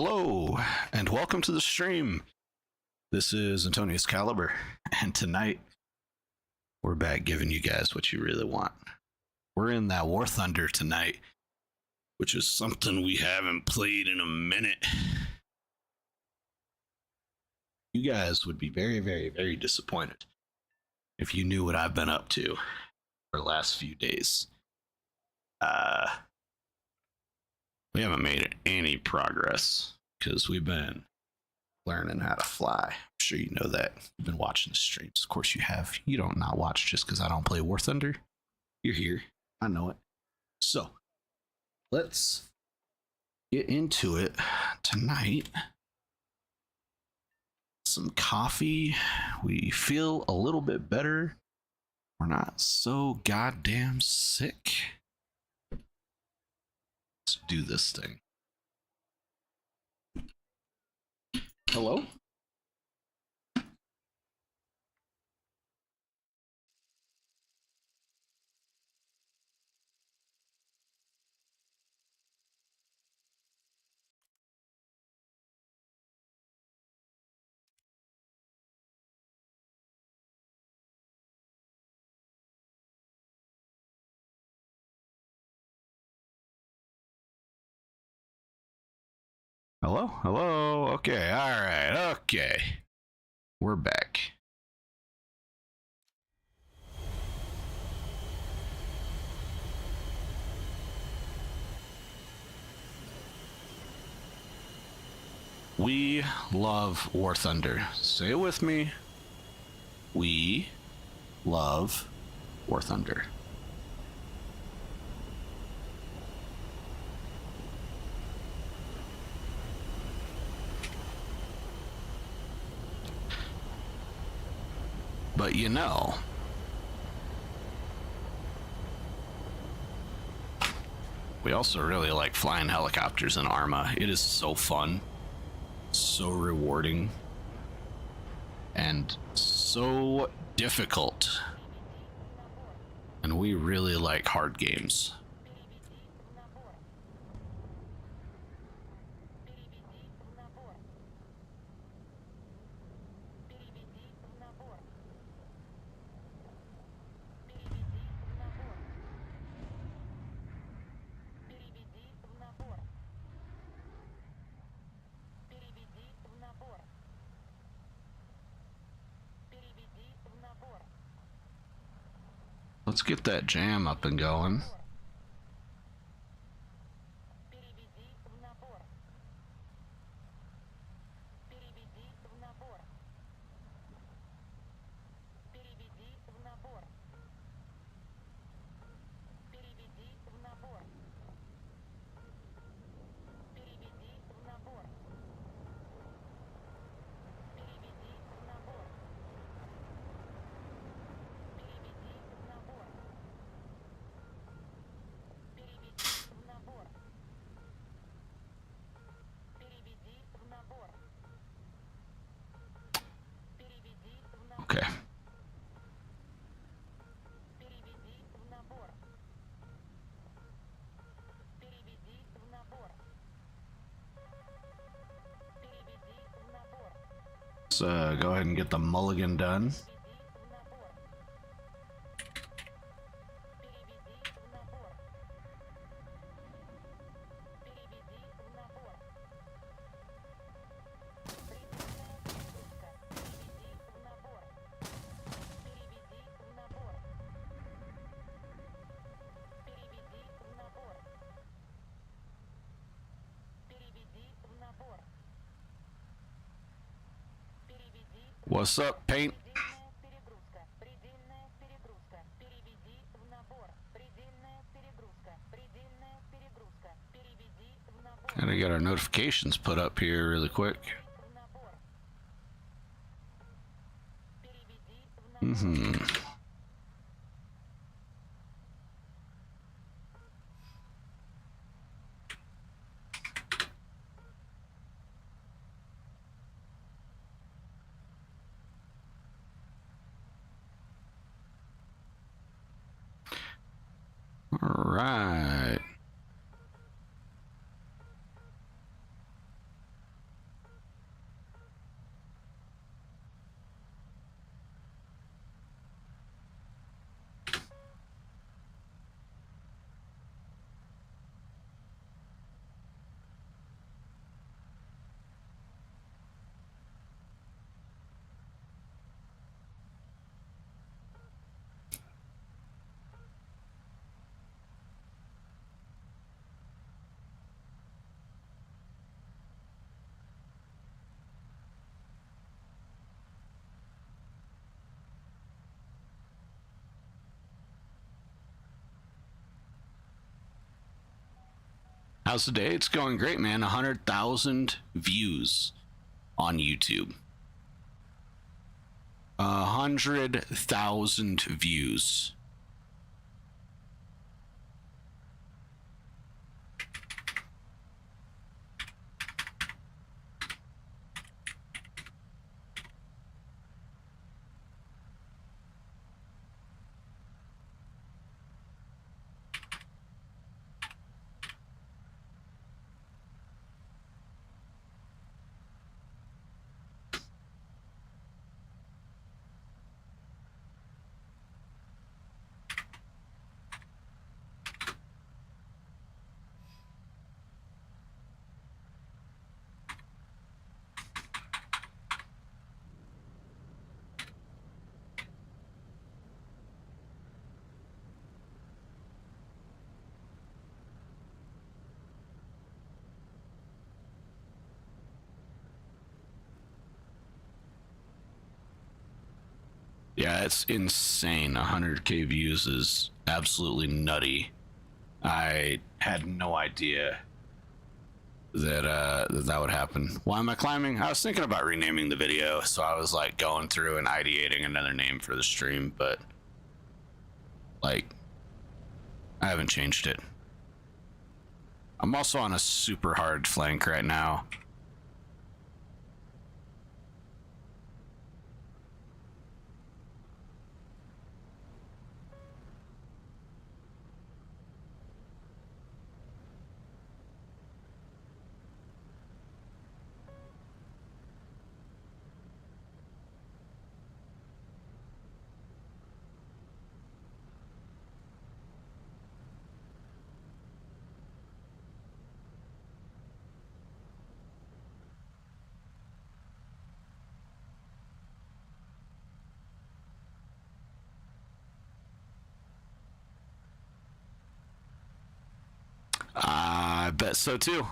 Hello, and welcome to the stream. This is Antonius Caliber, and tonight we're back giving you guys what you really want. We're in that War Thunder tonight, which is something we haven't played in a minute. You guys would be very, very, very disappointed if you knew what I've been up to for the last few days. We haven't made any progress because we've been learning how to fly. I'm sure you know that. You've been watching the streams. Of course you have. You don't not watch just because I don't play War Thunder. You're here. I know it. So, let's get into it tonight. Some coffee. We feel a little bit better. We're not so goddamn sick. Let's do this thing. Hello? Hello? Hello? Okay, alright, okay. We're back. We love War Thunder. Say it with me. We love War Thunder. But you know, we also really like flying helicopters in Arma. It is so fun, so rewarding, and so difficult. And we really like hard games. Let's get that jam up and going. Okay. Let's go ahead and get the mulligan done. What's up, Paint? Gotta get our notifications put up here really quick. All right. How's the day? It's going great, man. 100,000 views on YouTube. 100,000 views. Yeah, it's insane. 100K views is absolutely nutty. I had no idea that would happen. Why am I climbing? I was thinking about renaming the video, so I was like going through and ideating another name for the stream, but like I haven't changed it. I'm also on a super hard flank right now. I bet so too.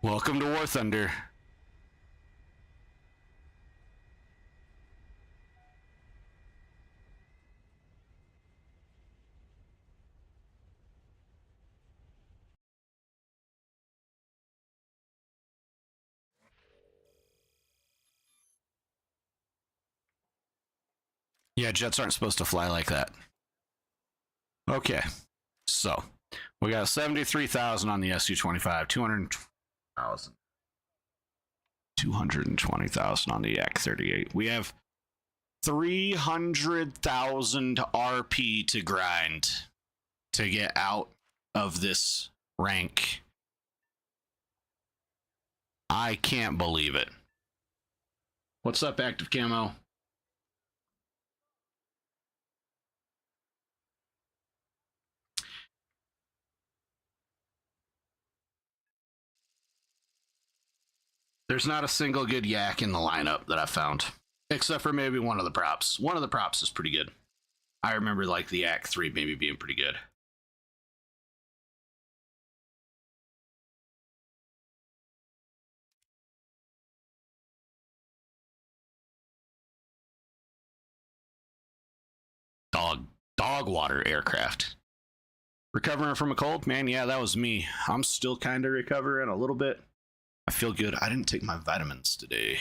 Welcome to War Thunder. Yeah, jets aren't supposed to fly like that. Okay, so we got 73,000 on the Su-25, 200,000. 220,000 on the Yak-38. We have 300,000 RP to grind to get out of this rank. I can't believe it. What's up, Active Camo? There's not a single good yak in the lineup that I found, except for maybe one of the props. One of the props is pretty good. I remember like the Yak 3 maybe being pretty good. Dog water aircraft. Recovering from a cold? Man, yeah, that was me. I'm still kind of recovering a little bit. I feel good. I didn't take my vitamins today.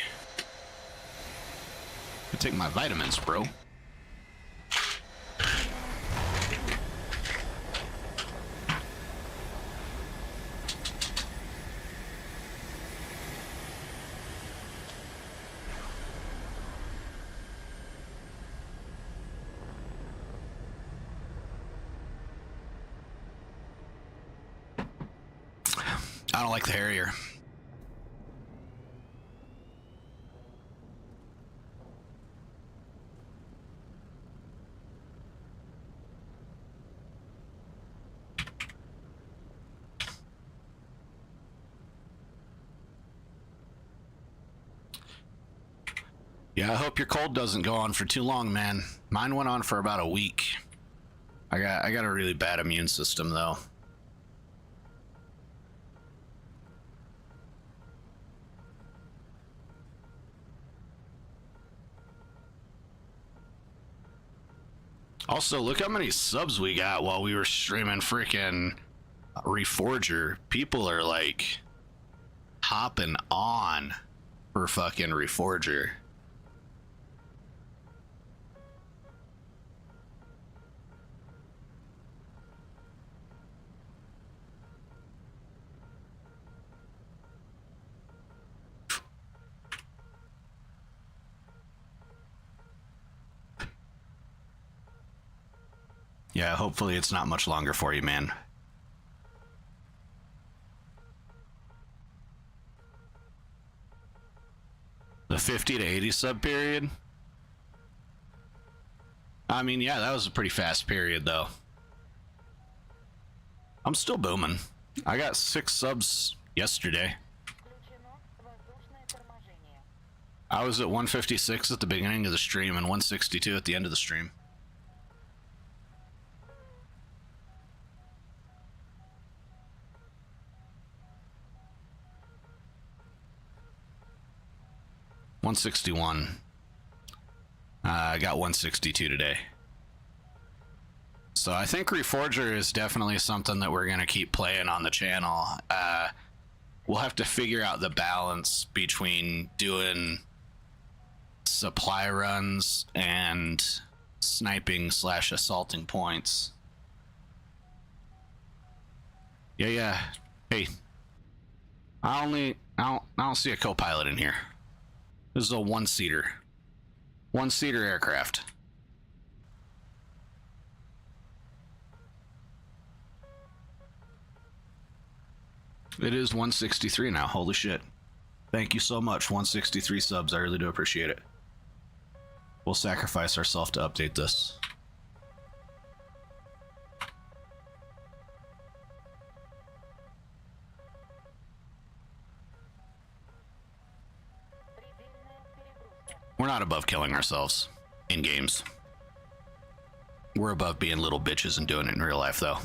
I take my vitamins, bro. I don't like the Harrier. Yeah, I hope your cold doesn't go on for too long, man. Mine went on for about a week. I got a really bad immune system though. Also, look how many subs we got while we were streaming freaking Reforger. People are like hopping on for fucking Reforger. Yeah, hopefully it's not much longer for you, man. The 50 to 80 sub period? I mean, yeah, that was a pretty fast period, though. I'm still booming. I got 6 subs yesterday. I was at 156 at the beginning of the stream and 162 at the end of the stream. $161. I got 162 today. So I think Reforger is definitely something that we're going to keep playing on the channel. We'll have to figure out the balance between doing supply runs and sniping / assaulting points. Yeah. Hey, I don't see a co-pilot in here. This is a one-seater aircraft. It is 163 now. Holy shit. Thank you so much. 163 subs. I really do appreciate it. We'll sacrifice ourselves to update this. We're not above killing ourselves in games. We're above being little bitches and doing it in real life, though.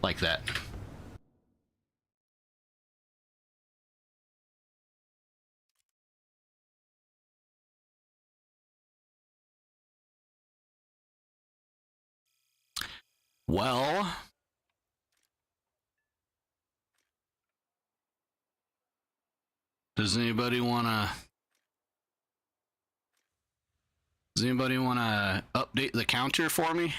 Like that. Well, does anybody want to update the counter for me?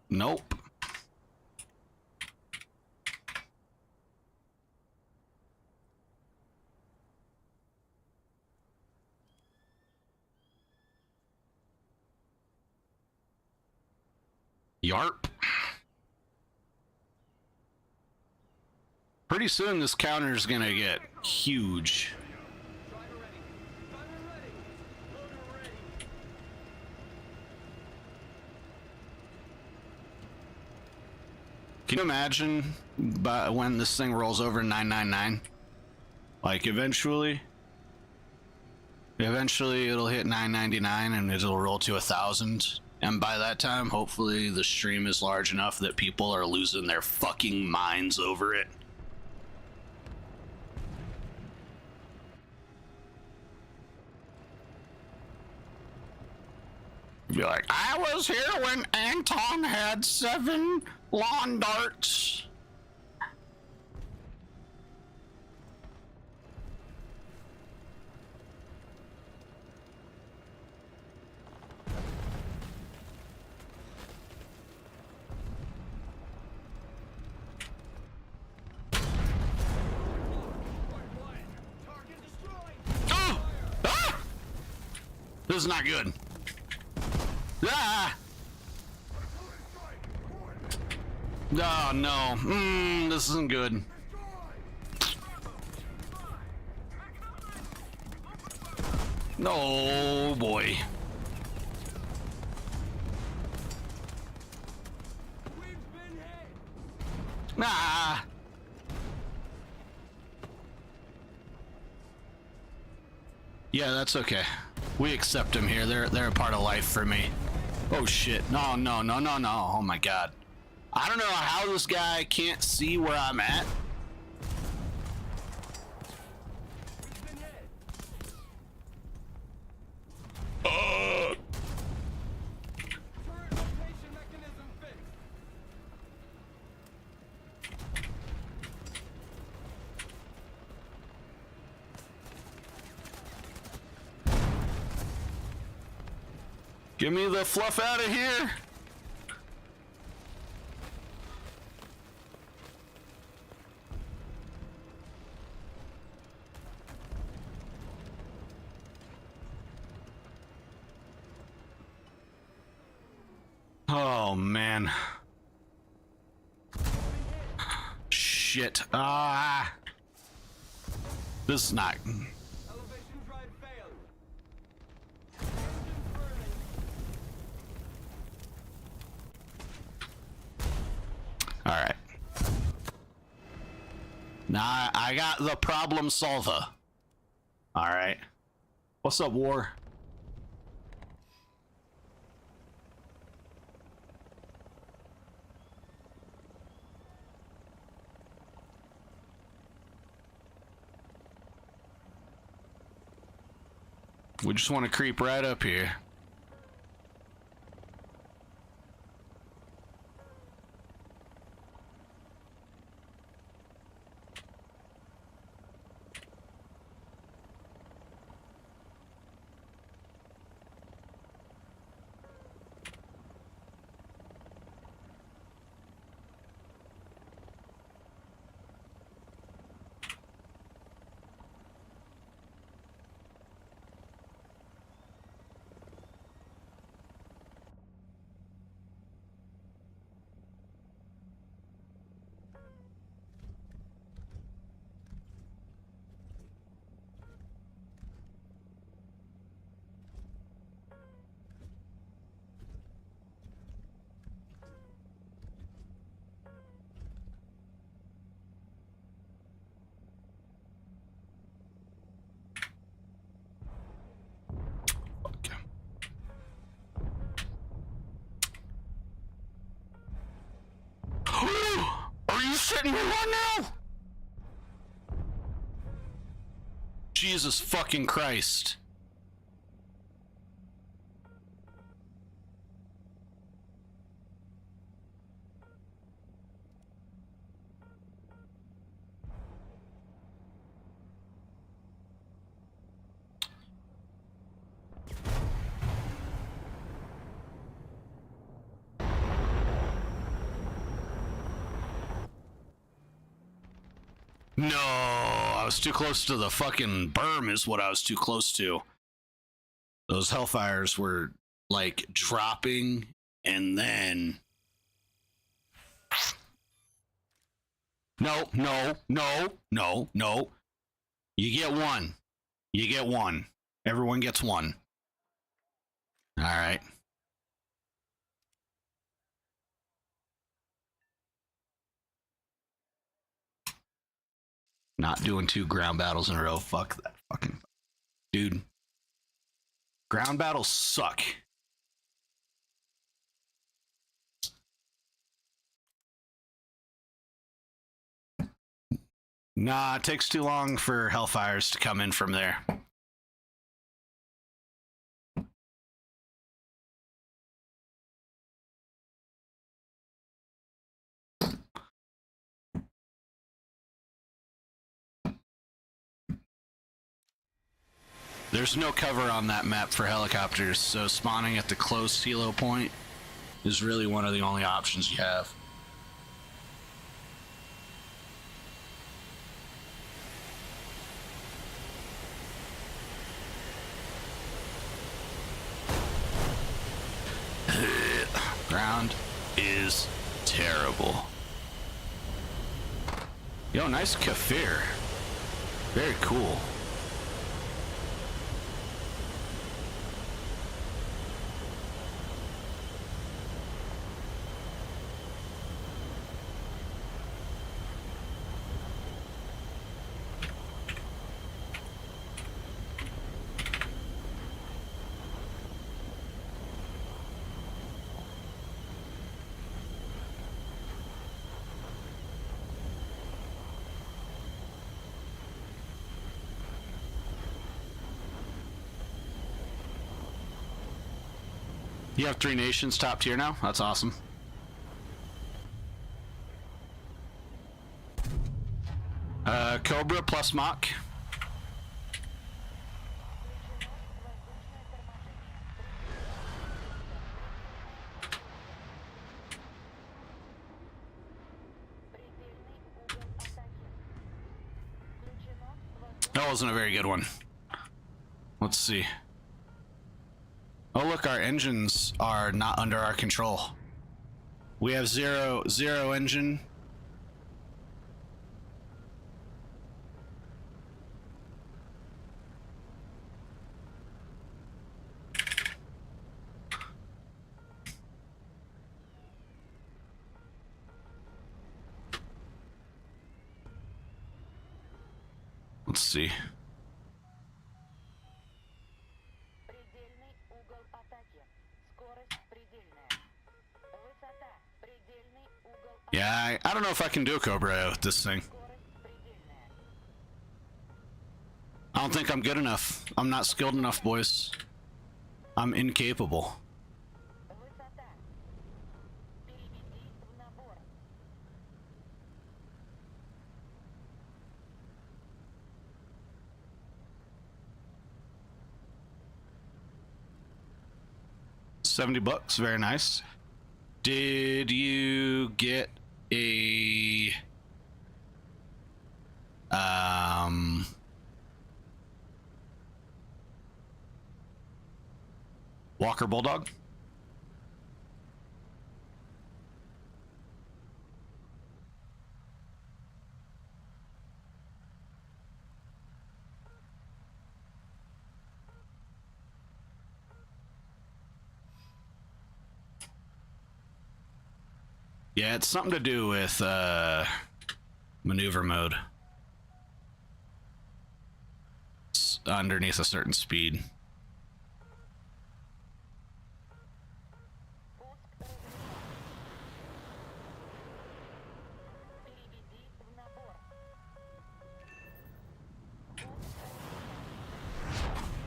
Nope. Yarp. Pretty soon this counter is gonna get huge. Can you imagine when this thing rolls over 999? Like eventually it'll hit 999 and it'll roll to 1,000. And by that time, hopefully the stream is large enough that people are losing their fucking minds over it. Be like, I was here when Anton had 7 lawn darts. Oh! Ah! This is not good. Ah! Oh no. This isn't good. No, boy. Nah. Yeah, that's okay. We accept them here. They're a part of life for me. Oh shit. No, no, no, no, no. Oh my god. I don't know how this guy can't see where I'm at. Give me the fluff out of here. Oh man. Shit. This is not. All right. Now I got the problem solver. All right. What's up, War? We just want to creep right up here. Are you sitting here right now? Jesus fucking Christ. No, I was too close to the fucking berm is what I was too close to. Those hellfires were like dropping and then... No, no, no, no, no. You get one. You get one. Everyone gets one. All right. Not doing 2 ground battles in a row. Fuck that fucking dude. Ground battles suck. Nah, it takes too long for hellfires to come in from there. There's no cover on that map for helicopters, so spawning at the close helo point is really one of the only options you have. Ground is terrible. Yo, nice kefir. Very cool. You have 3 nations top tier now? That's awesome. Cobra plus Mach. That wasn't a very good one. Let's see. Oh look, our engines are not under our control. We have zero engine. Let's see. Yeah, I don't know if I can do a Cobra with this thing. I don't think I'm good enough. I'm not skilled enough, boys. I'm incapable. $70, very nice. Did you get a Walker Bulldog? Yeah, it's something to do with maneuver mode. It's underneath a certain speed.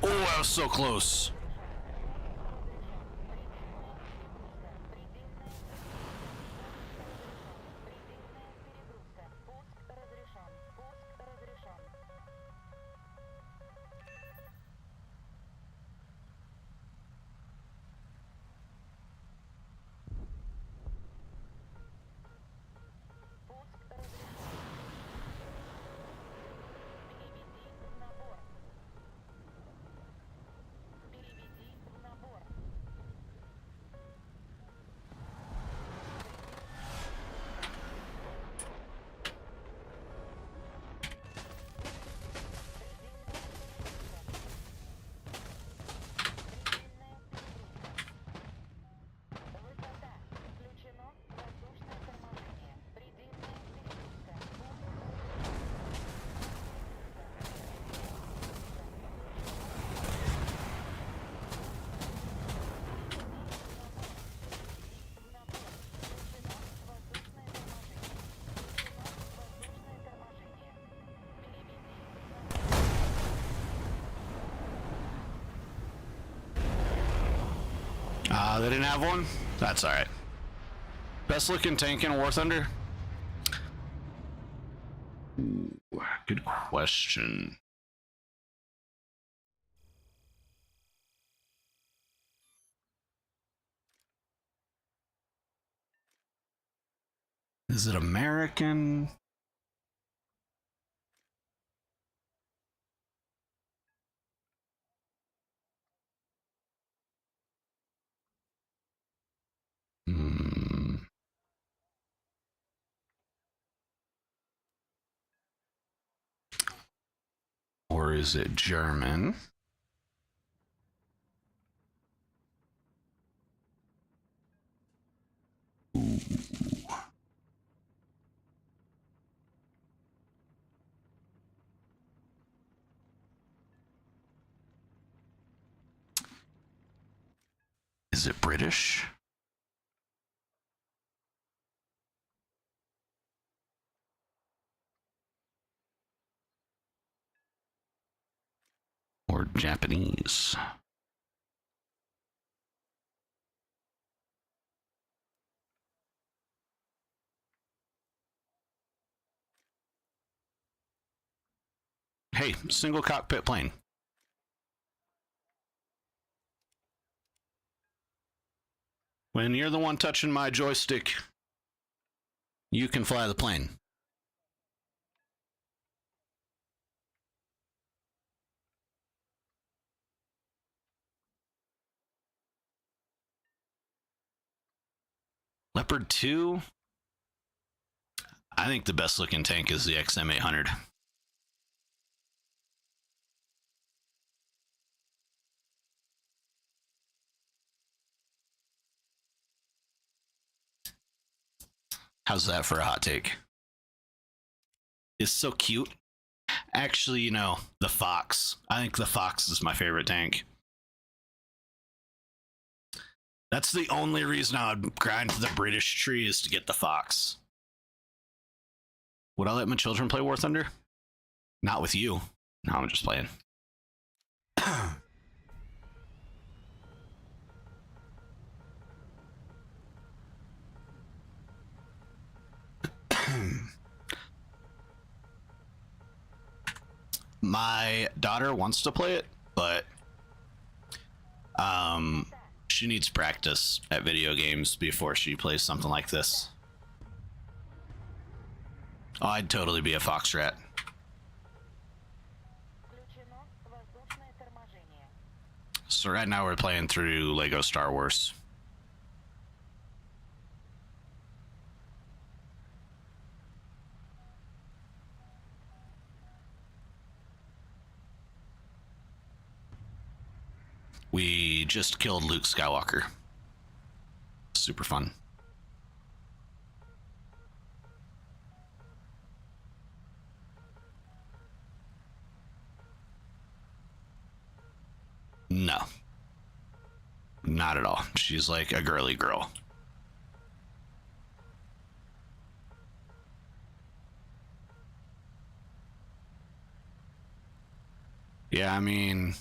Oh, that was so close. They didn't have one? That's alright. Best looking tank in War Thunder? Ooh, good question. Is it American? Hmm. is it German? Ooh. Is it British? Or Japanese? Hey, single cockpit plane. When you're the one touching my joystick, you can fly the plane. Leopard 2? I think the best looking tank is the XM800. How's that for a hot take? It's so cute. Actually, you know, the Fox. I think the Fox is my favorite tank. That's the only reason I would grind the British tree is to get the Fox. Would I let my children play War Thunder? Not with you. No, I'm just playing. My daughter wants to play it, but she needs practice at video games before she plays something like this. Oh, I'd totally be a fox rat. So right now we're playing through Lego Star Wars. We just killed Luke Skywalker. Super fun. No. Not at all. She's like a girly girl. Yeah, I mean,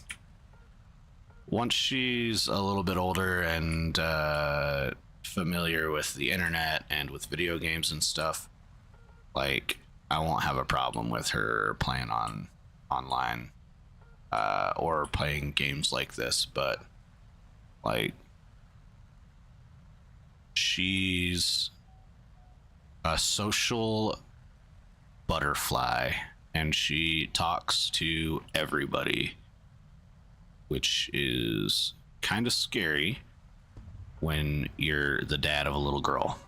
once she's a little bit older and familiar with the internet and with video games and stuff, like, I won't have a problem with her playing online or playing games like this. But like, she's a social butterfly and she talks to everybody, which is kind of scary when you're the dad of a little girl.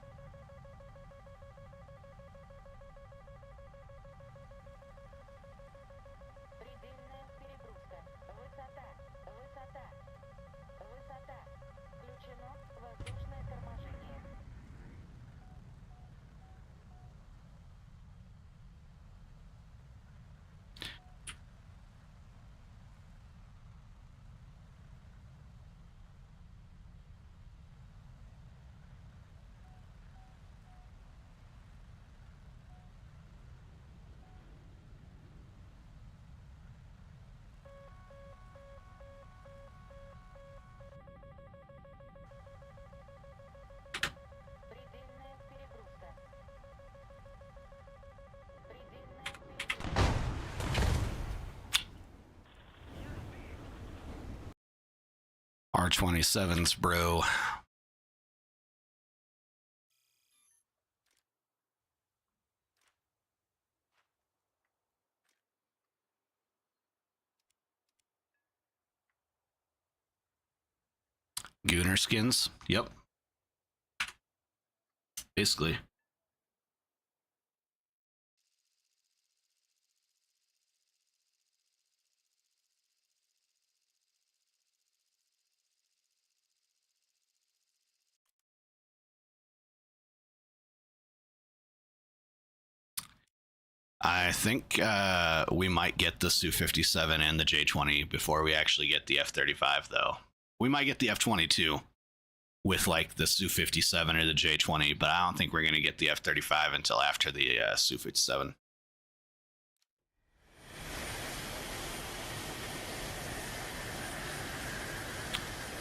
R27s, bro. Gooner skins. Yep. Basically. I think we might get the Su-57 and the J-20 before we actually get the F-35, though. We might get the F-22 with like the Su-57 or the J-20, but I don't think we're going to get the F-35 until after the Su-57.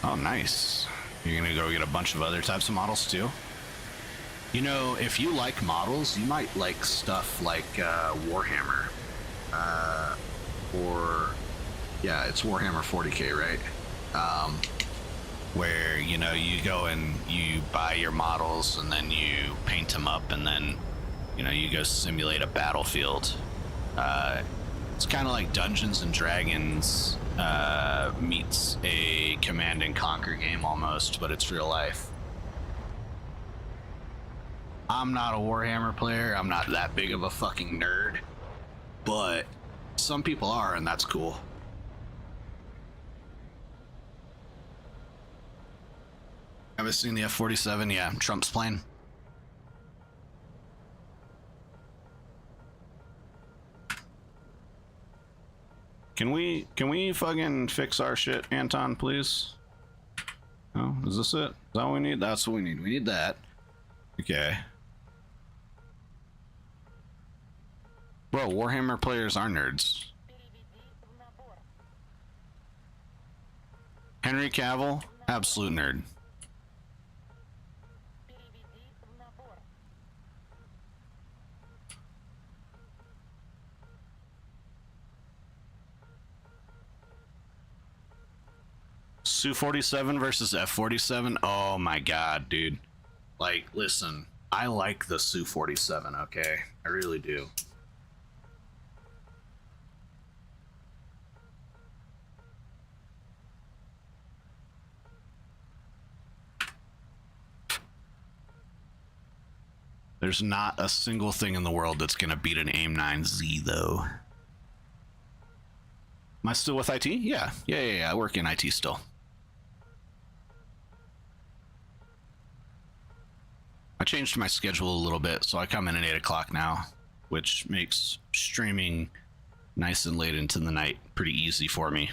Oh, nice. You're going to go get a bunch of other types of models too? You know, if you like models, you might like stuff like Warhammer. Or, yeah, it's Warhammer 40k, right? Where, you know, you go and you buy your models and then you paint them up and then, you know, you go simulate a battlefield. It's kind of like Dungeons and Dragons meets a Command and Conquer game almost, but it's real life. I'm not a Warhammer player. I'm not that big of a fucking nerd, but some people are, and that's cool. Haven't seen the F-47? Yeah, Trump's plane. Can we fucking fix our shit, Anton, please? Oh, is this it? Is that what we need? That's what we need. We need that. Okay. Bro, Warhammer players are nerds. Henry Cavill, absolute nerd. Su-47 versus F-47? Oh my god, dude. Like, listen, I like the Su-47, okay? I really do. There's not a single thing in the world that's gonna beat an AIM-9Z, though. Am I still with IT? Yeah. I work in IT still. I changed my schedule a little bit, so I come in at 8 o'clock now, which makes streaming nice and late into the night pretty easy for me.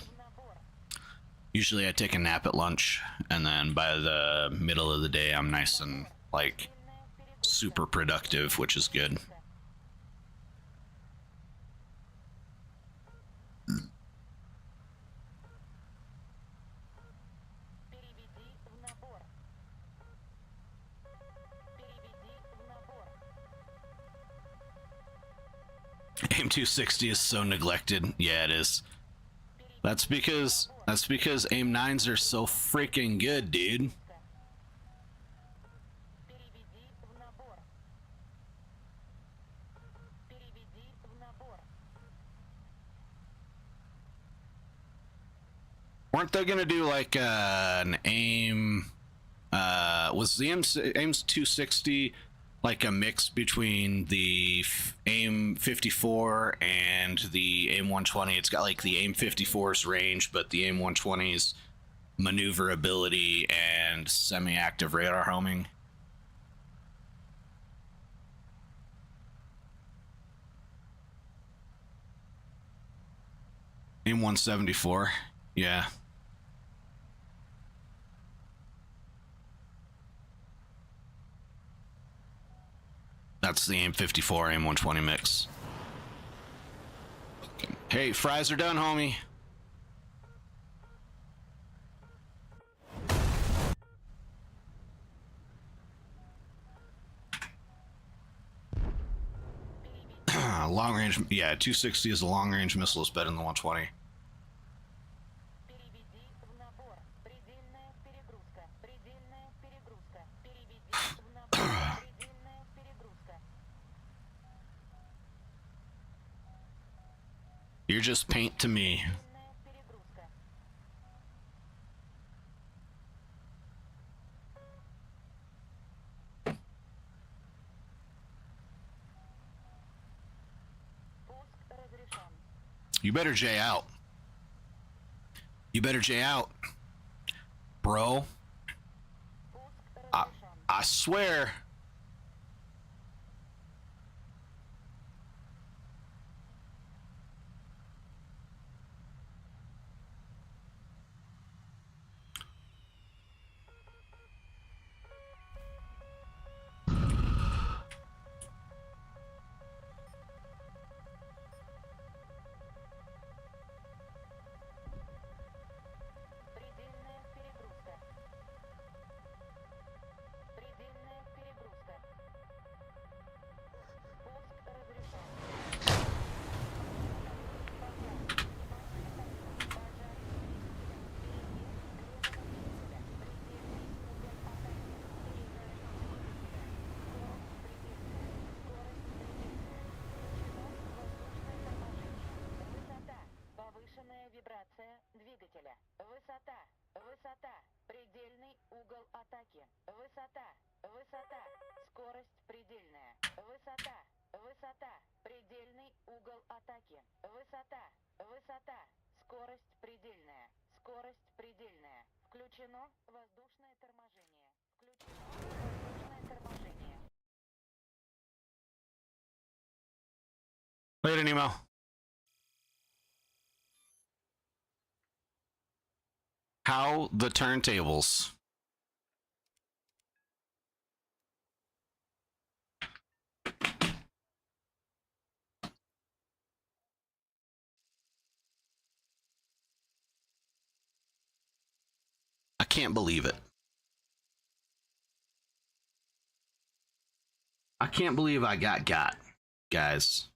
Usually I take a nap at lunch, and then by the middle of the day I'm nice and, like, super productive, which is good. AIM 260 is so neglected. Yeah, it is. That's because AIM 9s are so freaking good, dude. Weren't they gonna do like an AIM? Was the AIM's 260 like a mix between the AIM 54 and the AIM 120? It's got like the AIM 54's range, but the AIM 120's maneuverability and semi-active radar homing. AIM 174, yeah. That's the AIM 54, AIM 120 mix. Hey, fries are done, homie. Long range, yeah, 260 is a long range missile. Is better than the 120. You're just paint to me. You better J out. You better J out, bro. I swear. Высота. Предельный угол атаки. Высота. Высота. Скорость предельная. Скорость предельная. Включено воздушное торможение. Включено воздушное торможение. Later, Nemo. How the turntables. I can't believe it. I can't believe I got, guys.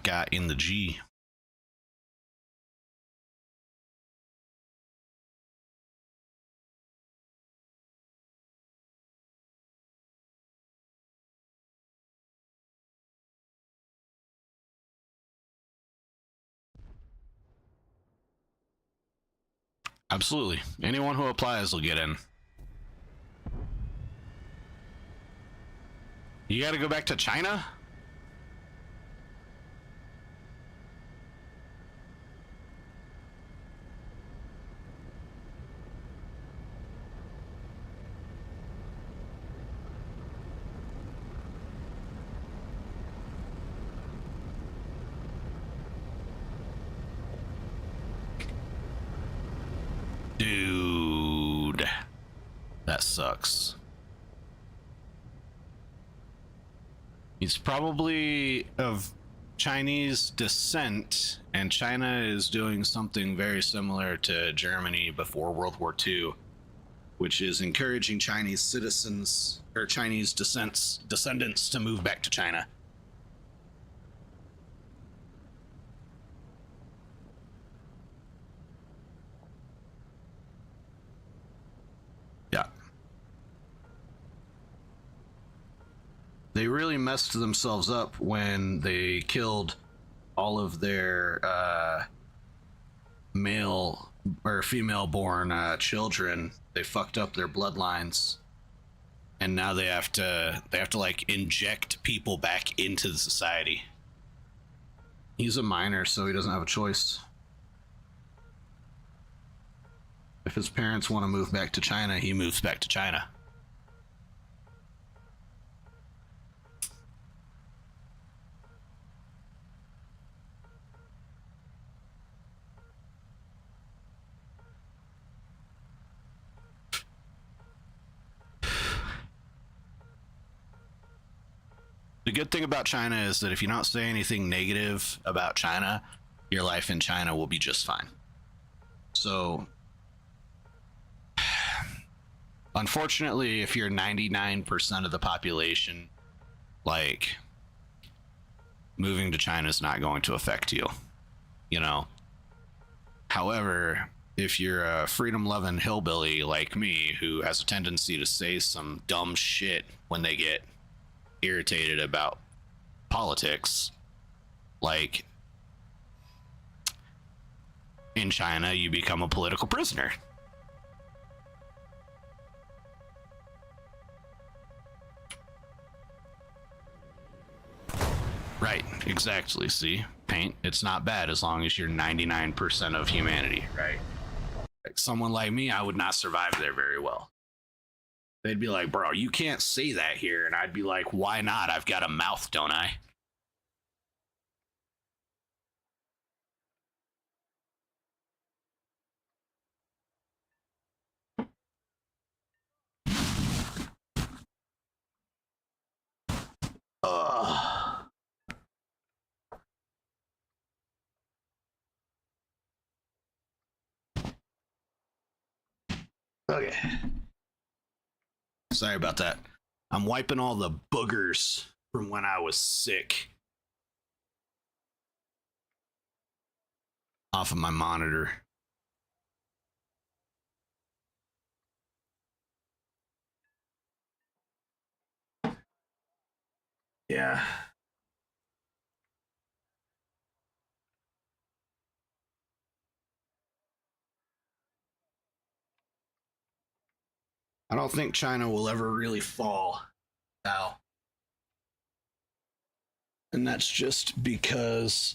Got in the G. Absolutely. Anyone who applies will get in. You got to go back to China? Dude, that sucks. He's probably of Chinese descent, and China is doing something very similar to Germany before World War II, which is encouraging Chinese citizens or Chinese descendants to move back to China. Yeah. They really messed themselves up when they killed all of their male or female born children. They fucked up their bloodlines, and now they have to like inject people back into the society. He's a minor, so he doesn't have a choice. If his parents want to move back to China, he moves back to China. The good thing about China is that if you don't say anything negative about China, your life in China will be just fine. So, unfortunately, if you're 99% of the population, like, moving to China is not going to affect you, you know? However, if you're a freedom-loving hillbilly like me who has a tendency to say some dumb shit when they get irritated about politics, like, in China, you become a political prisoner. Right, exactly. See, paint, it's not bad as long as you're 99% of humanity, right? Like someone like me, I would not survive there very well. They'd be like, bro, you can't say that here. And I'd be like, why not? I've got a mouth, don't I? Ugh. Okay. Sorry about that. I'm wiping all the boogers from when I was sick off of my monitor. Yeah. I don't think China will ever really fall now. And that's just because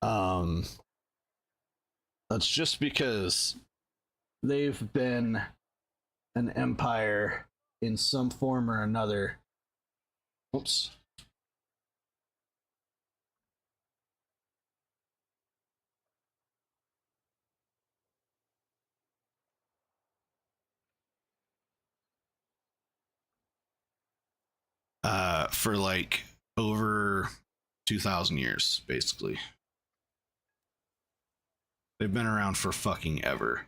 um that's just because they've been an empire in some form or another. Oops. For like over 2,000 years, basically. They've been around for fucking ever.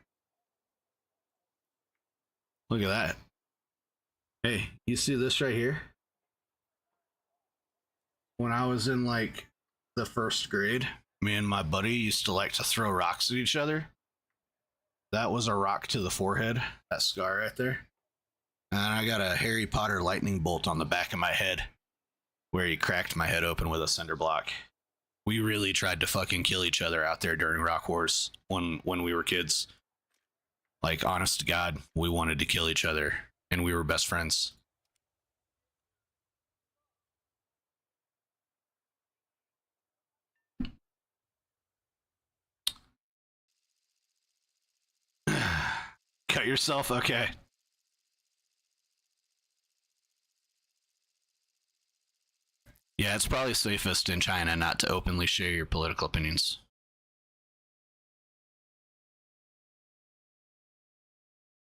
Look at that. Hey, you see this right here? When I was in like the first grade, me and my buddy used to like to throw rocks at each other. That was a rock to the forehead, that scar right there. And I got a Harry Potter lightning bolt on the back of my head where he cracked my head open with a cinder block. We really tried to fucking kill each other out there during Rock Wars when we were kids. Like, honest to God, we wanted to kill each other, and we were best friends. Cut yourself? Okay. Yeah, it's probably safest in China not to openly share your political opinions.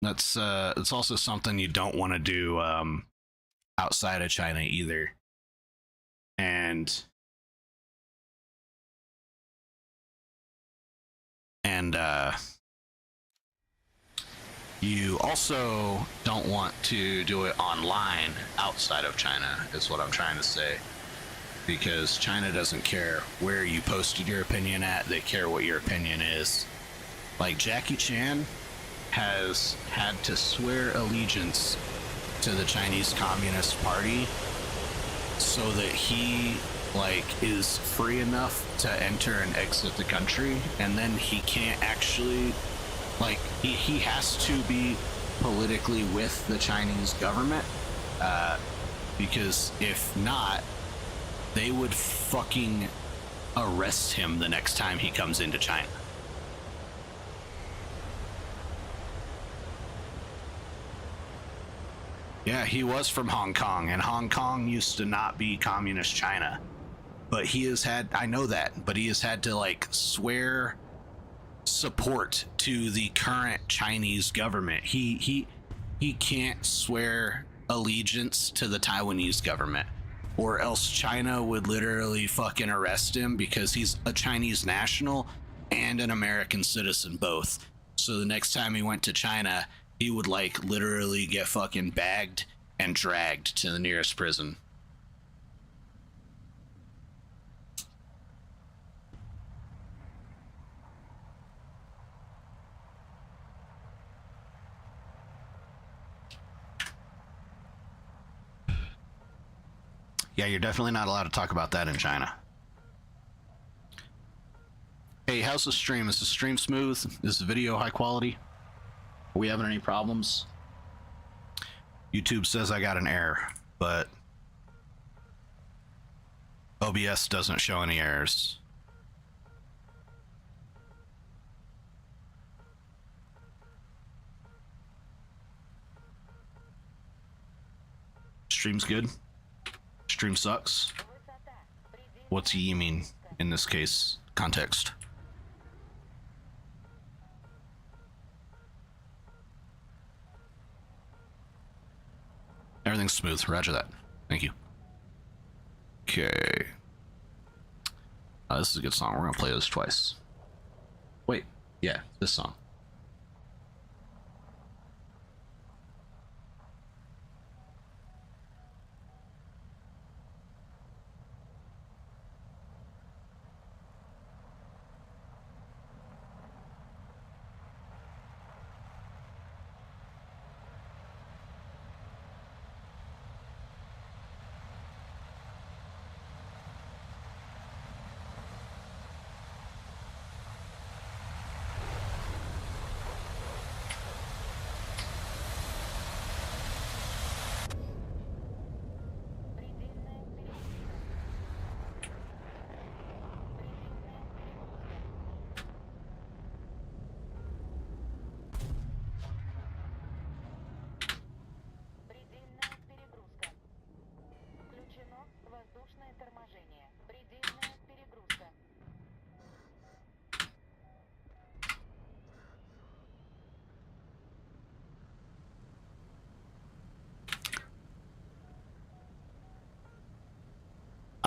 That's it's also something you don't want to do outside of China either. And you also don't want to do it online outside of China, is what I'm trying to say. Because China doesn't care where you posted your opinion at, they care what your opinion is. Like, Jackie Chan has had to swear allegiance to the Chinese Communist Party so that he like is free enough to enter and exit the country, and then he can't actually like he has to be politically with the Chinese government, because if not, they would fucking arrest him the next time he comes into China. Yeah, he was from Hong Kong, and Hong Kong used to not be communist China. But he has had, I know that, but he has had to like swear support to the current Chinese government. He can't swear allegiance to the Taiwanese government, or else China would literally fucking arrest him because he's a Chinese national and an American citizen both. So the next time he went to China, he would like literally get fucking bagged and dragged to the nearest prison. Yeah, you're definitely not allowed to talk about that in China. Hey, how's the stream? Is the stream smooth? Is the video high quality? Are we having any problems? YouTube says I got an error, but OBS doesn't show any errors. Stream's good? Stream sucks? What's he mean in this case? Context. Everything's smooth. Roger that. Thank you. Okay. This is a good song. We're gonna play this twice. Wait. Yeah, this song.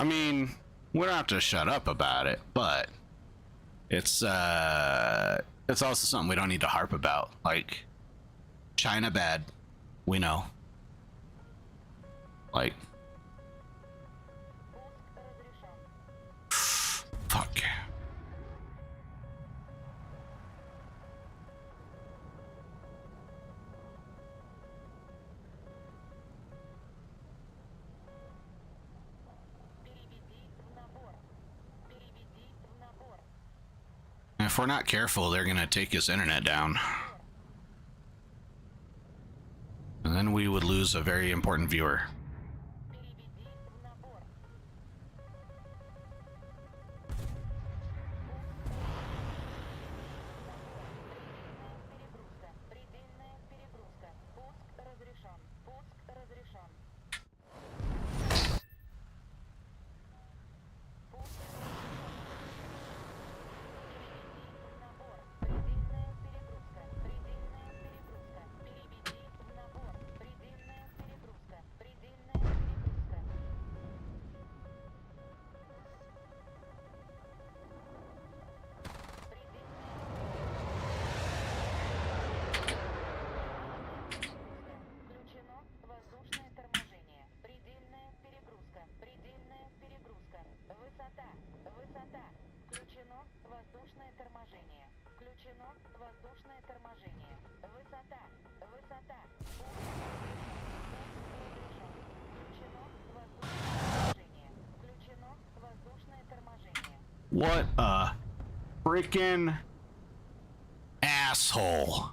I mean, we don't have to shut up about it, but it's also something we don't need to harp about. Like, China bad, we know. Like, fuck. If we're not careful, they're gonna take his internet down. And then we would lose a very important viewer. What a freaking asshole.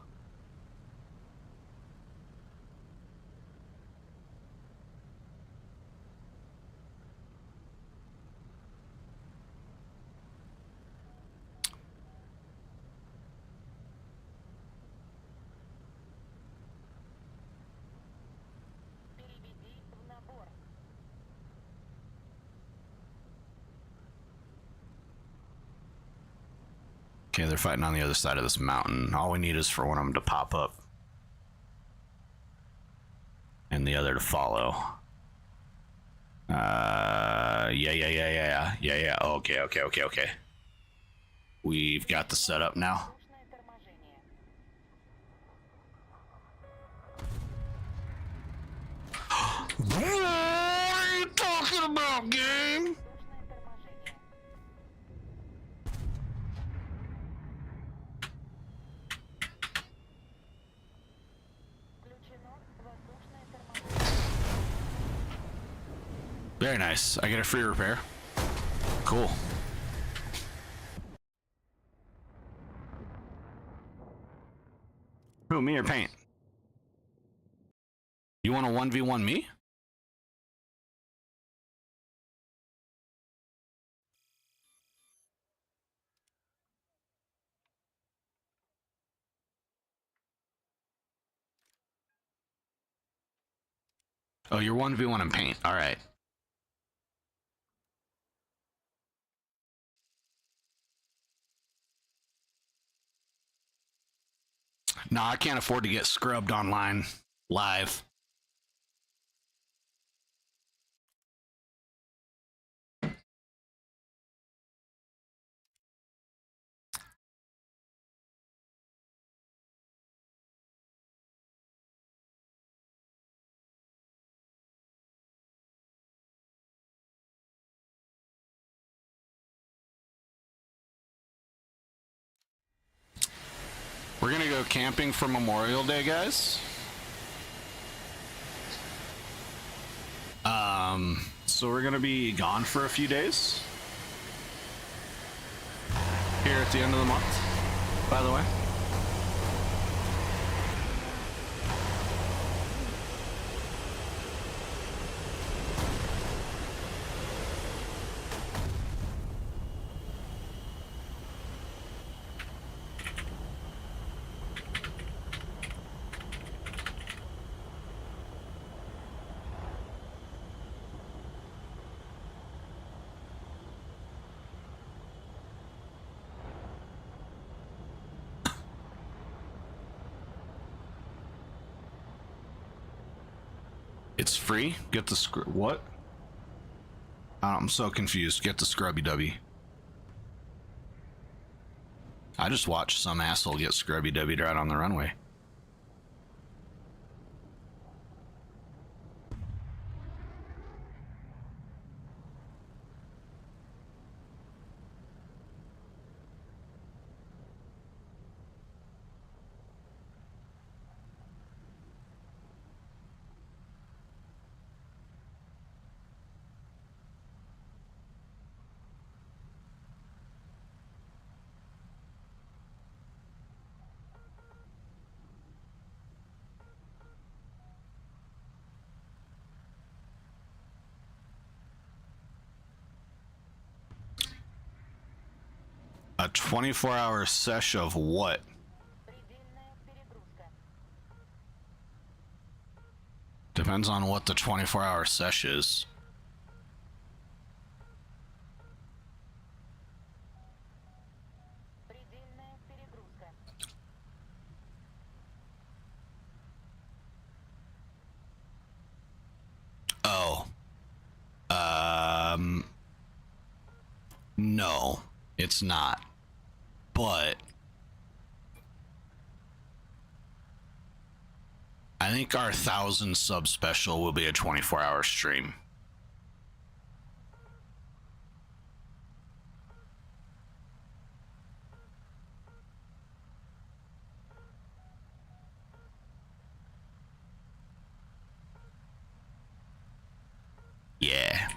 Okay, they're fighting on the other side of this mountain. All we need is for one of them to pop up. And the other to follow. Yeah. Oh, okay. We've got the setup now. What are you talking about, game? Very nice. I get a free repair. Cool. Who, me or Paint? You want to 1v1 me? Oh, you're 1v1 in Paint. All right. No, I can't afford to get scrubbed online live. We're gonna go camping for Memorial Day, guys. So we're gonna be gone for a few days. Here at the end of the month, by the way. It's free. Get the what? I'm so confused. Get the scrubby dubby. I just watched some asshole get scrubby dubbied right on the runway. A 24-hour sesh of what? Предельная перегрузка. Depends on what the 24-hour sesh is. Предельная перегрузка. Oh. No, it's not. But I think our 1,000 sub special will be a 24-hour stream. Yeah.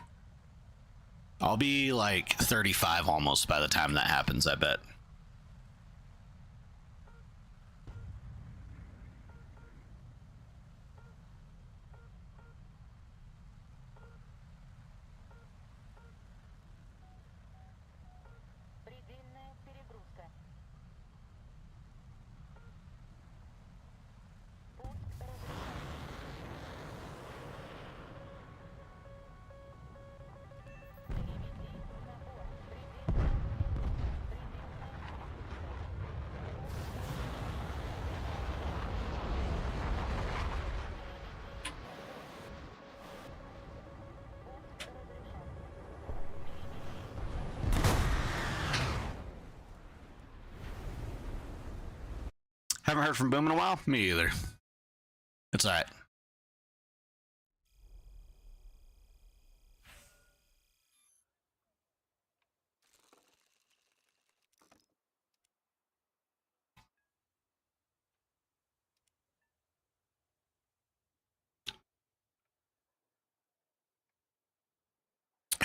I'll be like 35 almost by the time that happens, I bet. Предельная перегрузка. Пуск разрешен. Переведи на борт. Предельная перегрузка. Предельная перегрузка. Пуск разрешен. Haven't heard from Boom in a while? Me either. It's alright.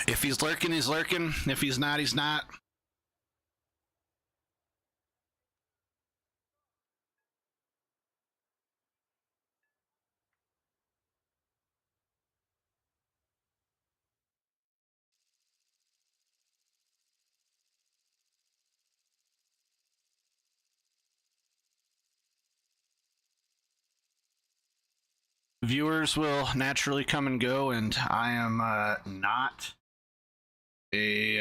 If he's lurking, he's lurking. If he's not, he's not. Viewers will naturally come and go, and I am not a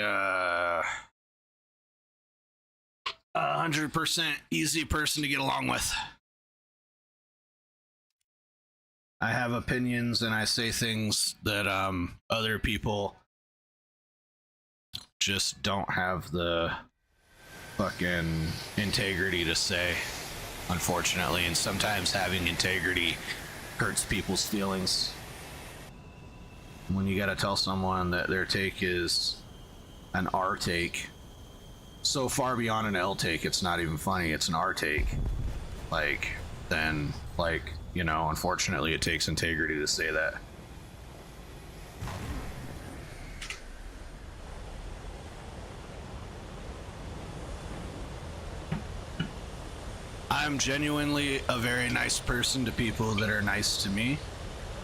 100% easy person to get along with. I have opinions and I say things that other people just don't have the fucking integrity to say, unfortunately, and sometimes having integrity hurts people's feelings. When you gotta tell someone that their take is an R take, so far beyond an L take, it's not even funny, it's an R take. Like, then, like, you know, unfortunately it takes integrity to say that. I'm genuinely a very nice person to people that are nice to me,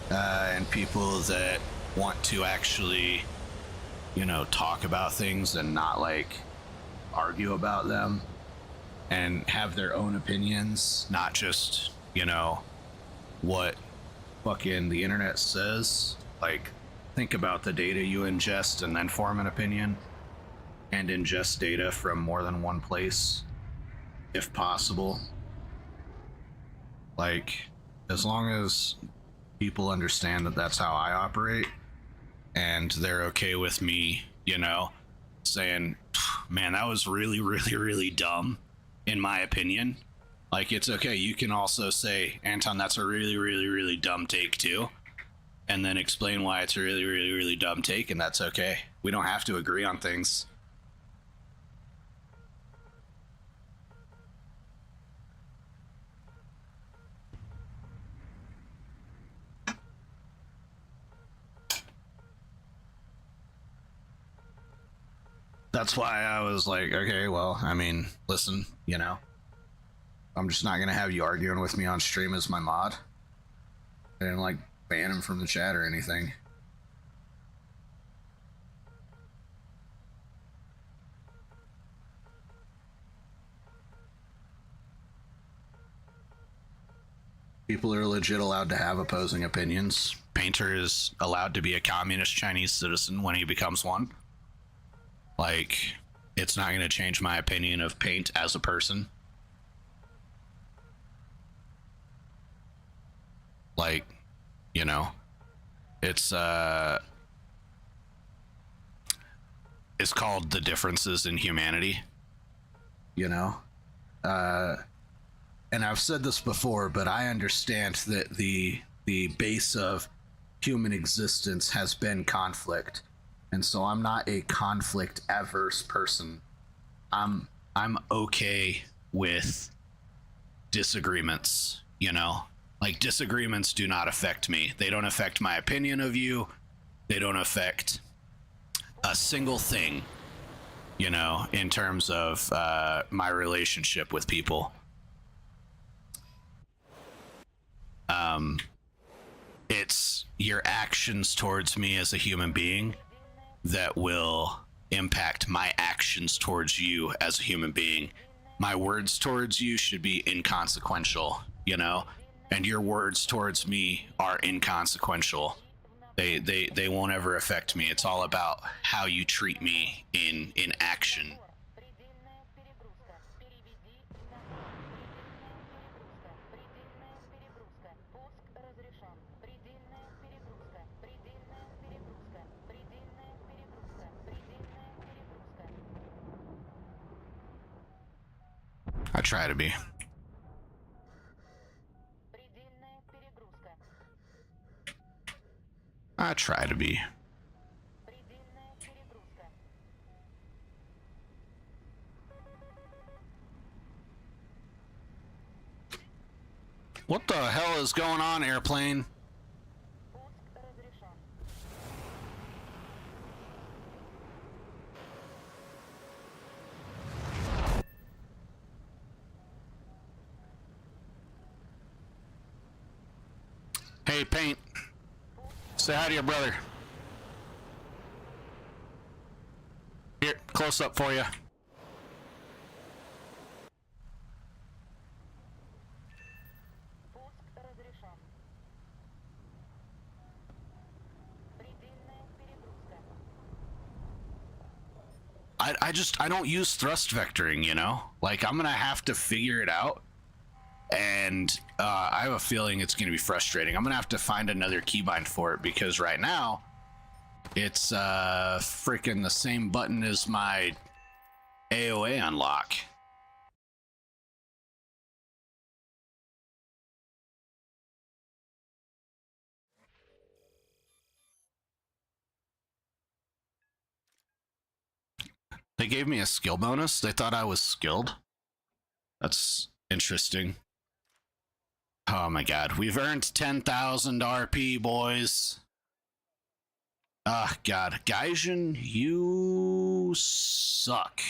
and people that want to actually, you know, talk about things and not like argue about them and have their own opinions, not just, you know, what fucking the internet says. Like, think about the data you ingest and then form an opinion, and ingest data from more than one place if possible. Like, as long as people understand that that's how I operate, and they're okay with me, you know, saying, man, that was really, really, really dumb, in my opinion. Like, it's okay. You can also say, Anton, that's a really, really, really dumb take, too. And then explain why it's a really, really, really dumb take, and that's okay. We don't have to agree on things. That's why I was like, okay, well, I mean, listen, you know, I'm just not gonna have you arguing with me on stream as my mod. I didn't like ban him from the chat or anything. People are legit allowed to have opposing opinions. Painter is allowed to be a communist Chinese citizen when he becomes one. Like, it's not going to change my opinion of Paint as a person. Like, you know, it's called The Differences in Humanity. You know? And I've said this before, but I understand that the base of human existence has been conflict. And so I'm not a conflict averse person. I'm okay with disagreements, you know? Like, disagreements do not affect me. They don't affect my opinion of you. They don't affect a single thing, you know, in terms of my relationship with people. It's your actions towards me as a human being that will impact my actions towards you as a human being. My words towards you should be inconsequential, you know, and your words towards me are inconsequential. They won't ever affect me. It's all about how you treat me in action. I try to be. I try to be. What the hell is going on, airplane? Hey, Paint. Say hi to your brother. Here, close up for you. I don't use thrust vectoring, you know? Like, I'm gonna have to figure it out. And I have a feeling it's gonna be frustrating. I'm gonna have to find another keybind for it because right now it's freaking the same button as my AOA unlock. They gave me a skill bonus. They thought I was skilled. That's interesting. Oh my god. We've earned 10,000 RP, boys. Ah, god. Gaijin, you suck.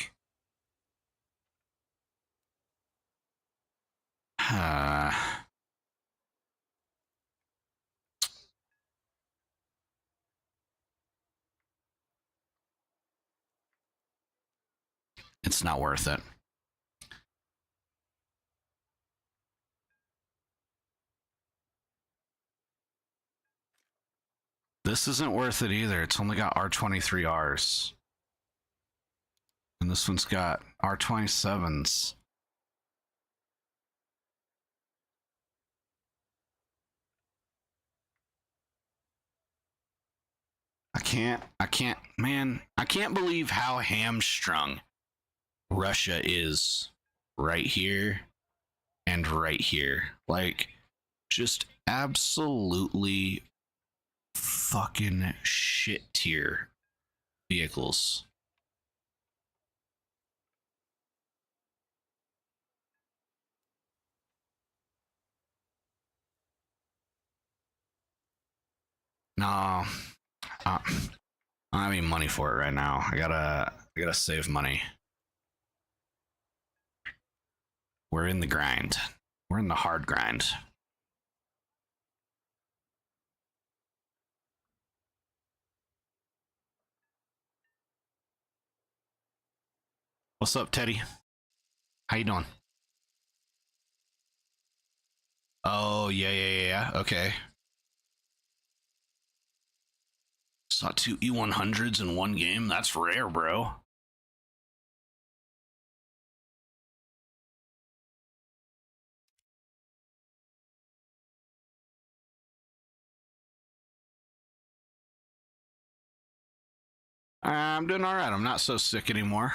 It's not worth it. This isn't worth it either. It's only got R23Rs. And this one's got R27s. I I can't believe how hamstrung Russia is right here and right here. Like, just absolutely fucking shit tier vehicles. No, I don't have any money for it right now. I gotta save money. We're in the grind. We're in the hard grind. What's up, Teddy? How you doing? Oh, yeah. Okay. Saw 2 E100s in one game. That's rare, bro. I'm doing all right. I'm not so sick anymore.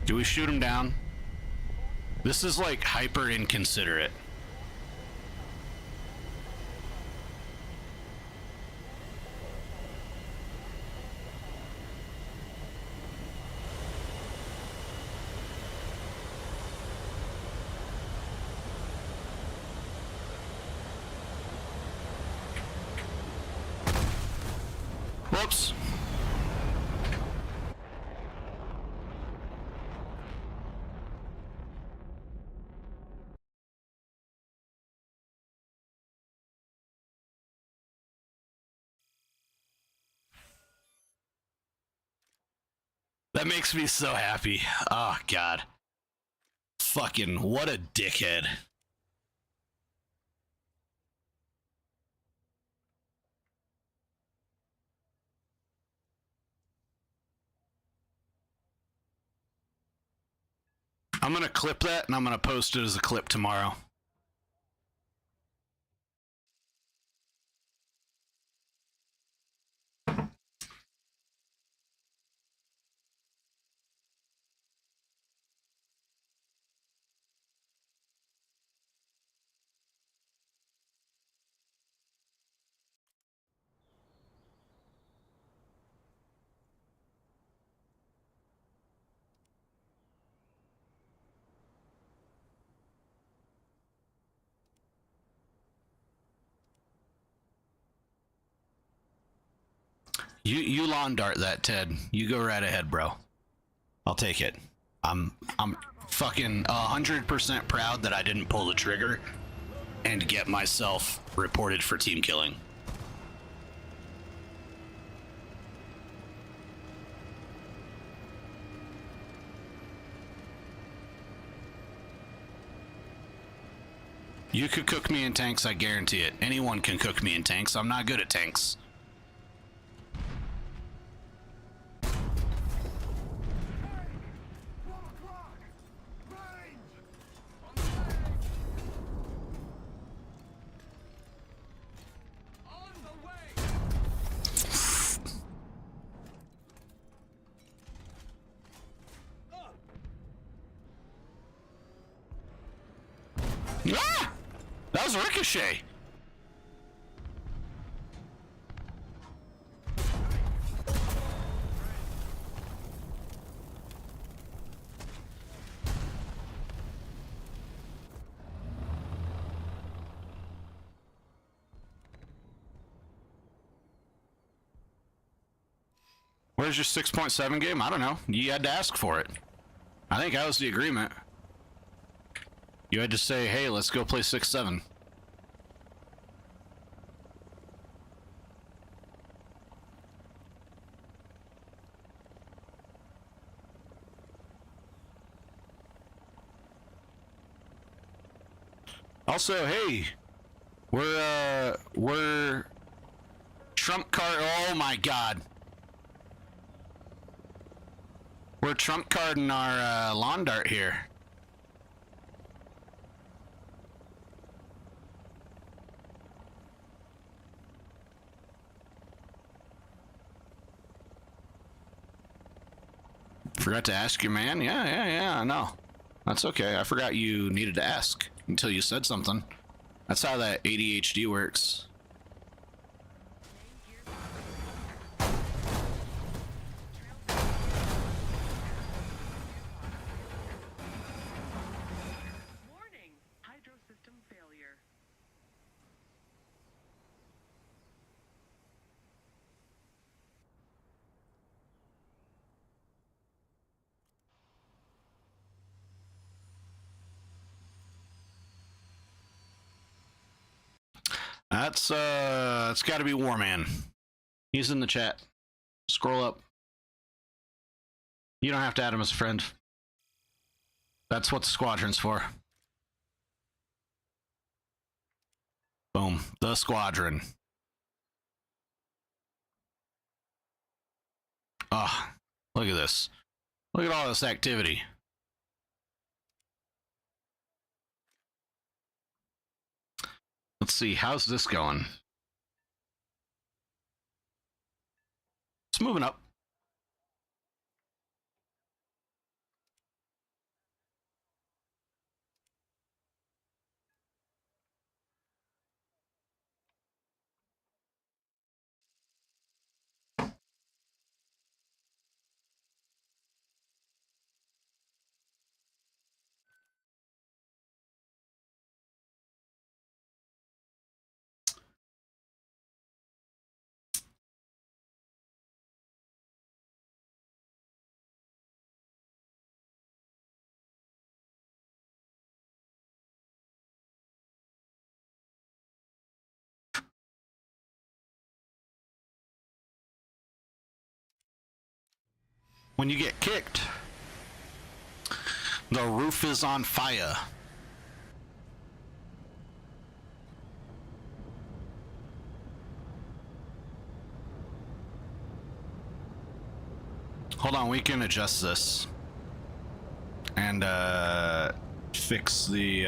Do we shoot him down? This is like hyper inconsiderate. Whoops. That makes me so happy. Oh, God. Fucking what a dickhead. I'm gonna clip that and I'm gonna post it as a clip tomorrow. You lawn dart that, Ted. You go right ahead, bro. I'll take it. I'm fucking 100% proud that I didn't pull the trigger and get myself reported for team killing. You could cook me in tanks, I guarantee it. Anyone can cook me in tanks. I'm not good at tanks. Ah! That was a ricochet. Where's your 6.7 game? I don't know. You had to ask for it. I think that was the agreement. You had to say, hey, let's go play 6-7. Also, hey, we're Trump card. Oh my God. We're trump carding our lawn dart here. Forgot to ask you, man. Yeah, I know. That's okay. I forgot you needed to ask until you said something. That's how that ADHD works. Warning! Hydro system failure. It's got to be Warman. He's in the chat. Scroll up. You don't have to add him as a friend. That's what the squadron's for. Boom. The squadron. Ah, oh, look at this. Look at all this activity. Let's see, how's this going? It's moving up. When you get kicked, the roof is on fire. Hold on, we can adjust this and fix the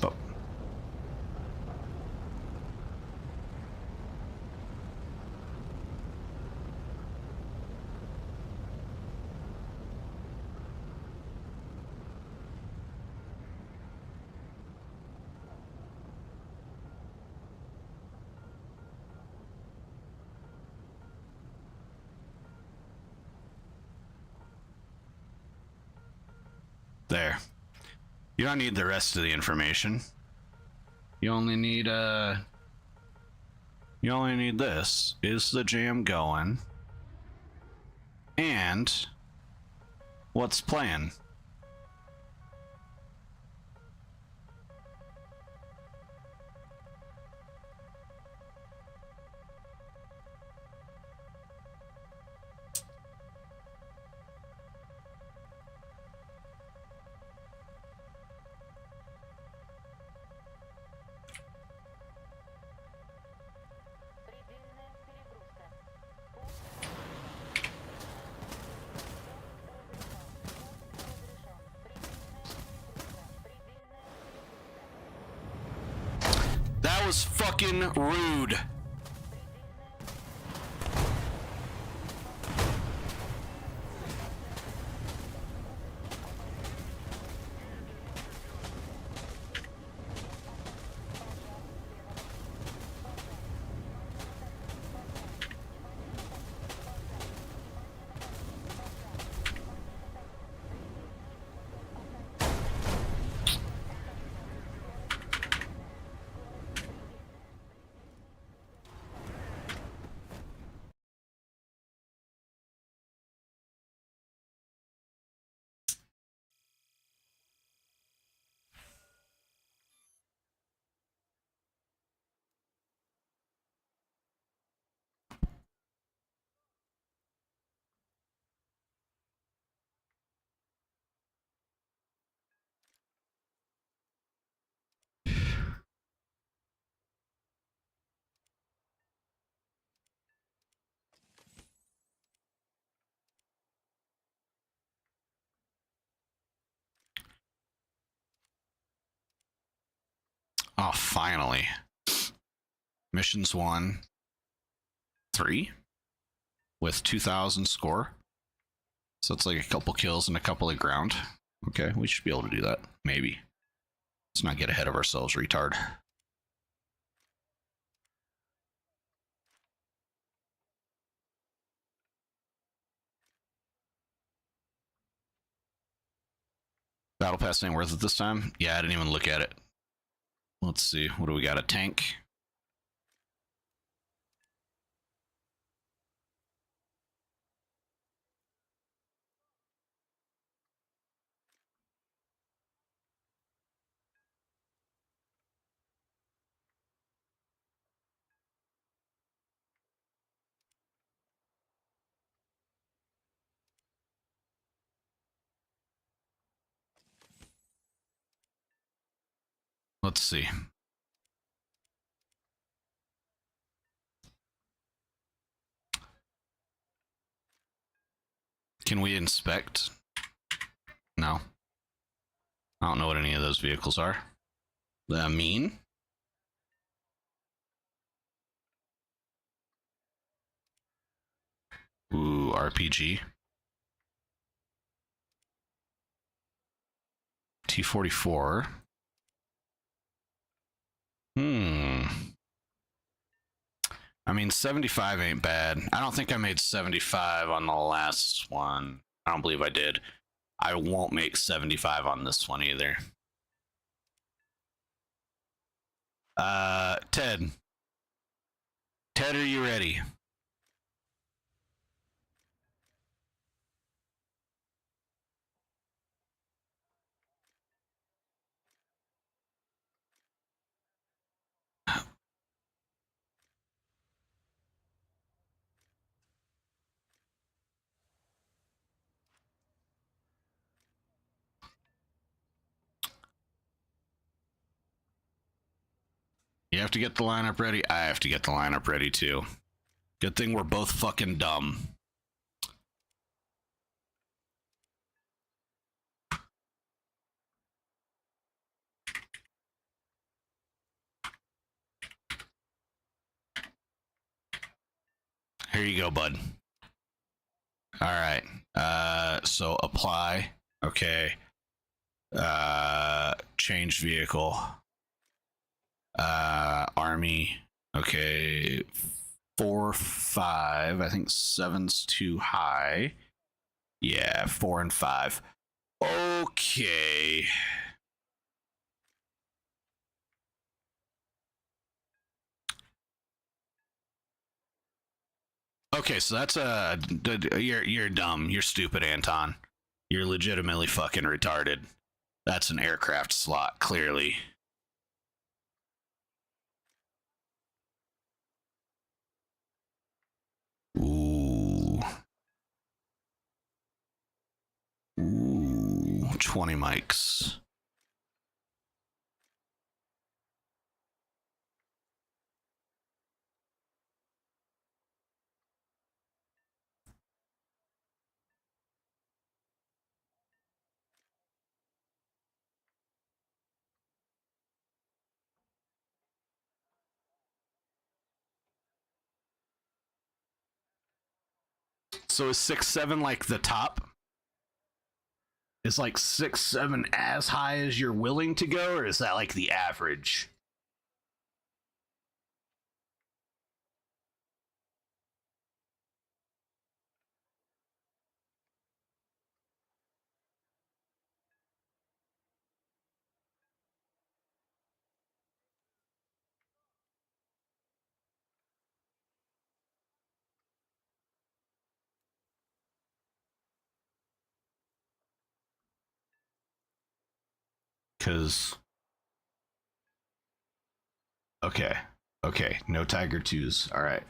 bup. There. You don't need the rest of the information. You only need this. Is the jam going? And what's playing? Предельная перегрузка. That was fucking rude. Oh, finally. Missions 1, 3 with 2,000 score. So it's like a couple kills and a couple of ground. Okay, we should be able to do that. Maybe. Let's not get ahead of ourselves, retard. Battle Pass ain't worth it this time? Yeah, I didn't even look at it. Let's see. What do we got? A tank? Let's see. Can we inspect? No. I don't know what any of those vehicles are. Mean? Ooh, RPG. T-44. I mean, 75 ain't bad. I don't think I made 75 on the last one. I don't believe I did. I won't make 75 on this one either. Ted. Ted, are you ready? You have to get the lineup ready. I have to get the lineup ready too. Good thing we're both fucking dumb. Here you go, bud. All right. So apply. Okay. Change vehicle. Army. Okay. 4, 5. I think 7's too high. Yeah, 4 and 5. Okay. Okay, so that's you're dumb. You're stupid, Anton. You're legitimately fucking retarded. That's an aircraft slot, clearly. Ooh. Ooh. 20 mics. So is 6-7 like the top? Is like 6-7 as high as you're willing to go, or is that like the average? Because okay, okay, no Tiger 2s. All right,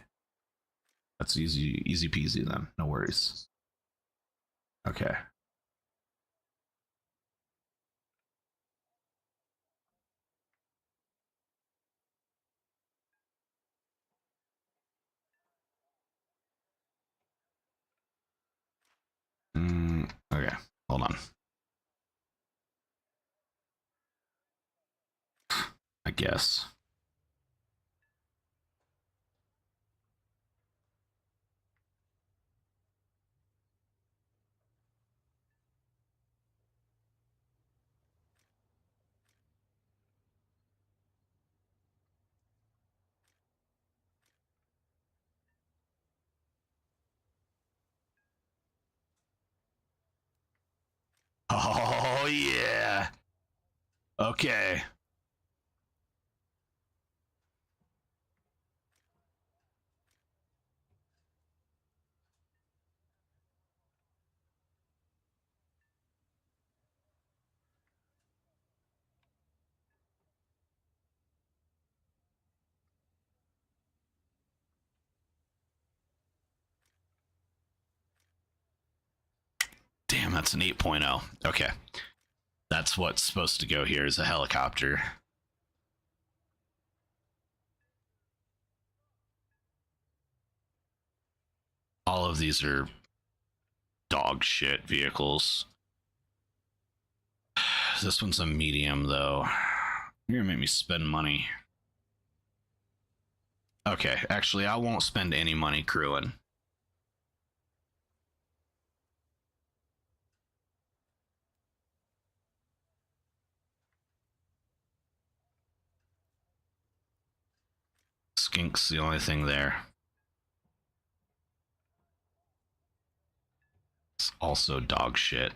that's easy peasy then. No worries. Okay. Okay, hold on. guess. Oh, yeah. Okay. Damn, that's an 8.0. Okay. That's what's supposed to go here is a helicopter. All of these are dog shit vehicles. This one's a medium, though. You're gonna make me spend money. Okay, actually, I won't spend any money crewing. Skink's the only thing there. It's also dog shit.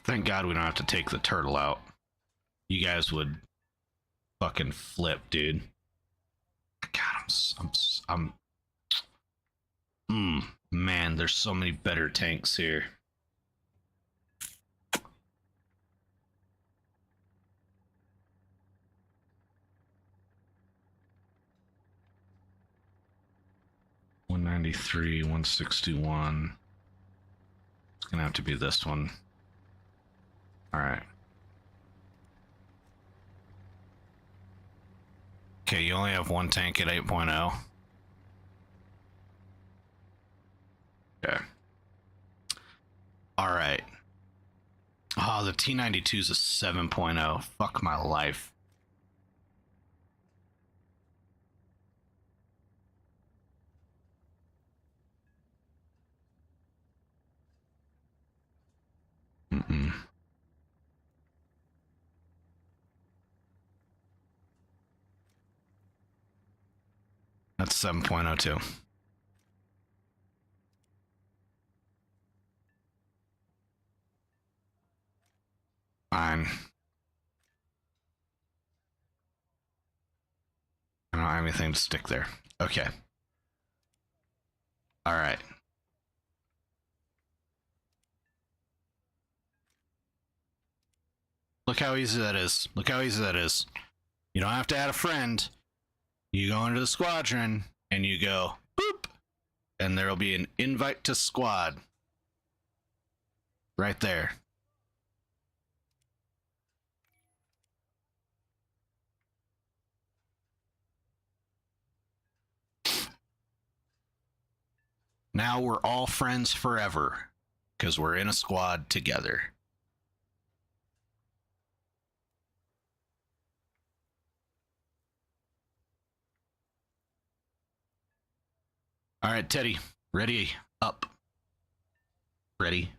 Thank God we don't have to take the turtle out. You guys would fucking flip, dude. God, man, there's so many better tanks here. $193, $161. It's gonna have to be this one. All right. Okay, you only have one tank at 8.0. Okay. All right. Oh, the T92 is a 7.0. Fuck my life. Mm-mm. That's 7.0 too. Fine. I don't have anything to stick there. Okay. All right. Look how easy that is. Look how easy that is. You don't have to add a friend. You go into the squadron and you go boop, and there'll be an invite to squad right there. Now we're all friends forever because we're in a squad together. All right, Teddy, ready, up. Ready.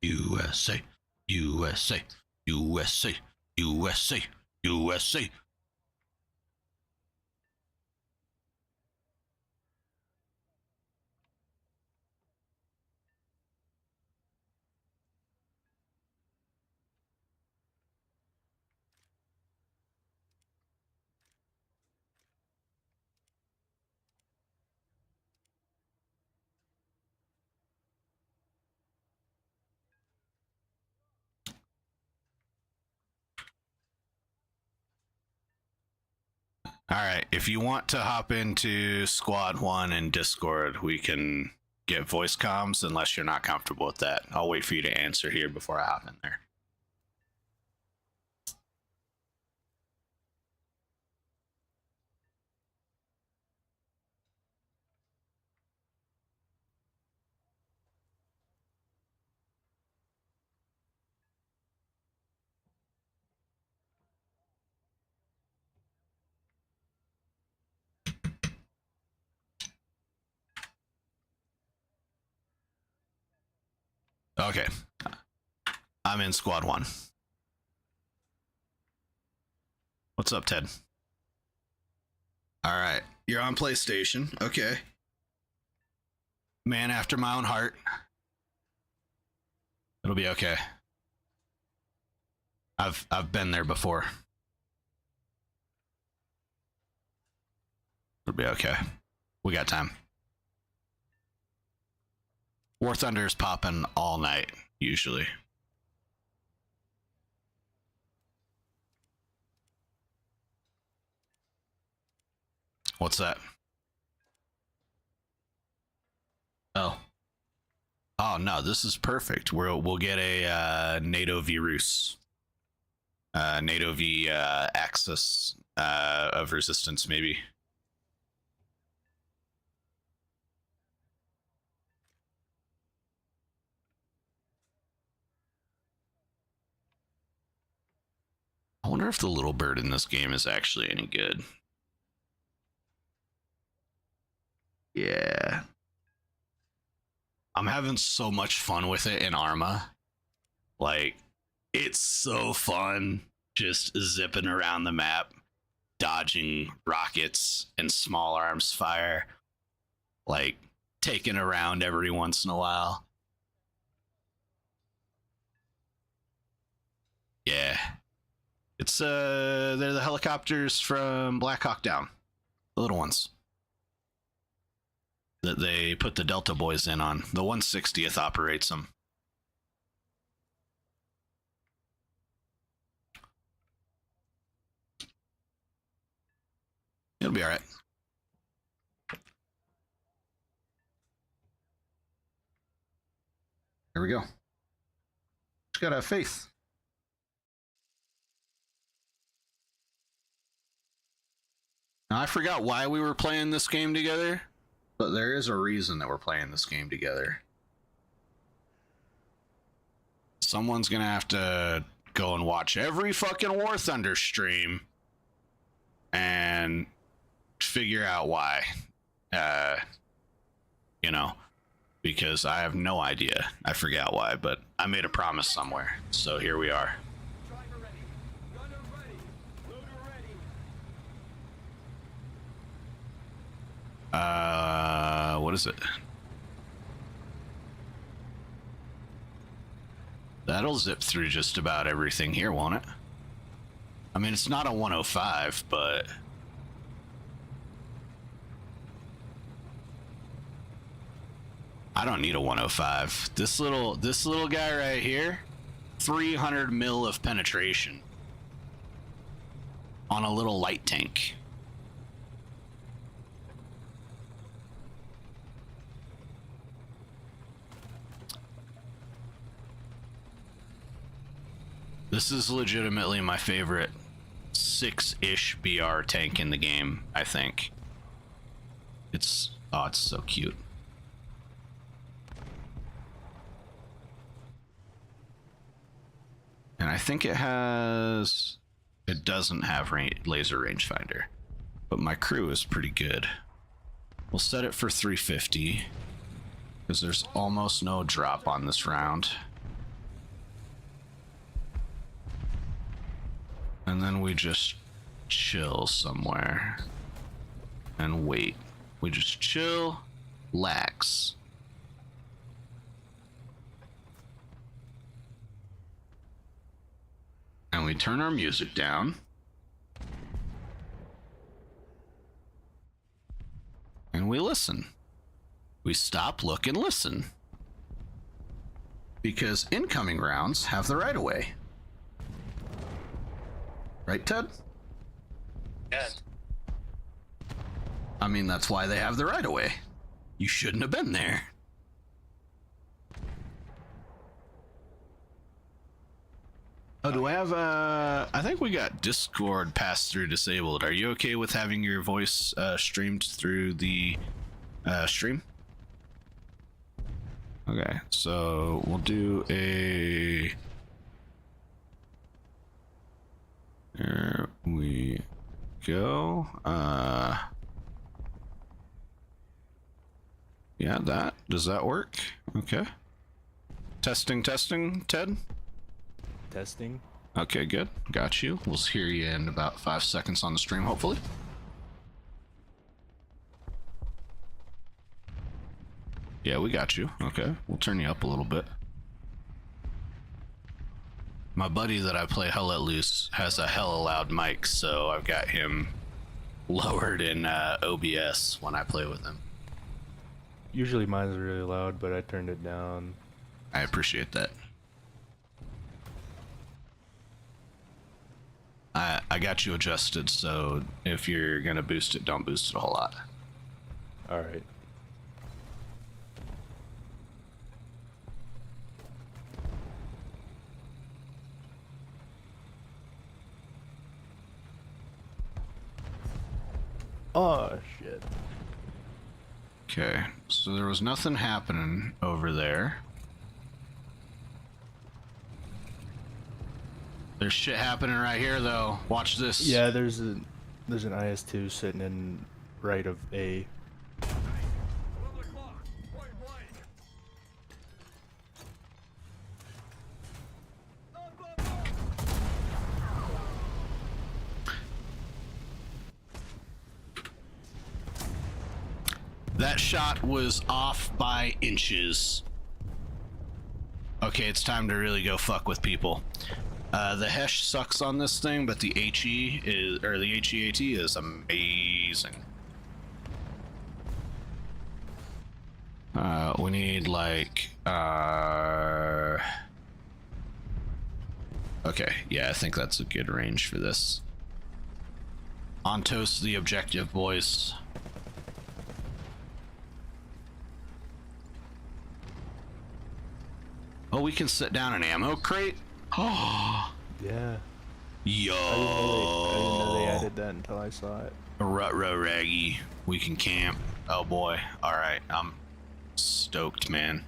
USA, USA, USA, USA, USA. All right. If you want to hop into Squad 1 in Discord, we can get voice comms unless you're not comfortable with that. I'll wait for you to answer here before I hop in there. Okay. I'm in Squad 1. What's up, Ted? All right. You're on PlayStation. Okay. Man after my own heart. It'll be okay. I've been there before. It'll be okay. We got time. War Thunder's popping all night, usually. What's that? Oh. Oh no, this is perfect. We'll get a NATO v Rus. NATO v Axis of Resistance, maybe. I wonder if the little bird in this game is actually any good. Yeah. I'm having so much fun with it in Arma. Like, it's so fun just zipping around the map, dodging rockets and small arms fire, like taking around every once in a while. Yeah. It's they're the helicopters from Black Hawk Down. The little ones that they put the Delta Boys in on. The 160th operates them. It'll be all right. There we go. Just gotta have faith. Now, I forgot why we were playing this game together, but there is a reason that we're playing this game together. Someone's gonna have to go and watch every fucking War Thunder stream and figure out why. You know, because I have no idea. I forgot why, but I made a promise somewhere. So here we are. Driver ready. Gunner ready. Loader ready. What is it? That'll zip through just about everything here, won't it? I mean, it's not a 105, but I don't need a 105. This little guy right here, 300 mil of penetration on a little light tank. This is legitimately my favorite 6-ish BR tank in the game, I think. It's so cute. And I think it doesn't have laser rangefinder, but my crew is pretty good. We'll set it for 350 because there's almost no drop on this round. And then we just chill somewhere and wait. We just chill, lax. And we turn our music down. And we listen. We stop, look, and listen. Because incoming rounds have the right of way. Right, Ted? Yes. I mean, that's why they have the right of way. You shouldn't have been there. Oh, do I have I think we got Discord pass-through disabled. Are you okay with having your voice streamed through the stream? Okay, so we'll do a... There we go. Yeah, does that work? Okay. Testing, Ted? Testing. Okay, good. Got you. We'll hear you in about 5 seconds on the stream, hopefully. Yeah, we got you. Okay, we'll turn you up a little bit. My buddy that I play Hell Let Loose has a hella loud mic, so I've got him lowered in OBS when I play with him. Usually mine's really loud, but I turned it down. I appreciate that. I got you adjusted, so if you're gonna boost it, don't boost it a whole lot. Alright. Oh, shit. Okay, so there was nothing happening over there. There's shit happening right here, though. Watch this. Yeah, there's an IS-2 sitting in right of A. 11 o'clock. Point blank. Up, up, up. That shot was off by inches. Okay, it's time to really go fuck with people. The Hesh sucks on this thing, but the HE is, or the HEAT is amazing. We need like, okay, yeah, I think that's a good range for this. On toast the objective, boys. Oh, we can sit down an ammo crate? Oh, Yeah. yo. I didn't know they added that until I saw it. Rut-row raggy. We can camp. Oh boy. Alright, I'm stoked, man.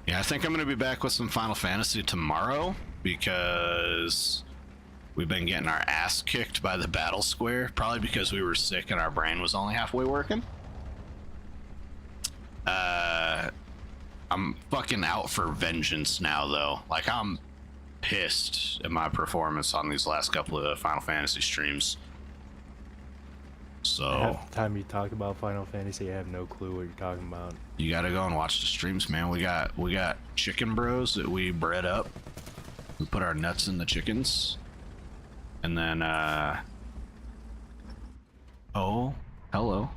Yeah, I think I'm going to be back with some Final Fantasy tomorrow because we've been getting our ass kicked by the battle square, probably because we were sick and our brain was only halfway working. I'm fucking out for vengeance now, though. Like, I'm pissed at my performance on these last couple of Final Fantasy streams. So Half the time you talk about Final Fantasy, I have no clue what you're talking about. you gotta go and watch the streams, man. We got chicken bros that we bred up. We put our nuts in the chickens. And then oh, hello.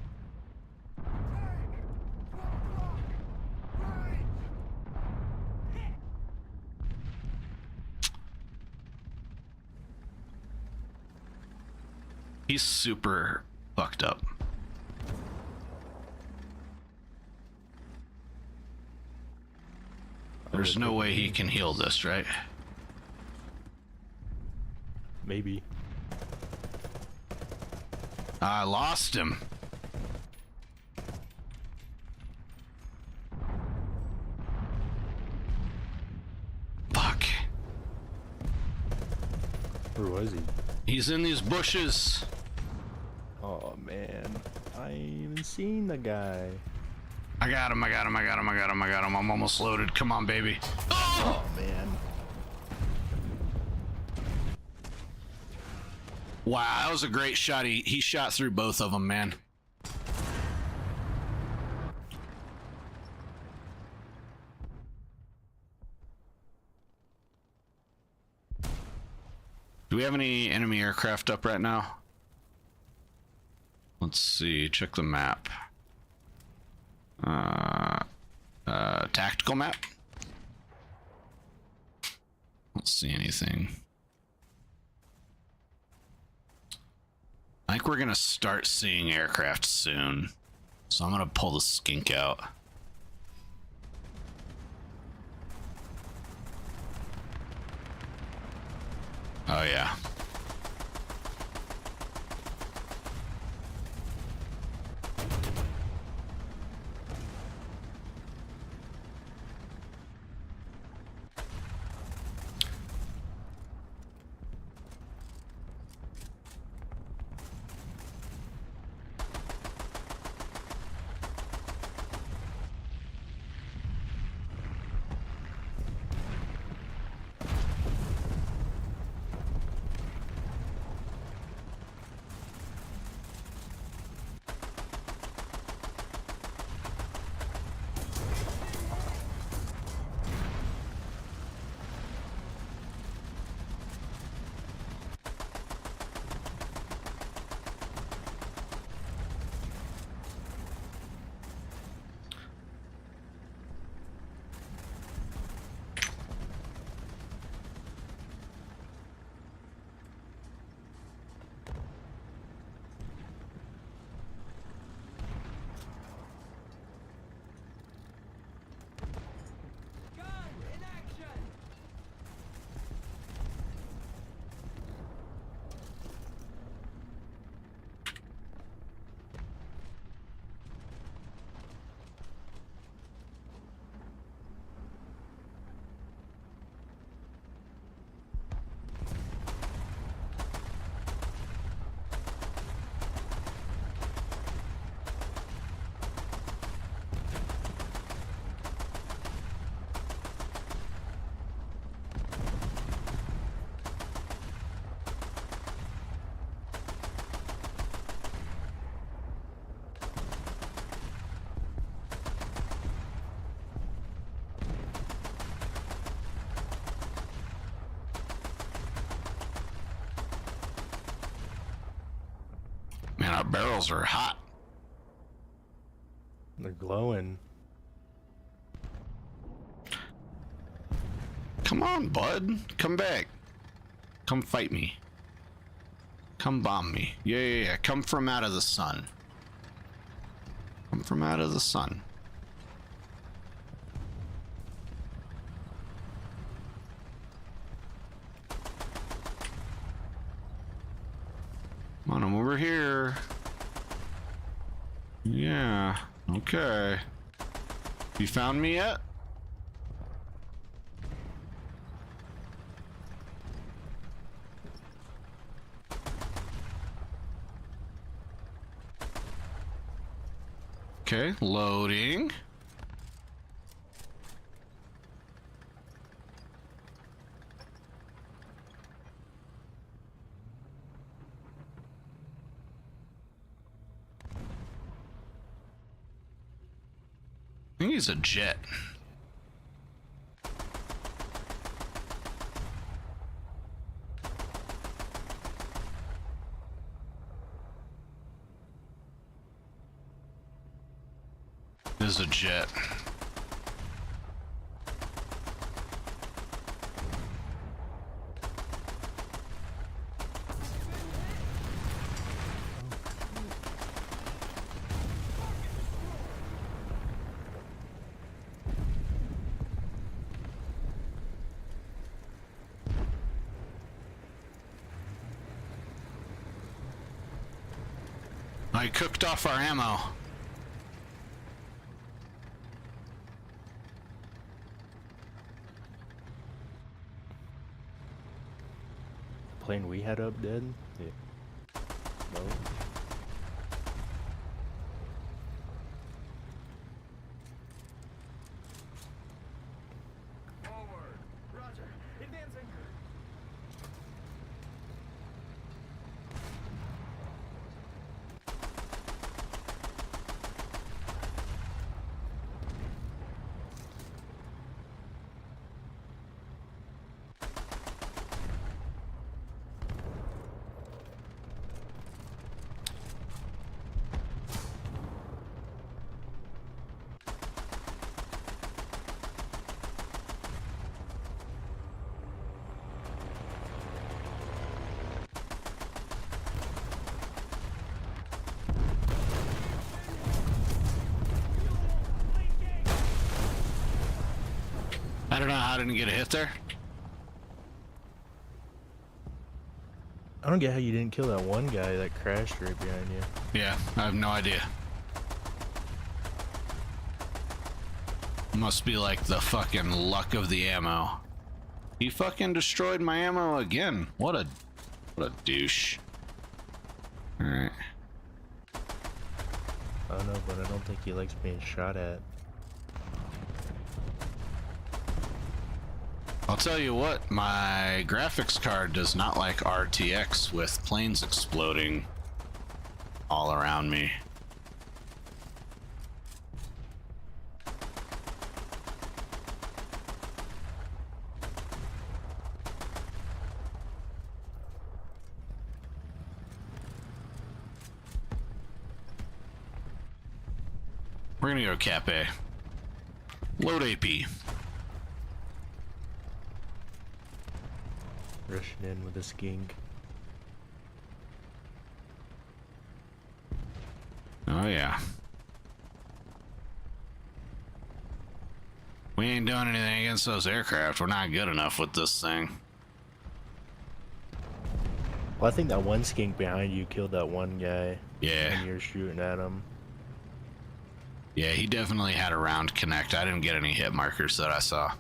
He's super fucked up. There's no way he can heal this, right? Maybe. I lost him. Fuck. Where was he? He's in these bushes. Oh man, I ain't even seen the guy. I got him. I'm almost loaded. Come on, baby. Oh man. Wow, that was a great shot. He shot through both of them, man. Do we have any enemy aircraft up right now? Let's see. Check the map. Tactical map. Don't see anything. I think we're gonna start seeing aircraft soon, so I'm gonna pull the skink out. Oh yeah. Gun in action! Man, our barrels are hot. They're glowing. Come on, bud. Come back. Come fight me. Come bomb me. Yeah. Come from out of the sun. Come from out of the sun. Come on, I'm over here. Yeah, okay. You found me yet? Okay, loading. I think he's a jet. Is a jet. I cooked off our ammo. Plane we had up dead? Yeah. No. Forward! Roger. Advancing. I don't know how I didn't get a hit there. I don't get how you didn't kill that one guy that crashed right behind you. Yeah, I have no idea. Must be like the fucking luck of the ammo. He fucking destroyed my ammo again. What a douche. Alright. I don't know, but I don't think he likes being shot at. I'll tell you what, my graphics card does not like RTX with planes exploding all around me. We're gonna go Cap A. Load AP. Rushing in with a skink. Oh yeah. We ain't doing anything against those aircraft. We're not good enough with this thing. Well, I think that one skink behind you killed that one guy. Yeah. And you're shooting at him. Yeah, he definitely had a round connect. I didn't get any hit markers that I saw.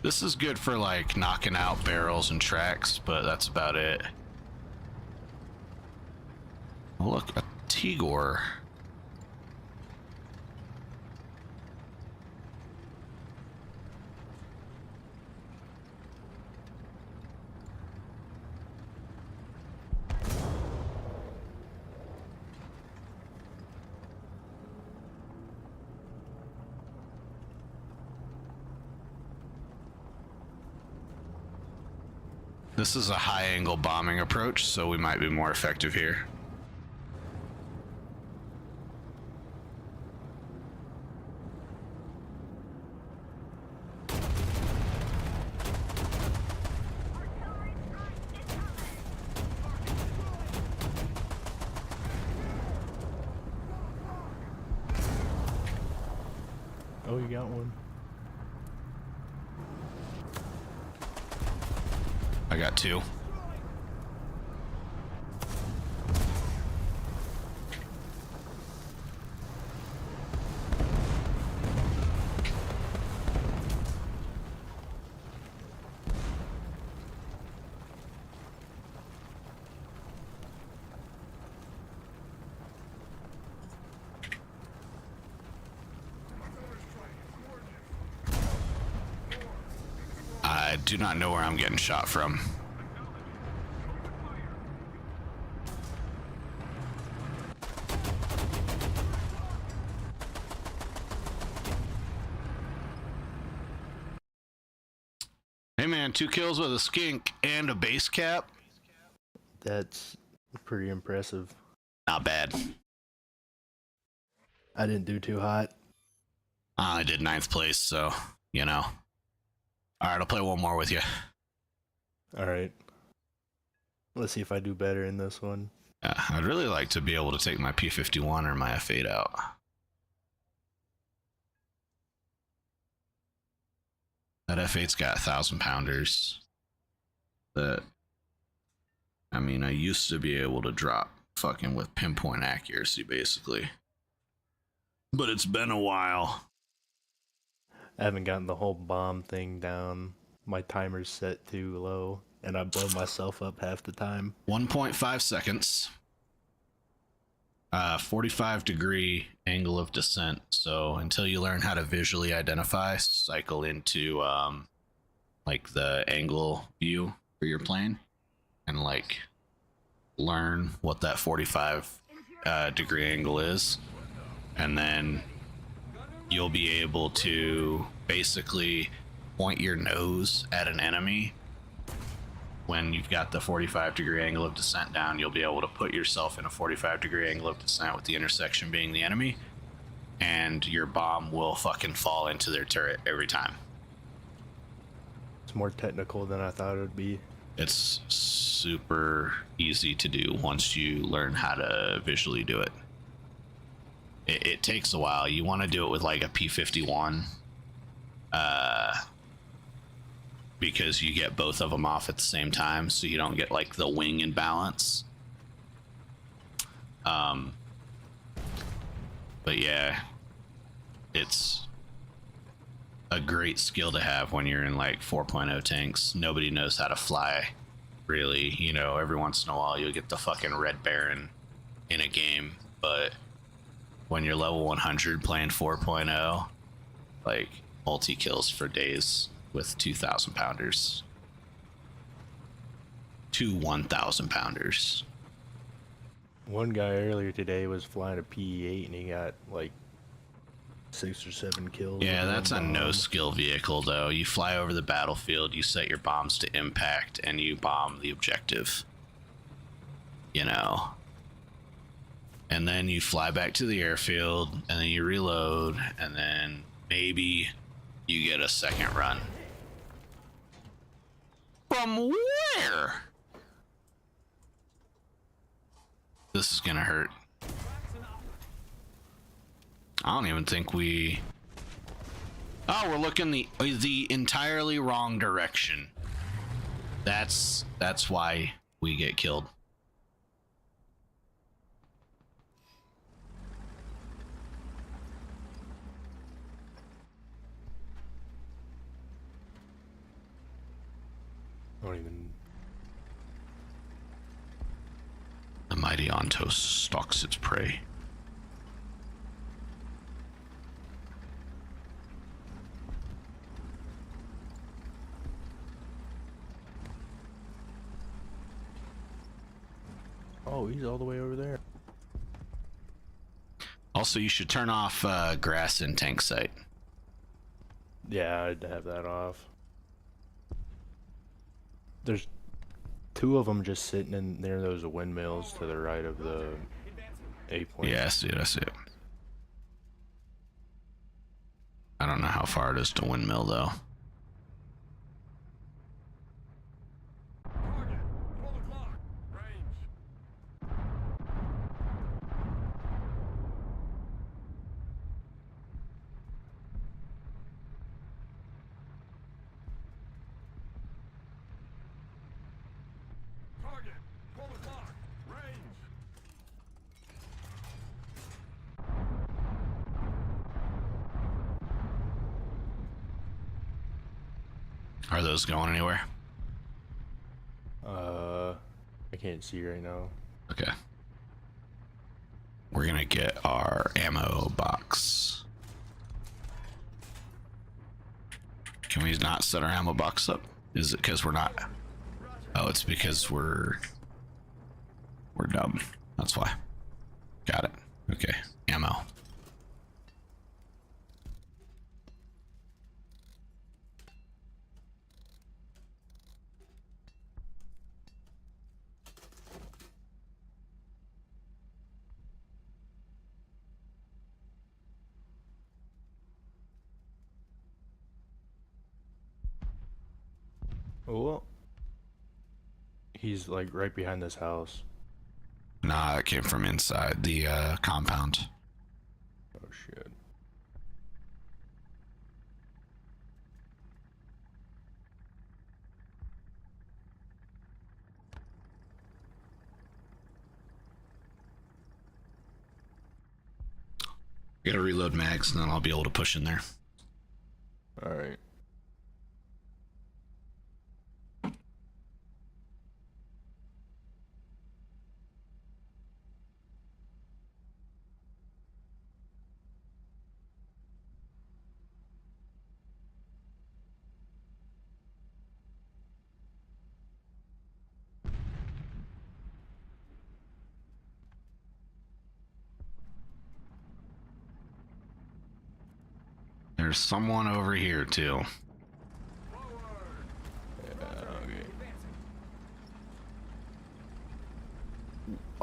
This is good for like knocking out barrels and tracks, but that's about it. Oh, look, a Tigor. This is a high angle bombing approach, so we might be more effective here. Oh, you got one. I got two. I do not know where I'm getting shot from. Hey man, 2 kills with a skink and a base cap. That's pretty impressive. Not bad. I didn't do too hot. I did 9th place, so, you know. Alright, I'll play one more with you. Alright. Let's see if I do better in this one. Yeah, I'd really like to be able to take my P51 or my F8 out. That F8's got 1,000 pounders. That, I mean, I used to be able to drop fucking with pinpoint accuracy, basically. But it's been a while. I haven't gotten the whole bomb thing down. My timer's set too low, and I blow myself up half the time. 1.5 seconds. 45-degree angle of descent. So until you learn how to visually identify, cycle into like the angle view for your plane, and like learn what that 45 degree angle is, and then you'll be able to basically point your nose at an enemy. When you've got the 45-degree angle of descent down, you'll be able to put yourself in a 45-degree angle of descent with the intersection being the enemy, and your bomb will fucking fall into their turret every time. It's more technical than I thought it would be. It's super easy to do once you learn how to visually do it. it takes a while. You want to do it with like a P-51, because you get both of them off at the same time, so you don't get like the wing imbalance. But yeah, it's a great skill to have when you're in like 4.0 tanks. Nobody knows how to fly, really. You know, every once in a while you'll get the fucking Red Baron in a game, but when you're level 100 playing 4.0, like multi kills for days with 2,000 pounders. 1,000 pounders. One guy earlier today was flying a PE-8 and he got like 6 or 7 kills. Yeah, with that's a one bomb. no skill vehicle though. You fly over the battlefield, you set your bombs to impact, and you bomb the objective. You know. And then you fly back to the airfield, and then you reload, and then maybe you get a second run. From where? This is gonna hurt. I don't even think we... Oh, we're looking the entirely wrong direction. That's why we get killed. I don't even. The mighty Ontos stalks its prey. Oh, he's all the way over there. Also, you should turn off grass in tank sight. Yeah, I'd have that off. There's 2 of them just sitting in near those windmills to the right of the A point. Yeah, I see it, I see it. I don't know how far it is to windmill, though. Target. Pull the clock. Range. Target. Pull the clock. Range. Are those going anywhere? I can't see right now. Okay. We're gonna get our ammo box. Can we not set our ammo box up? Is it because we're not? Oh, it's because we're dumb. That's why. Got it. Okay. Ammo. Oh, well. He's like right behind this house. Nah, it came from inside the compound. Oh shit. Gotta reload mags, and then I'll be able to push in there. Alright. There's someone over here too.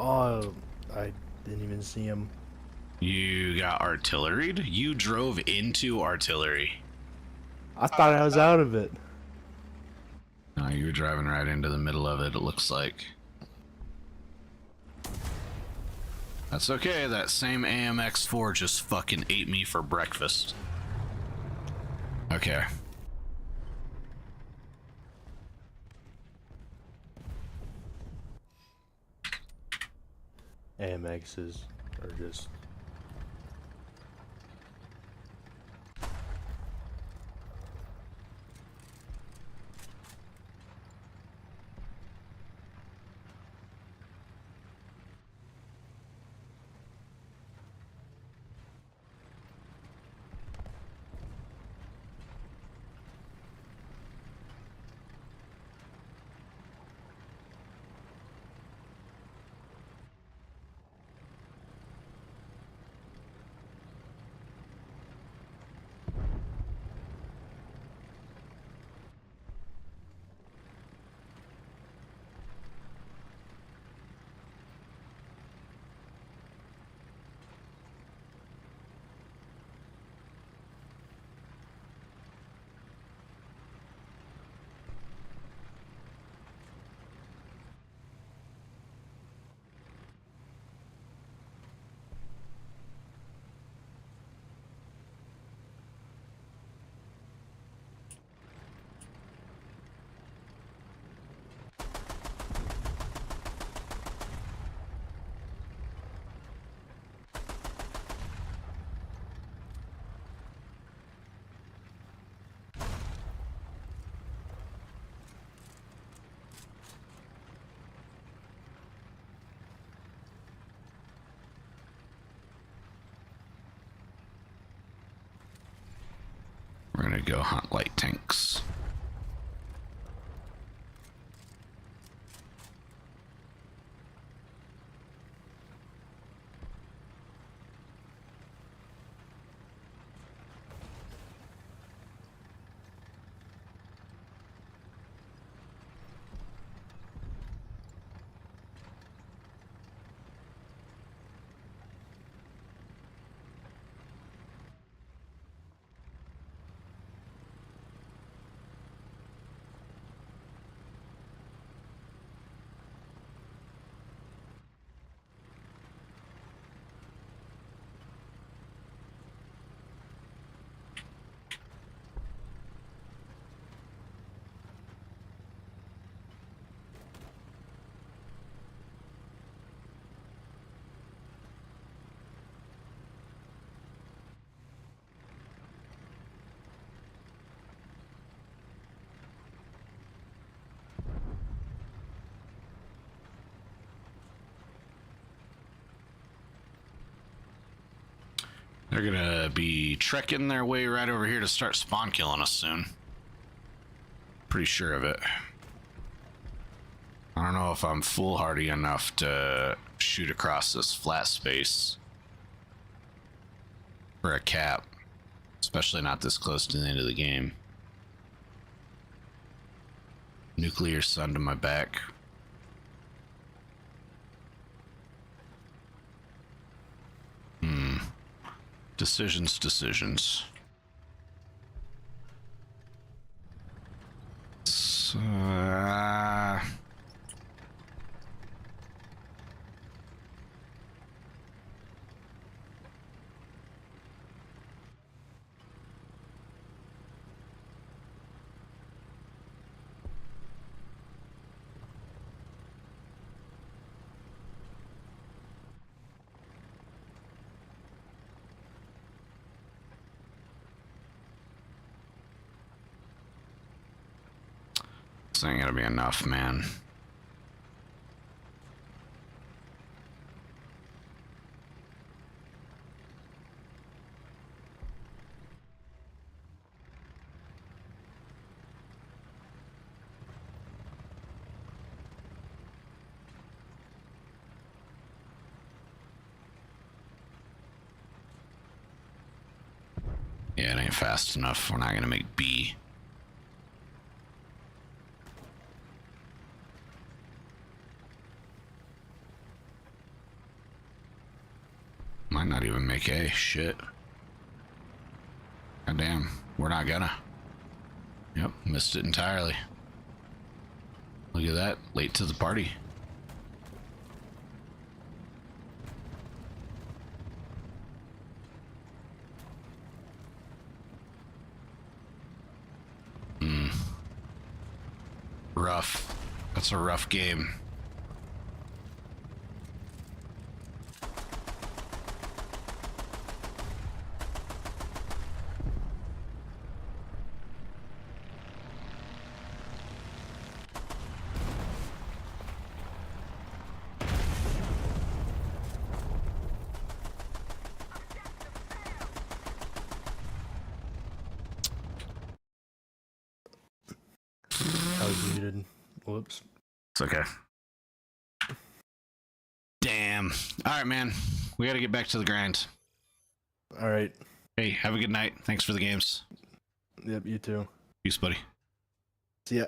Oh, I didn't even see him. You got artilleried? You drove into artillery. I thought I was out of it. No, you were driving right into the middle of it, it looks like. That's okay. That same AMX4 just fucking ate me for breakfast. Okay. AMXs are just... We're gonna go hunt light tanks. They're gonna be trekking their way right over here to start spawn killing us soon. Pretty sure of it. I don't know if I'm foolhardy enough to shoot across this flat space for a cap, especially not this close to the end of the game. Nuclear sun to my back. Decisions. So, this ain't gonna be enough, man. Yeah, it ain't fast enough. We're not gonna make B. Might not even make A. Shit. God damn. We're not gonna. Yep, missed it entirely. Look at that. Late to the party. Rough. That's a rough game. I was muted. Whoops. It's okay. Damn. All right, man. We got to get back to the grind. All right. Hey, have a good night. Thanks for the games. Yep, you too. Peace, buddy. See ya.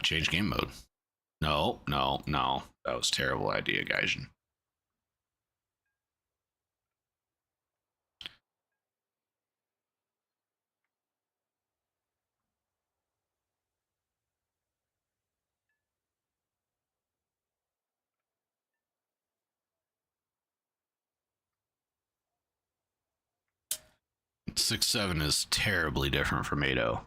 Change game mode. No. That was a terrible idea, Gaijin. Six seven is terribly different from 8-0.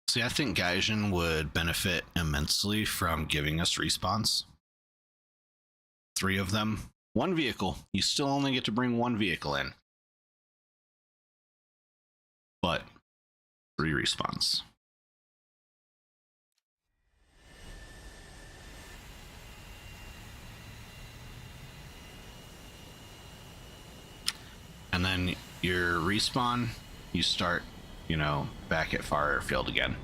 See, I think Gaijin would benefit immensely from giving us respawns. 3 of them. 1 vehicle. You still only get to bring 1 vehicle in. But 3 respawns. And then your respawn, you start, back at far airfield again.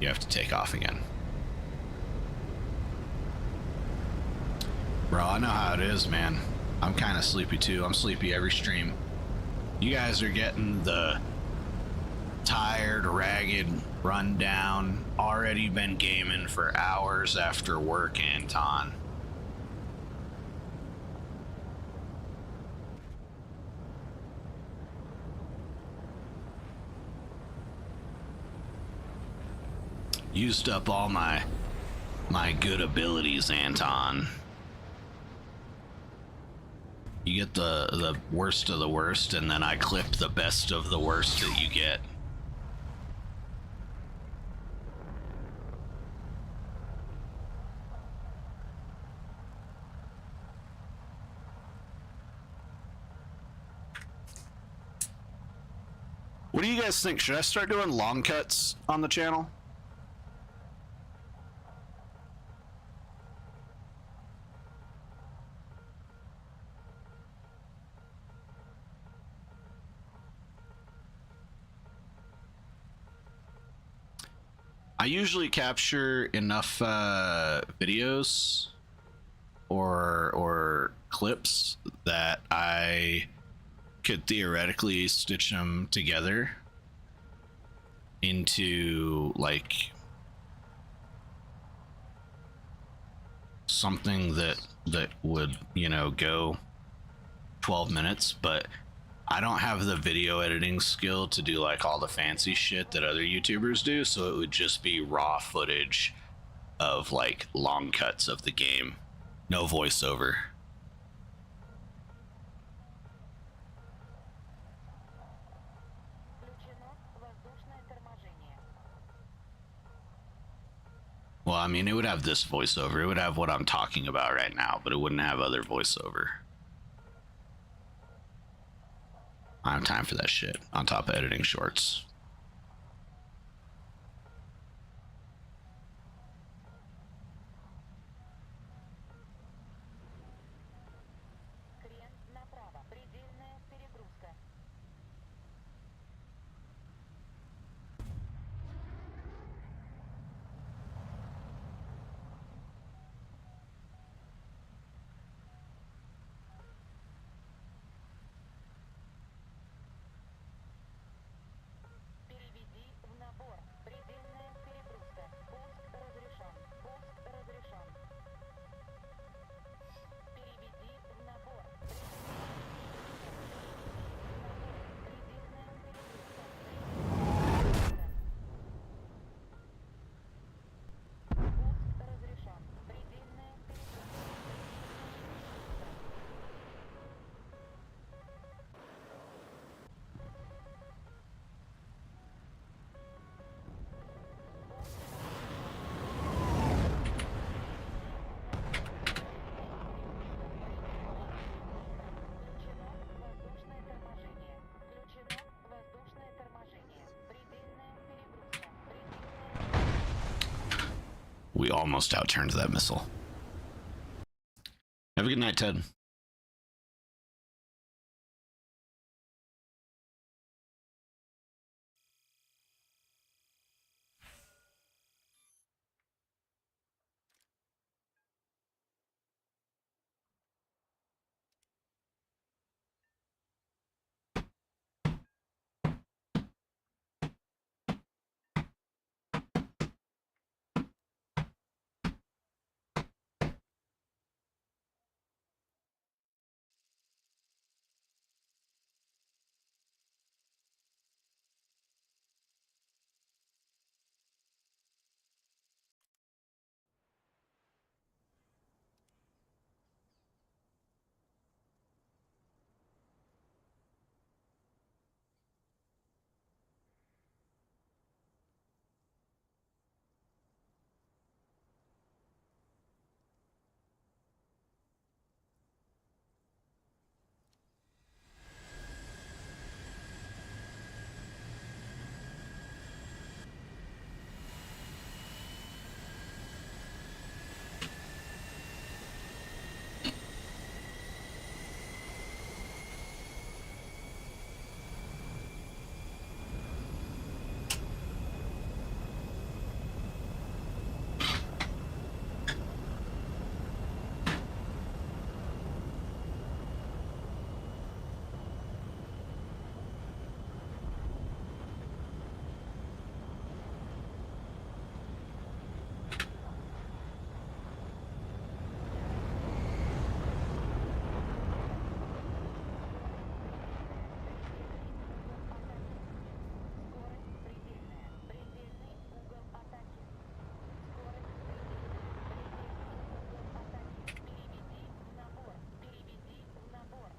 You have to take off again. Bro, I know how it is, man. I'm kind of sleepy too. I'm sleepy every stream. You guys are getting the tired, ragged, run down, already been gaming for hours after work, Anton. Used up all my good abilities, Anton. You get the worst of the worst, and then I clip the best of the worst that you get. What do you guys think? Should I start doing long cuts on the channel? I usually capture enough videos or clips that I could theoretically stitch them together into like something that would, go 12 minutes, but I don't have the video editing skill to do like all the fancy shit that other YouTubers do, so it would just be raw footage of like long cuts of the game. No voiceover. Включено воздушное торможение. Well, I mean, it would have this voiceover. It would have what I'm talking about right now, but it wouldn't have other voiceover. I don't have time for that shit on top of editing shorts. Крен направо. Предельная перегрузка. Переведи в набор. Предельная перегрузка. Пуск разрешен. Пуск разрешен. Переведи в набор. Предельная перегрузка. Пуск разрешен. Предельная перегрузка. Включено воздушное торможение. Включено воздушное торможение. Предельная перегрузка. Предельная. We almost outturned that missile. Have a good night, Ted. Скорость предельная. Предельный угол атаки. Скорость предельная. Предельный угол атаки. Переведи в набор. Переведи в набор.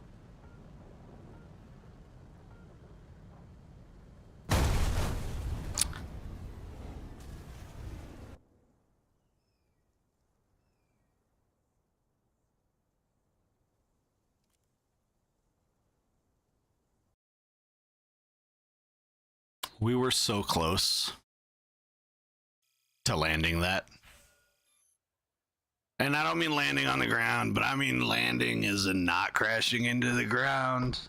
We were so close to landing that. And I don't mean landing on the ground, but I mean landing as in not crashing into the ground.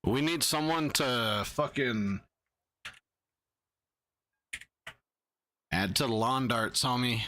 We need someone to fucking add to the lawn darts, homie.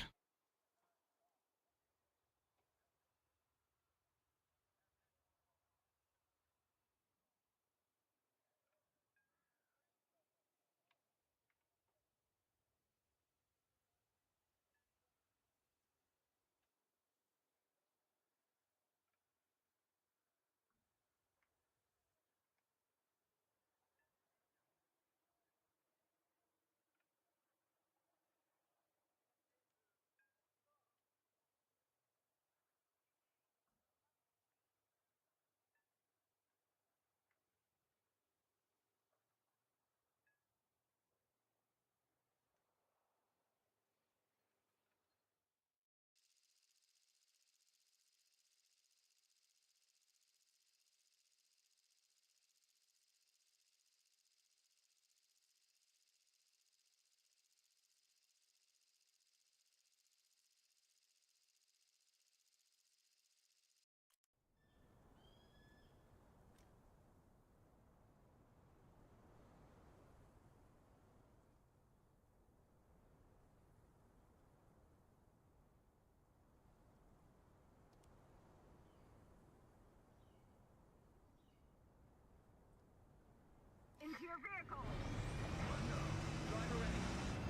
Driver ready.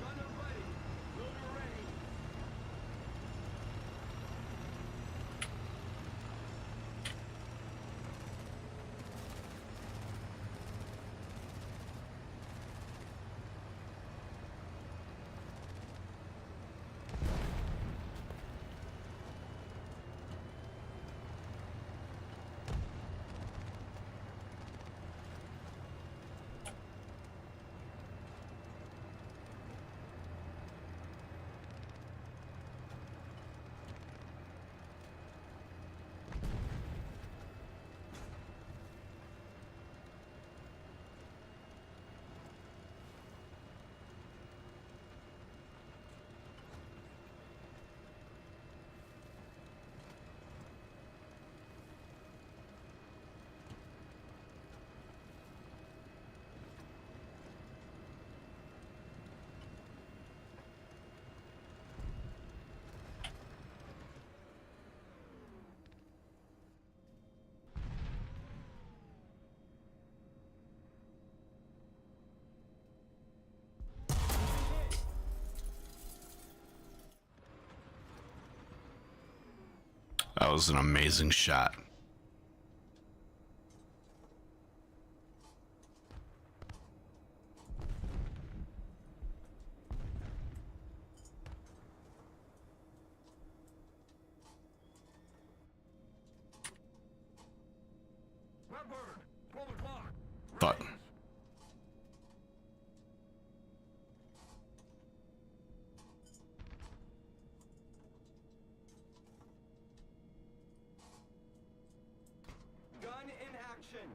Gunner ready. Loader ready. That was an amazing shot. Redbird. 12 o'clock. But Range. Gun in action.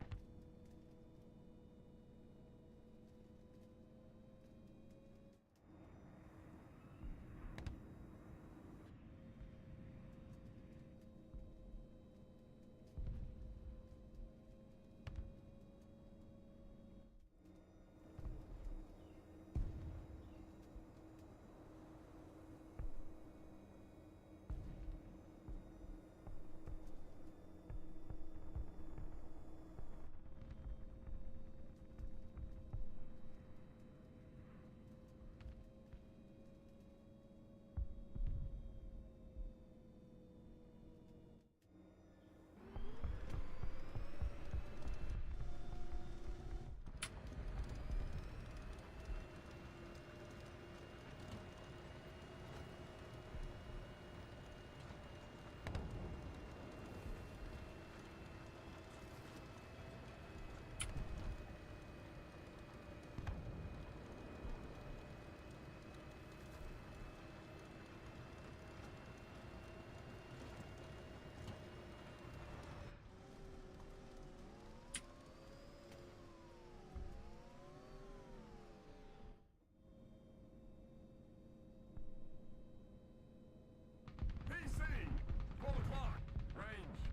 PC. 12 o'clock. Range.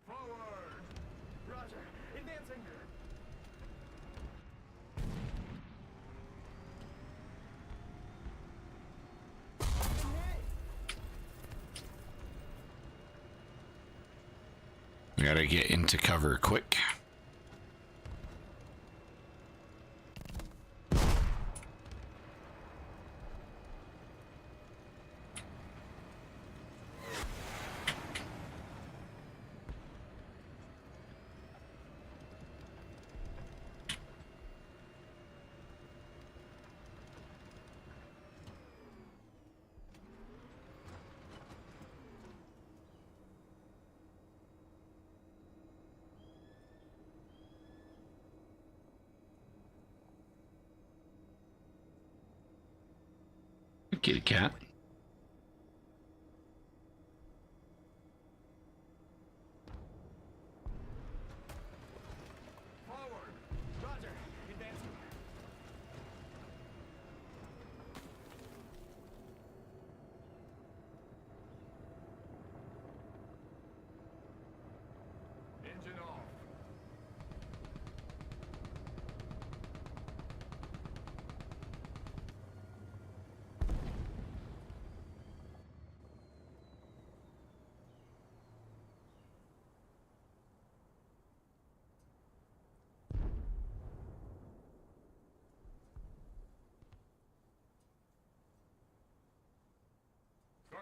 Forward. Roger. Advancing. we gotta get into cover quick. Kitty cat. Forward. Roger. Advancing. Engine off.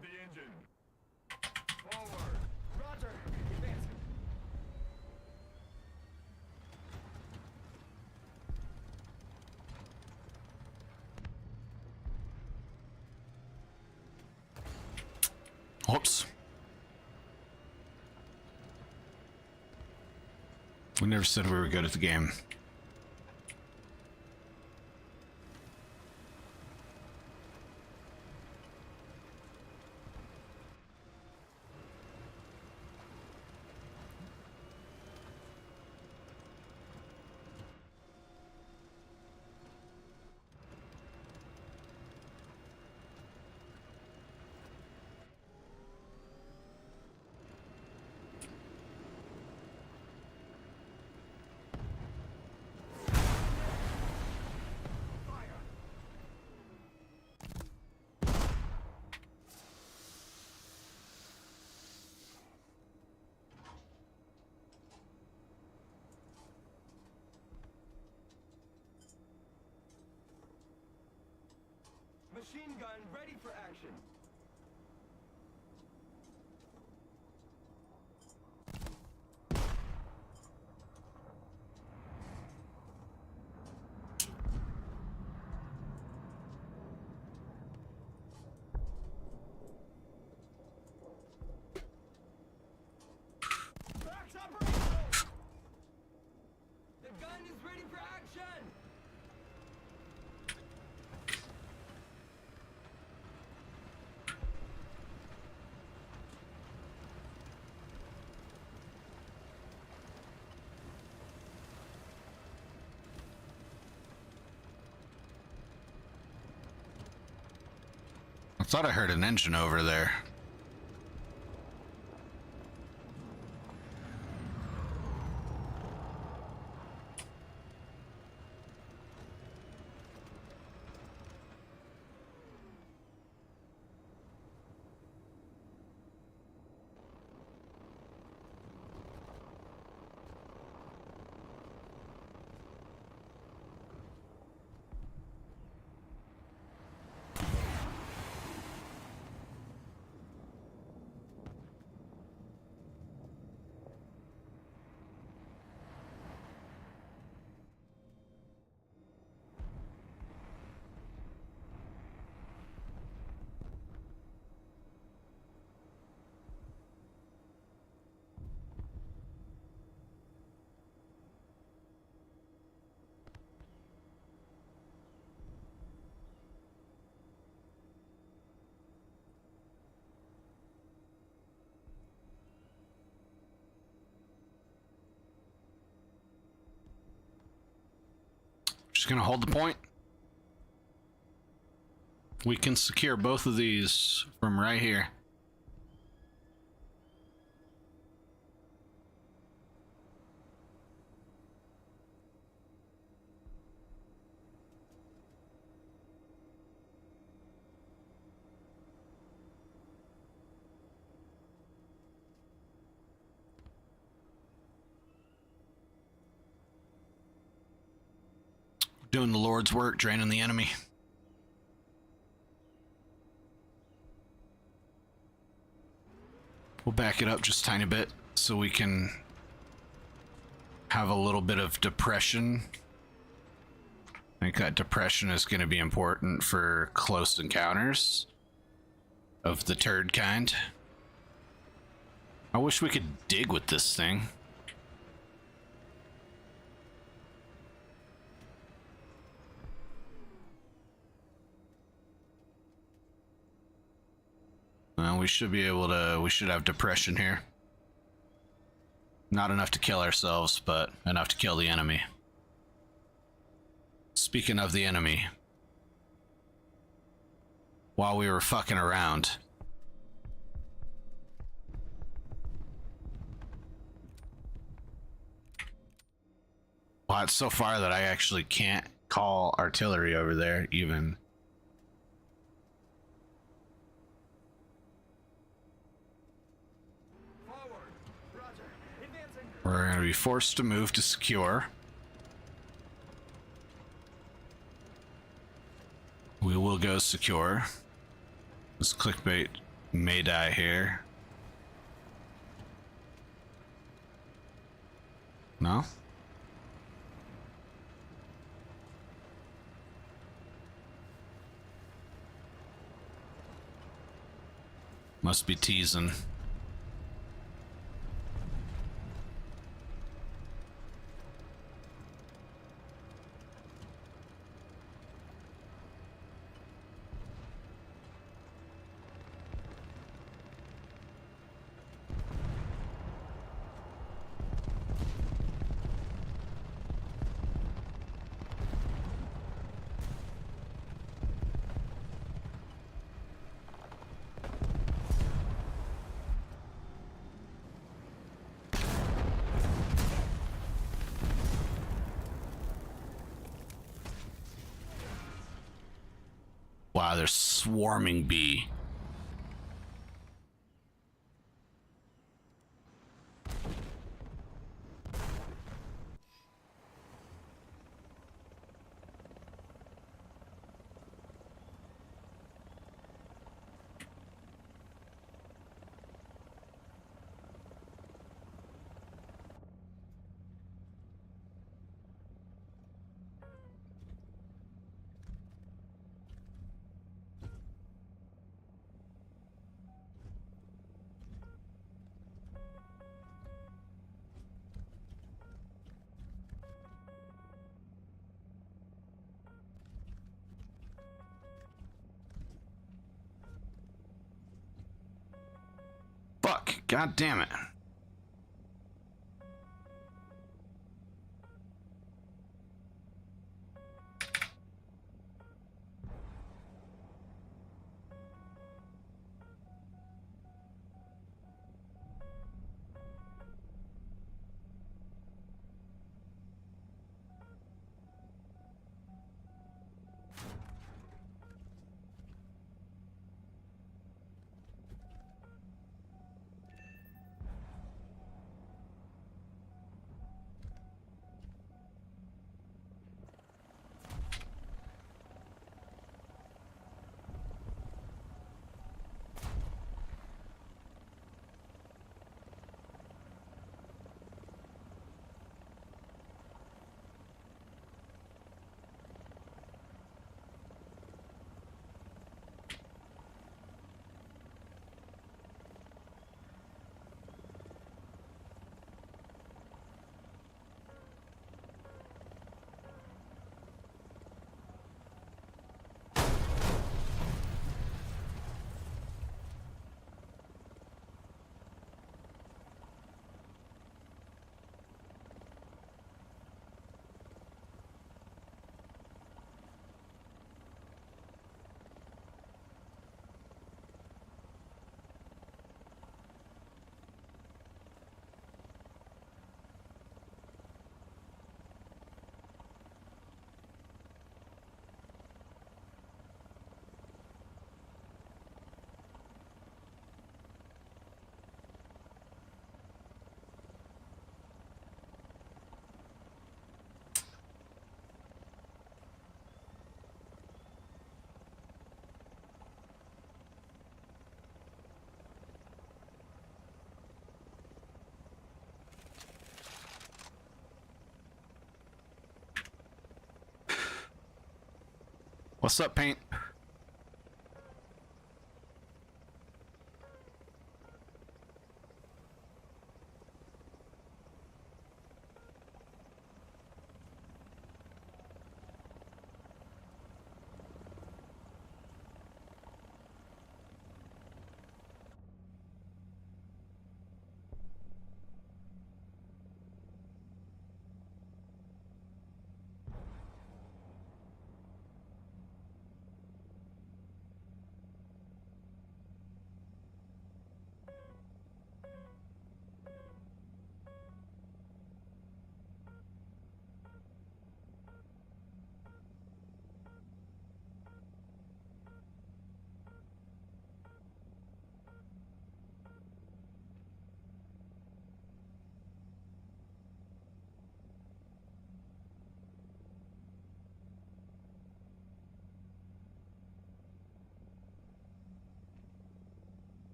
the engine. Forward. Roger. Advancing. Whoops. We never said we were good at the game. Machine gun ready for action. Box operational. The gun is ready for action. I thought I heard an engine over there. Just gonna hold the point. We can secure both of these from right here. Doing the Lord's work, draining the enemy. We'll back it up just a tiny bit so we can have a little bit of depression. I think that depression is going to be important for close encounters of the turd kind. I wish we could dig with this thing. Well, we should be able to, we should have depression here. Not enough to kill ourselves, but enough to kill the enemy. Speaking of the enemy, while we were fucking around, well, it's so far that I actually can't call artillery over there even. We're going to be forced to move to secure. We will go secure. This clickbait May die here. No? Must be teasing. Wow, they're swarming bee. Fuck, god damn it. What's up, Paint?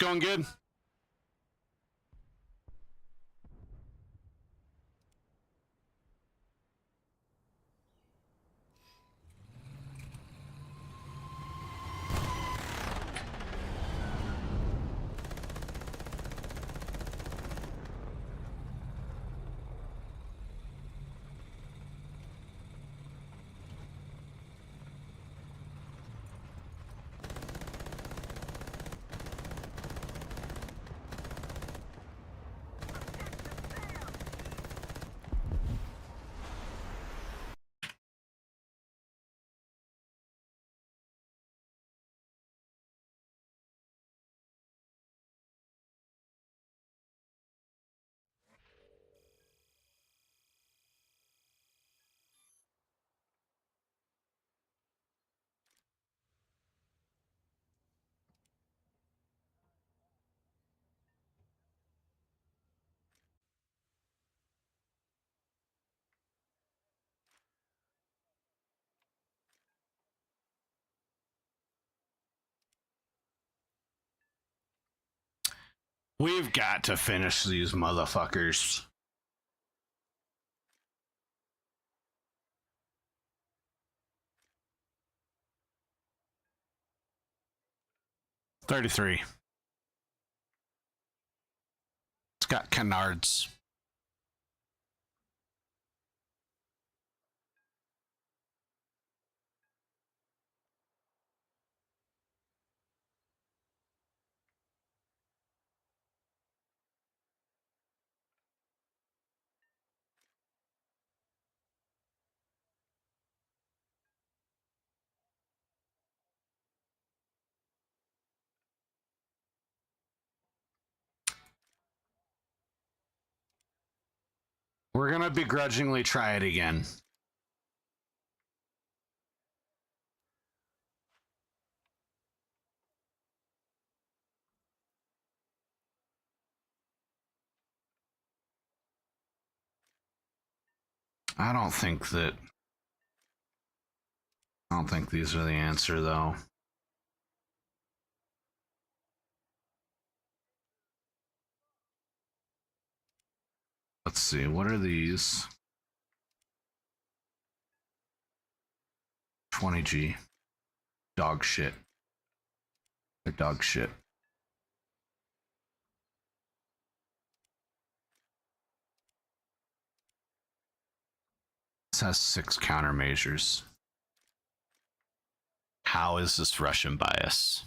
going good? We've got to finish these motherfuckers. $33. It's got canards. We're gonna begrudgingly try it again. I don't think these are the answer though. Let's see, what are these? 20G. Dog shit. They're dog shit. This has 6 countermeasures. How is this Russian bias?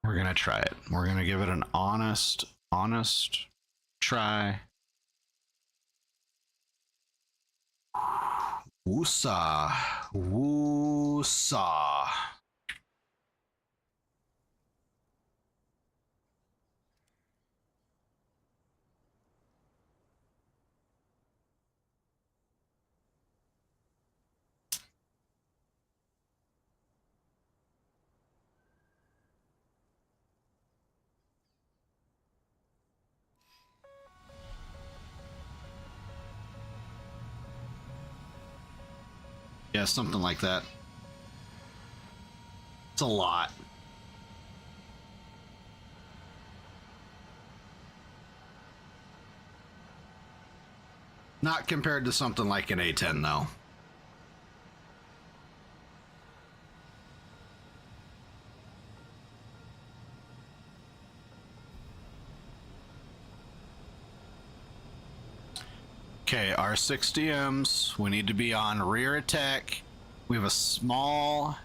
We're gonna try it. We're gonna give it an honest try. Woosah. Woosah. Yeah, something like that. It's a lot. Not compared to something like an A10 though. Okay, our 6DMs, we need to be on rear attack. We have a small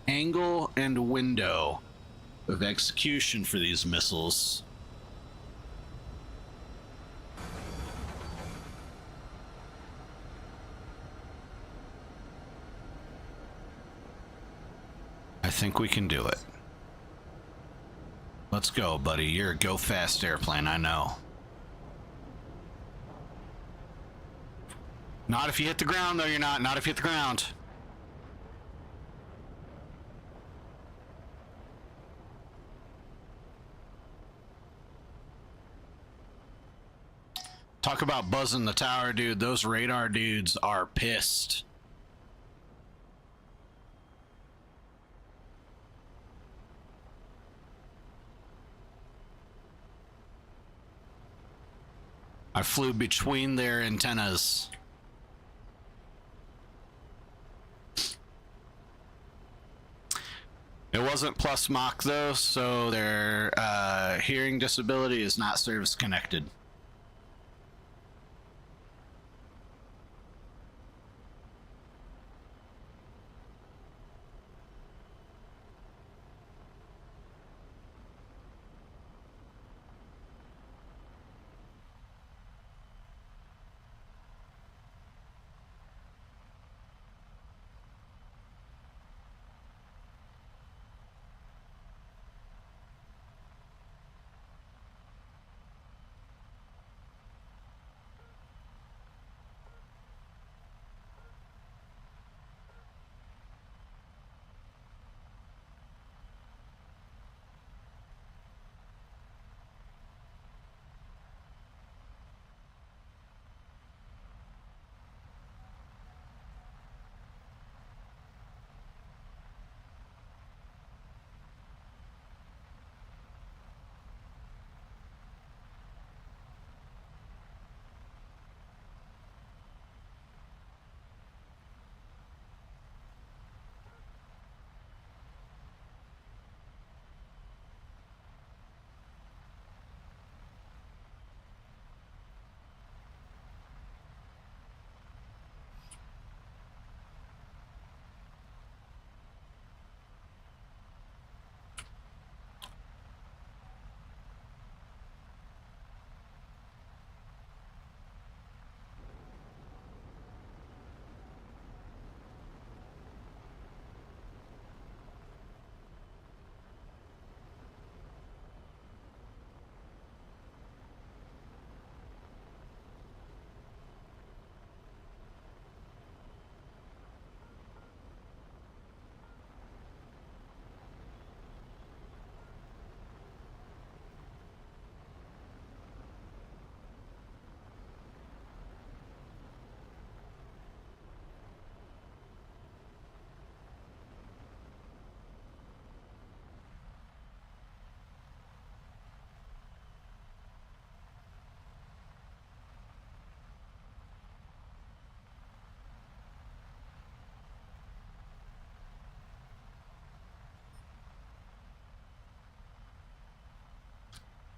angle and window of execution for these missiles. I think we can do it. Let's go, buddy. You're a go fast airplane, I know. Not if you hit the ground, though, you're not. Not if you hit the ground. Talk about buzzing the tower, dude. Those radar dudes are pissed. I flew between their antennas. It wasn't plus Mach though, so their hearing disability is not service connected.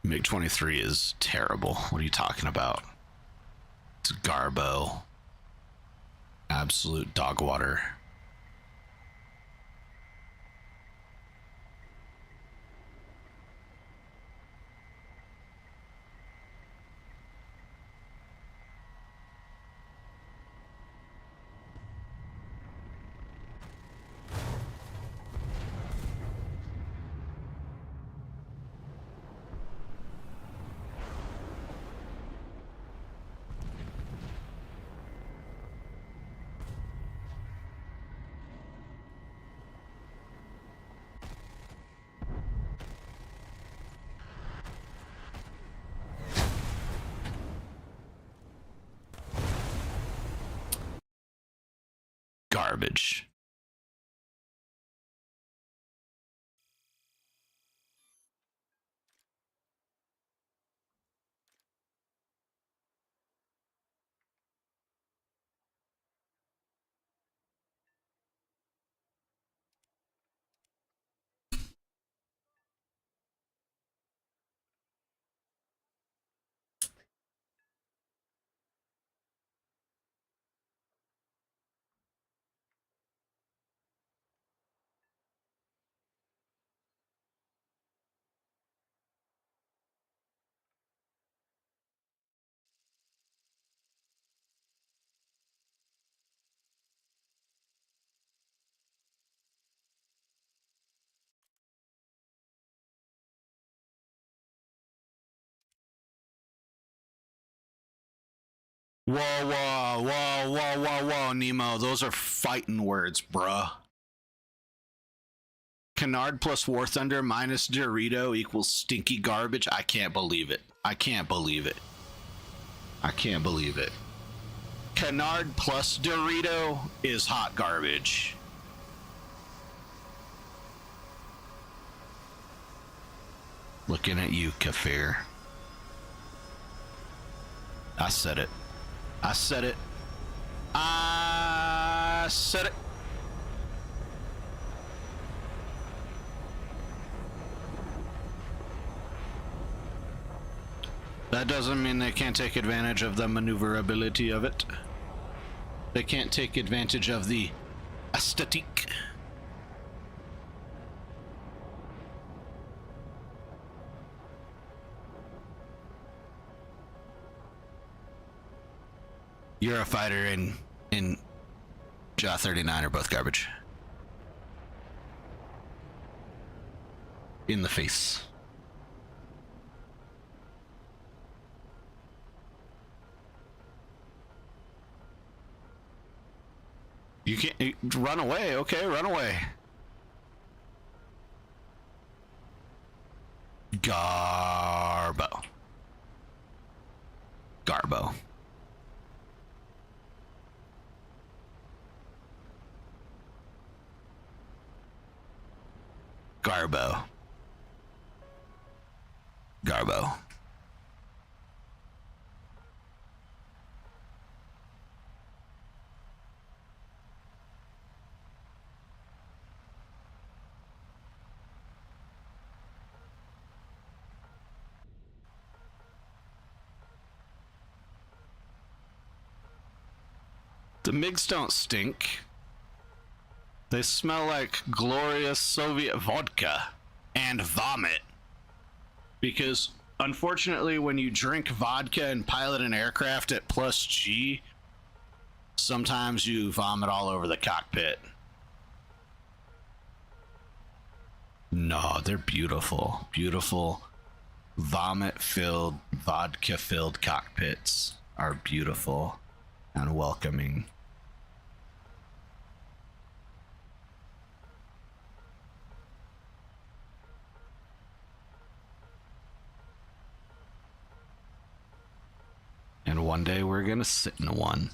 MiG-23 is terrible. What are you talking about? It's garbo. Absolute dog water. Garbage. Whoa, Nemo. Those are fighting words, bruh. Canard plus War Thunder minus Dorito equals stinky garbage. I can't believe it. I can't believe it. I can't believe it. Canard plus Dorito is hot garbage. Looking at you, Kafir. I said it. I said it. I said it. That doesn't mean they can't take advantage of the maneuverability of it. They can't take advantage of the aesthetic. You're a fighter in Jaw 39 are both garbage. In the face. You can't run away. Okay, run away. Garbo. Garbo. Garbo. Garbo. The MiGs don't stink. They smell like glorious Soviet vodka and vomit. Because, unfortunately, when you drink vodka and pilot an aircraft at plus G, sometimes you vomit all over the cockpit. No, they're beautiful. Beautiful vomit-filled, vodka-filled cockpits are beautiful and welcoming. And one day we're gonna sit in one.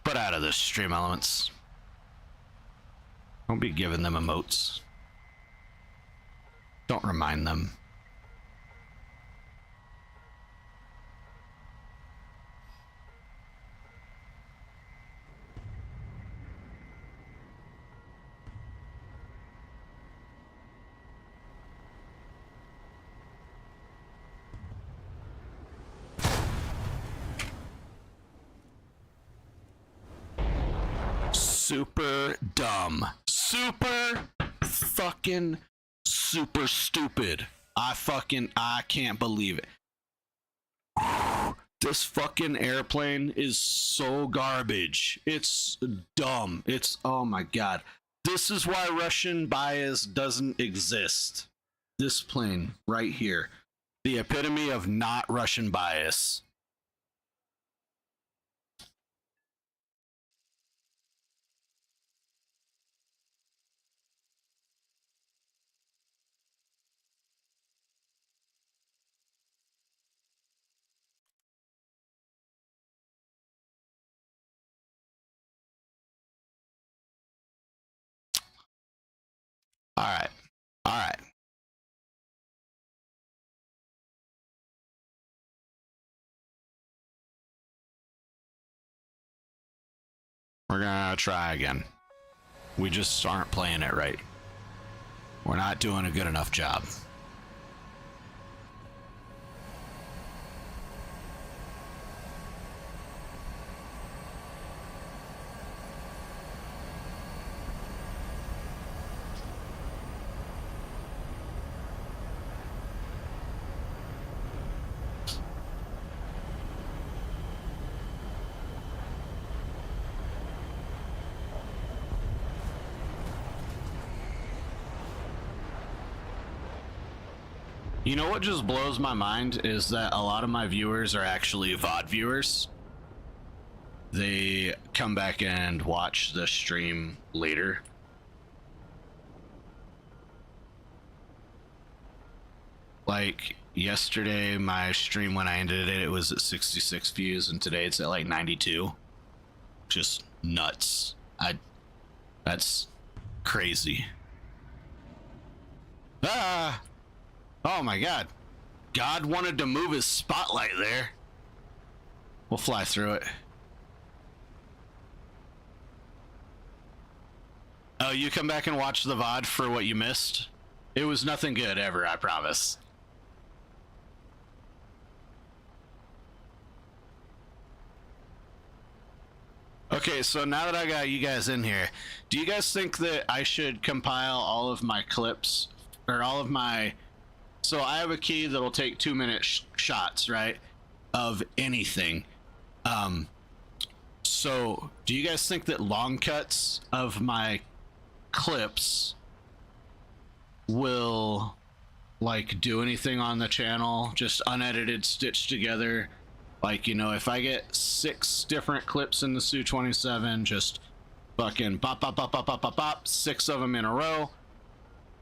Put out of this, stream elements. Don't be giving them emotes. Don't remind them. Super dumb. Super fucking super stupid. I can't believe it. This fucking airplane is so garbage. It's dumb. It's, oh my god. This is why Russian bias doesn't exist. This plane right here. The epitome of not Russian bias. All right. All right. We're gonna try again. We just aren't playing it right. We're not doing a good enough job. You know what just blows my mind is that a lot of my viewers are actually VOD viewers. They come back and watch the stream later. Like, yesterday my stream when I ended it, it was at 66 views, and today it's at like 92. Just nuts. That's crazy. Ah! Oh my god. God wanted to move his spotlight there. We'll fly through it. Oh, you come back and watch the VOD for what you missed? It was nothing good ever, I promise. Okay, so now that I got you guys in here, do you guys think that I should compile all of my clips, or all of my... So I have a key that'll take 2-minute shots, right? Of anything. So do you guys think that long cuts of my clips will, like, do anything on the channel? Just unedited, stitched together? Like, you know, if I get 6 different clips in the Su-27, just fucking bop, bop, bop, bop, bop, bop, bop, 6 of them in a row,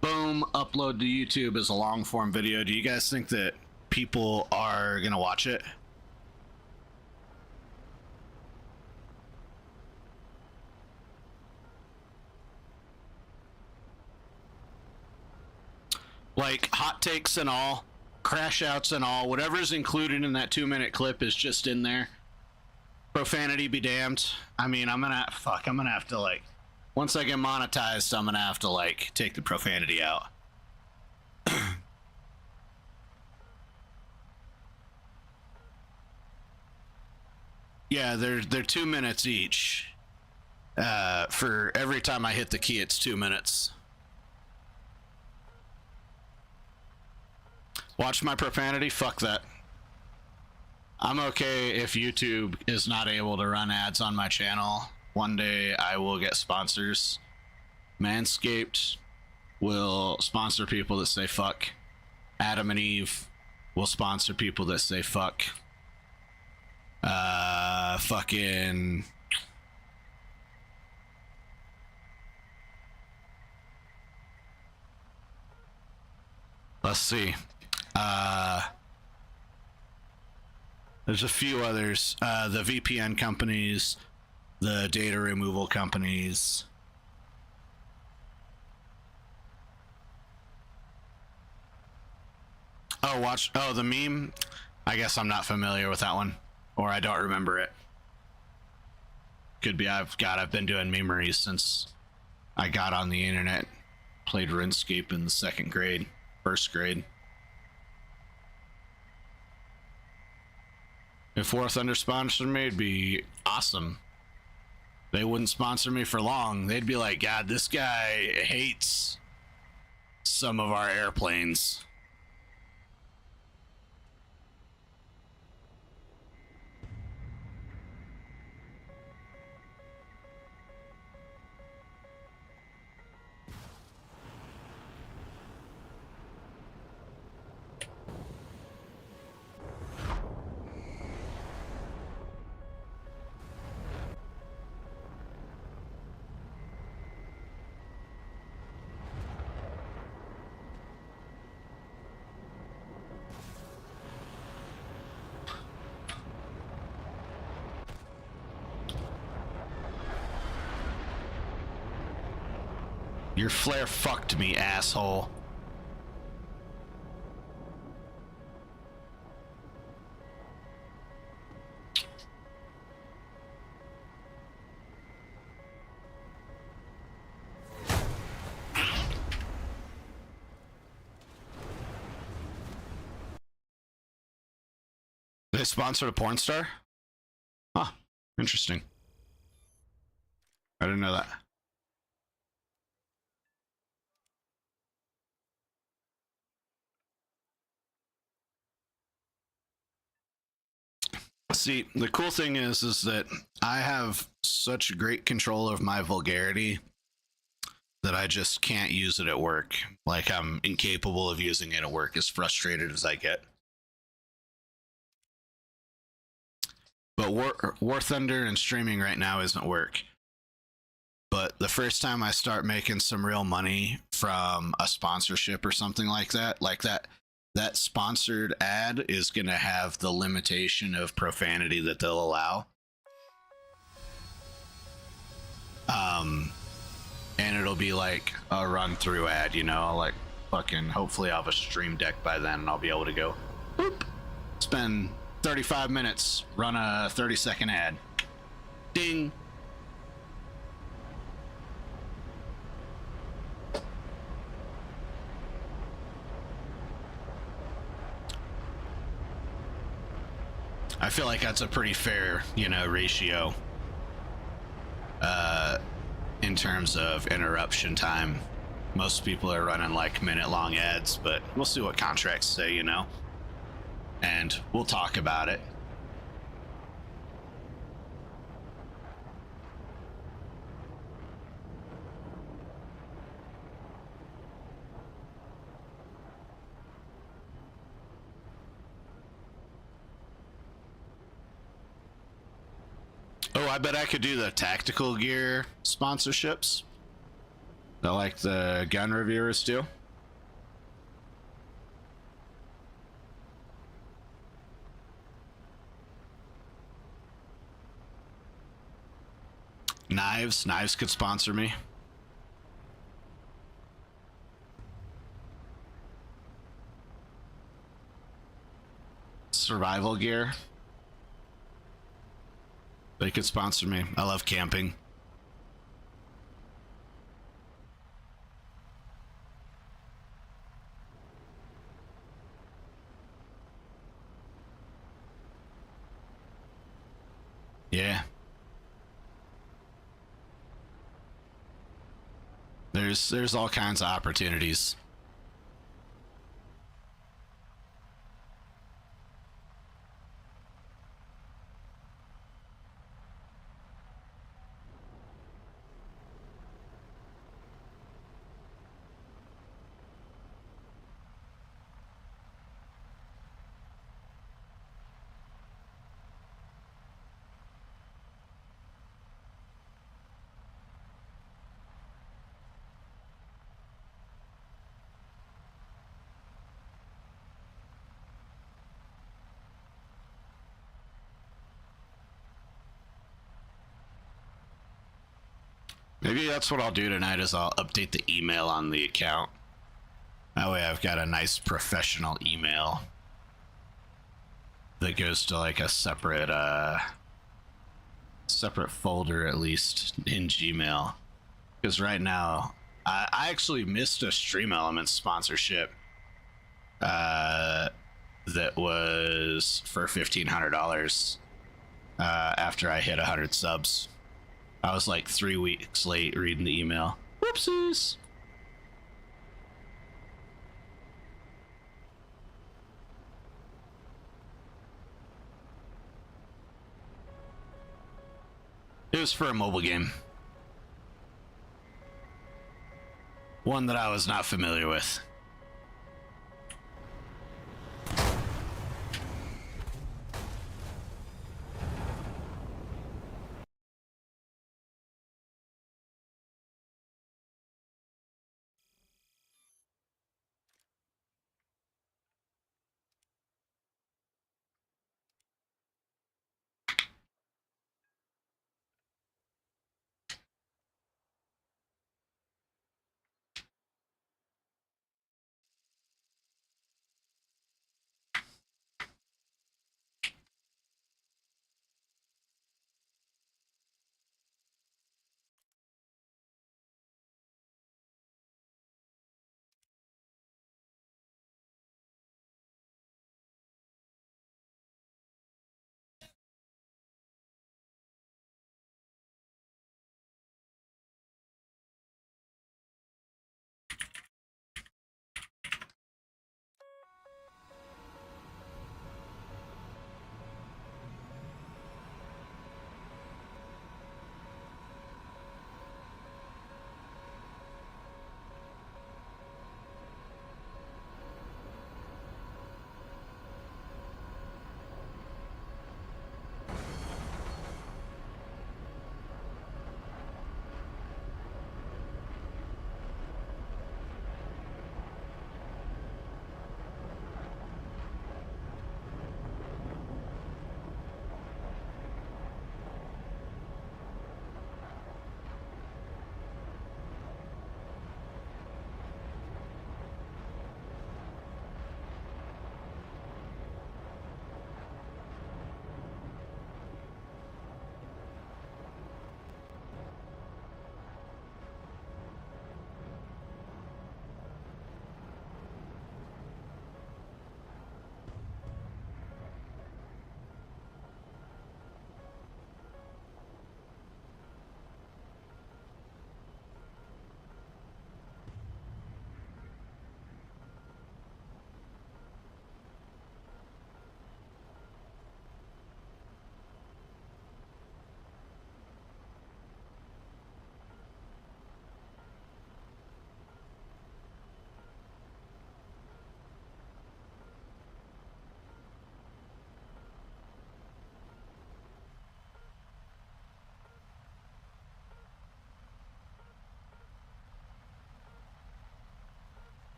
boom, upload to YouTube as a long form video. Do you guys think that people are gonna watch it? Like hot takes and all, crash outs and all, whatever's included in that 2-minute clip is just in there. Profanity be damned. I mean, I'm gonna have to, like, once I get monetized, I'm gonna have to, like, take the profanity out. Yeah, they're 2 minutes each. For every time I hit the key, it's 2 minutes. Watch my profanity? Fuck that. I'm okay if YouTube is not able to run ads on my channel. One day I will get sponsors. Manscaped will sponsor people that say fuck. Adam and Eve will sponsor people that say fuck. Fucking... Let's see. There's a few others. The VPN companies, the data removal companies. Oh, watch. Oh, the meme. I guess I'm not familiar with that one, or I don't remember it. Could be. I've been doing memories since I got on the internet. Played RuneScape in the 2nd grade, 1st grade. If War Thunder sponsored me, it'd be awesome. They wouldn't sponsor me for long. They'd be like, God, this guy hates some of our airplanes. Your flare fucked me, asshole. They sponsored a porn star? Huh, interesting. I didn't know that. See, the cool thing is that I have such great control of my vulgarity that I just can't use it at work. Like, I'm incapable of using it at work, as frustrated as I get. But War Thunder and streaming right now isn't work. But the first time I start making some real money from a sponsorship or something like that that sponsored ad is going to have the limitation of profanity that they'll allow. And it'll be like a run through ad, you know, like fucking hopefully I'll have a stream deck by then and I'll be able to go boop, spend 35 minutes, run a 30-second ad. Ding. I feel like that's a pretty fair, you know, ratio in terms of interruption time. Most people are running like minute-long ads, but we'll see what contracts say, you know, and we'll talk about it. Oh, I bet I could do the tactical gear sponsorships. I like the gun reviewers do. Knives could sponsor me. Survival gear. They could sponsor me. I love camping. Yeah. There's all kinds of opportunities. Maybe that's what I'll do tonight is I'll update the email on the account. That way I've got a nice professional email that goes to like a separate folder at least in Gmail. Because right now I actually missed a Stream Elements sponsorship that was for $1,500 after I hit 100 subs. I was like 3 weeks late reading the email. Whoopsies. It was for a mobile game. One that I was not familiar with.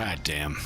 God damn.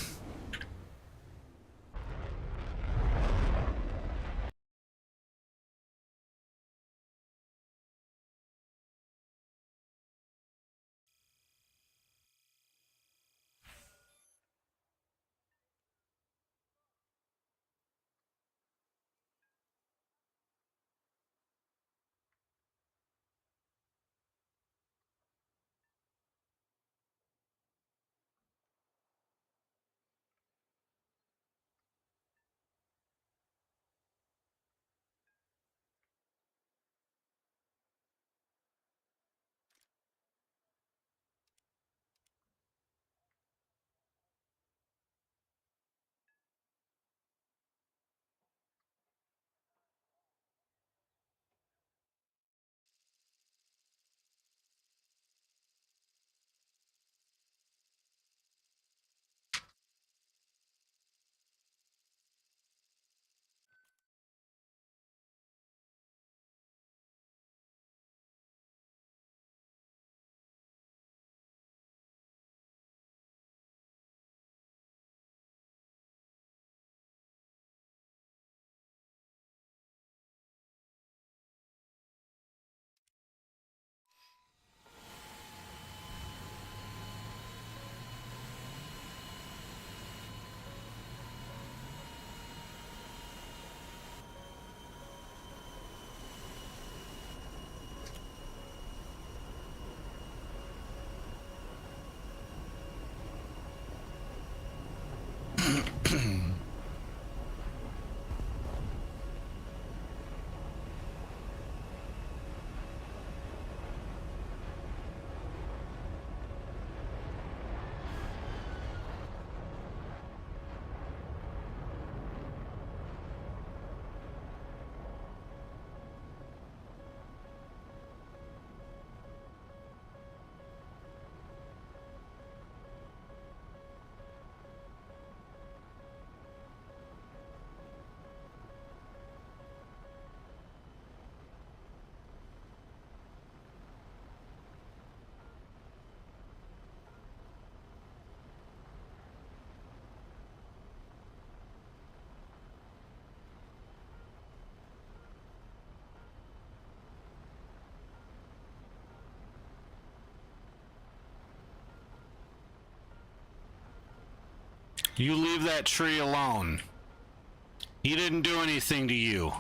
You leave that tree alone. He didn't do anything to you.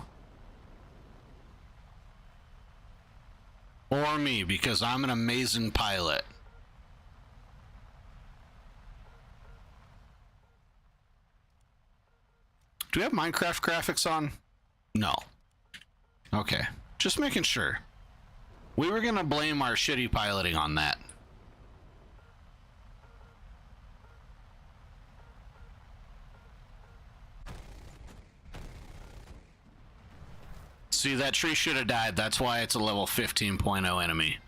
Or me, because I'm an amazing pilot. Do we have Minecraft graphics on? No. Okay. Just making sure. We were gonna blame our shitty piloting on that. See, that tree should have died. That's why it's a level 15.0 enemy.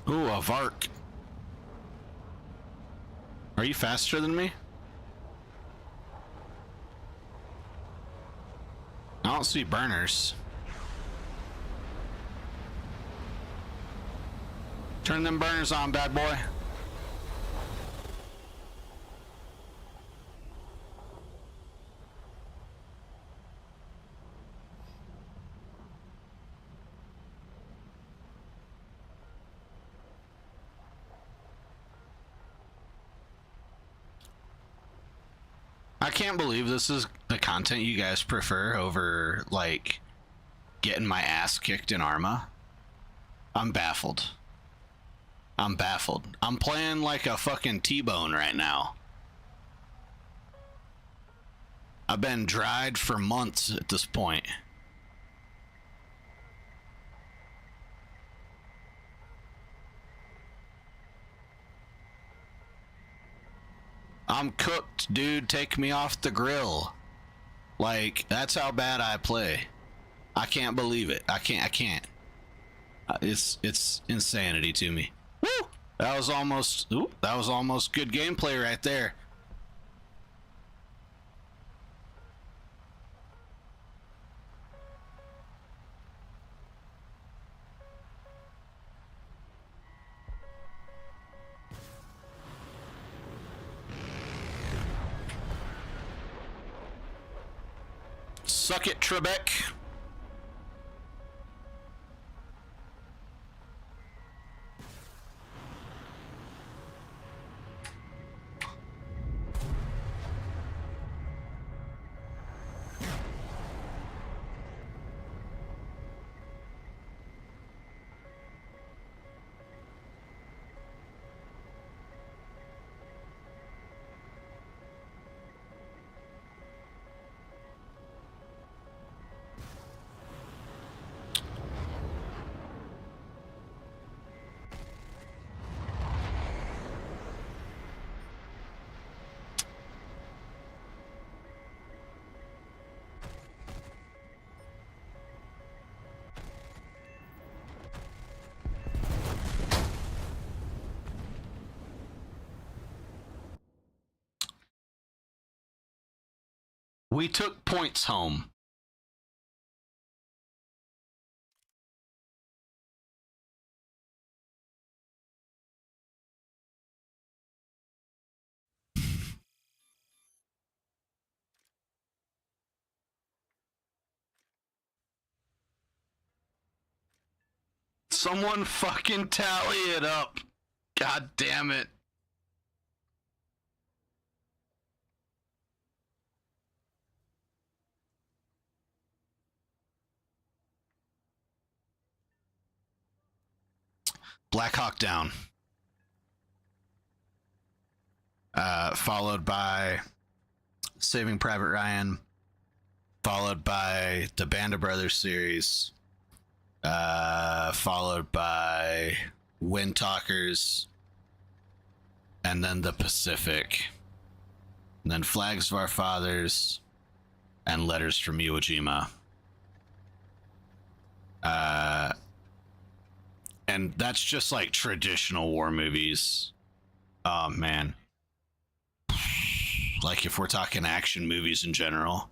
Ooh, a Vark. Are you faster than me? I don't see burners. Turn them burners on, bad boy. I can't believe this is the content you guys prefer over, like, getting my ass kicked in Arma. I'm baffled. I'm baffled. I'm playing like a fucking T-bone right now. I've been dried for months at this point. I'm cooked, dude. Take me off the grill. Like, that's how bad I play. I can't believe it. I can't. It's insanity to me. Woo! That was almost good gameplay right there. Suck it, Trebek. We took points home. Someone fucking tally it up. God damn it. Black Hawk Down. Followed by Saving Private Ryan. Followed by the Band of Brothers series. Followed by Wind Talkers. And then the Pacific. And then Flags of Our Fathers. And Letters from Iwo Jima. And that's just like traditional war movies. Oh man. Like if we're talking action movies in general.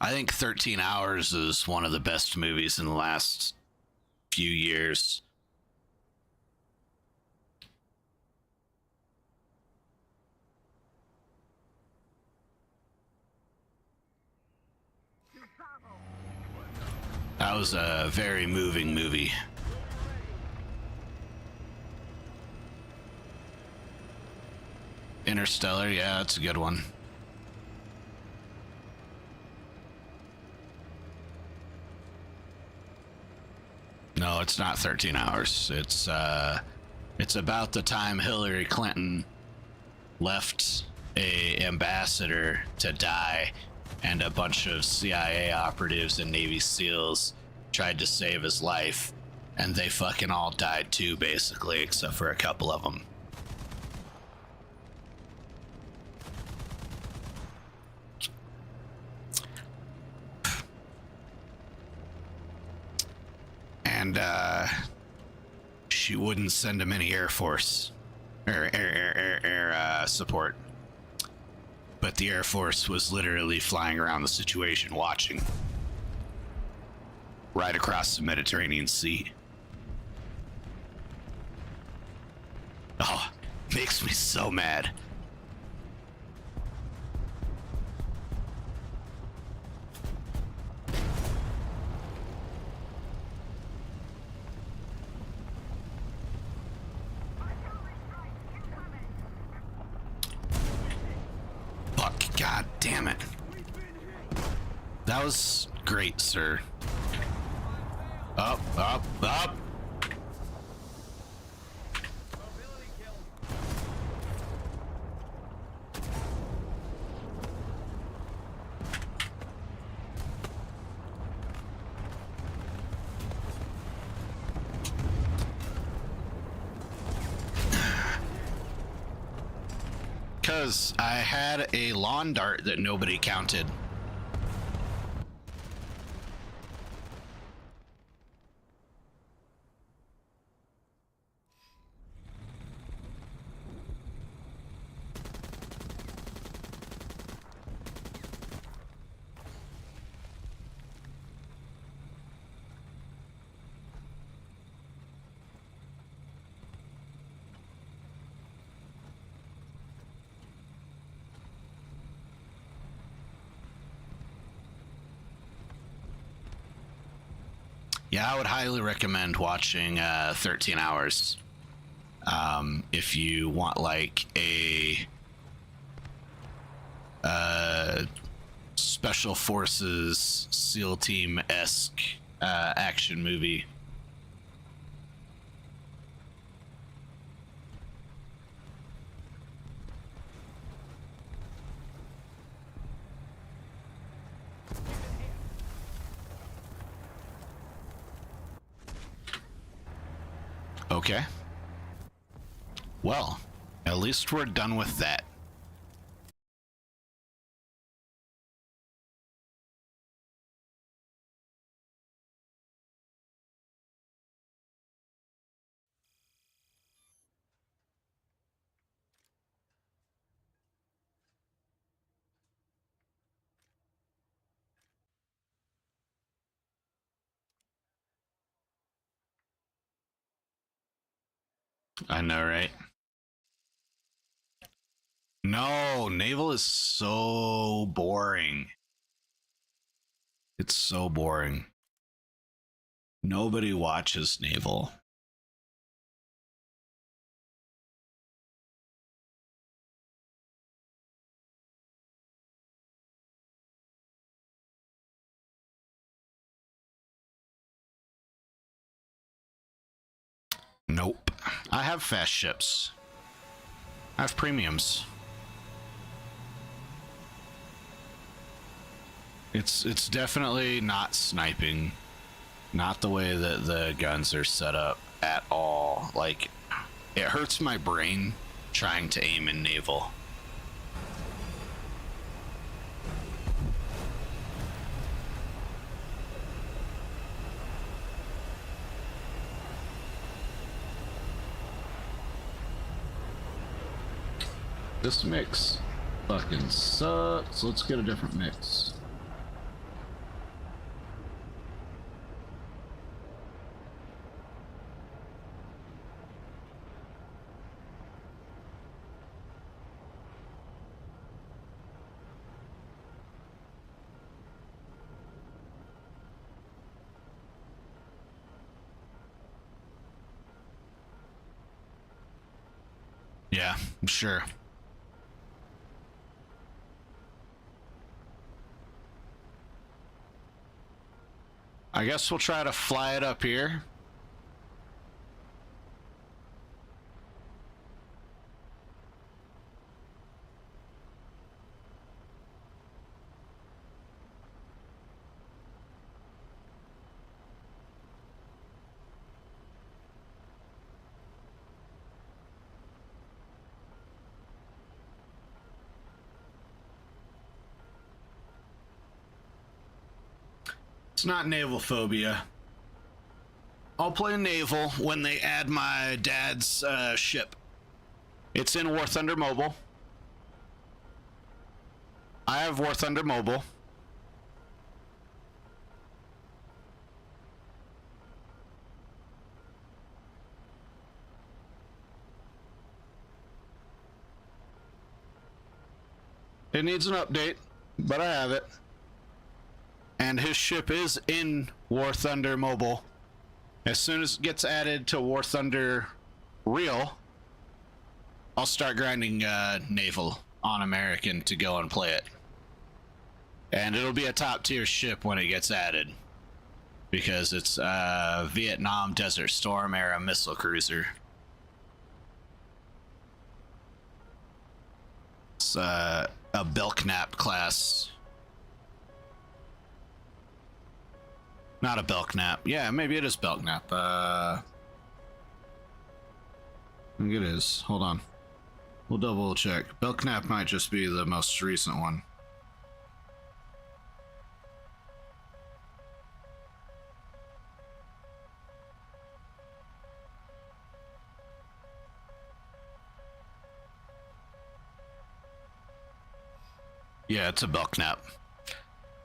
I think 13 Hours is one of the best movies in the last few years. That was a very moving movie. Interstellar, yeah, that's a good one. No, it's not 13 Hours. It's about the time Hillary Clinton left a ambassador to die, and a bunch of CIA operatives and Navy SEALs tried to save his life, and they fucking all died too, basically, except for a couple of them. And she wouldn't send him any Air Force or air support. But the Air Force was literally flying around the situation, watching right across the Mediterranean Sea. Oh, makes me so mad. God damn it. That was great, sir. Up, up, up. Mobility kill. because I had a lawn dart that nobody counted. Yeah, I would highly recommend watching 13 Hours. If you want like a special forces SEAL team-esque action movie. Okay. Well, at least we're done with that. I know, right? No, naval is so boring. It's so boring. Nobody watches naval. Nope. I have fast ships. I have premiums. It's definitely not sniping. Not the way that the guns are set up at all. Like, it hurts my brain trying to aim in naval. This mix fucking sucks. Let's get a different mix. Yeah, I'm sure. I guess we'll try to fly it up here. It's not naval phobia. I'll play naval when they add my dad's ship. It's in War Thunder Mobile. I have War Thunder Mobile. It needs an update, but I have it. And his ship is in War Thunder Mobile. As soon as it gets added to War Thunder Real, I'll start grinding naval on American to go and play it. And it'll be a top tier ship when it gets added, because it's Vietnam Desert Storm era missile cruiser. It's a Belknap class. Not a Belknap. Yeah, maybe it is Belknap. I think it is. Hold on. We'll double check. Belknap might just be the most recent one. Yeah, it's a Belknap.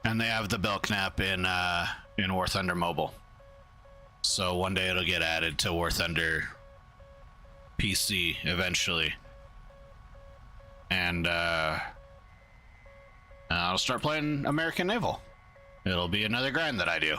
And they have the Belknap in War Thunder Mobile. So one day it'll get added to War Thunder PC eventually. And I'll start playing American Naval. It'll be another grind that I do.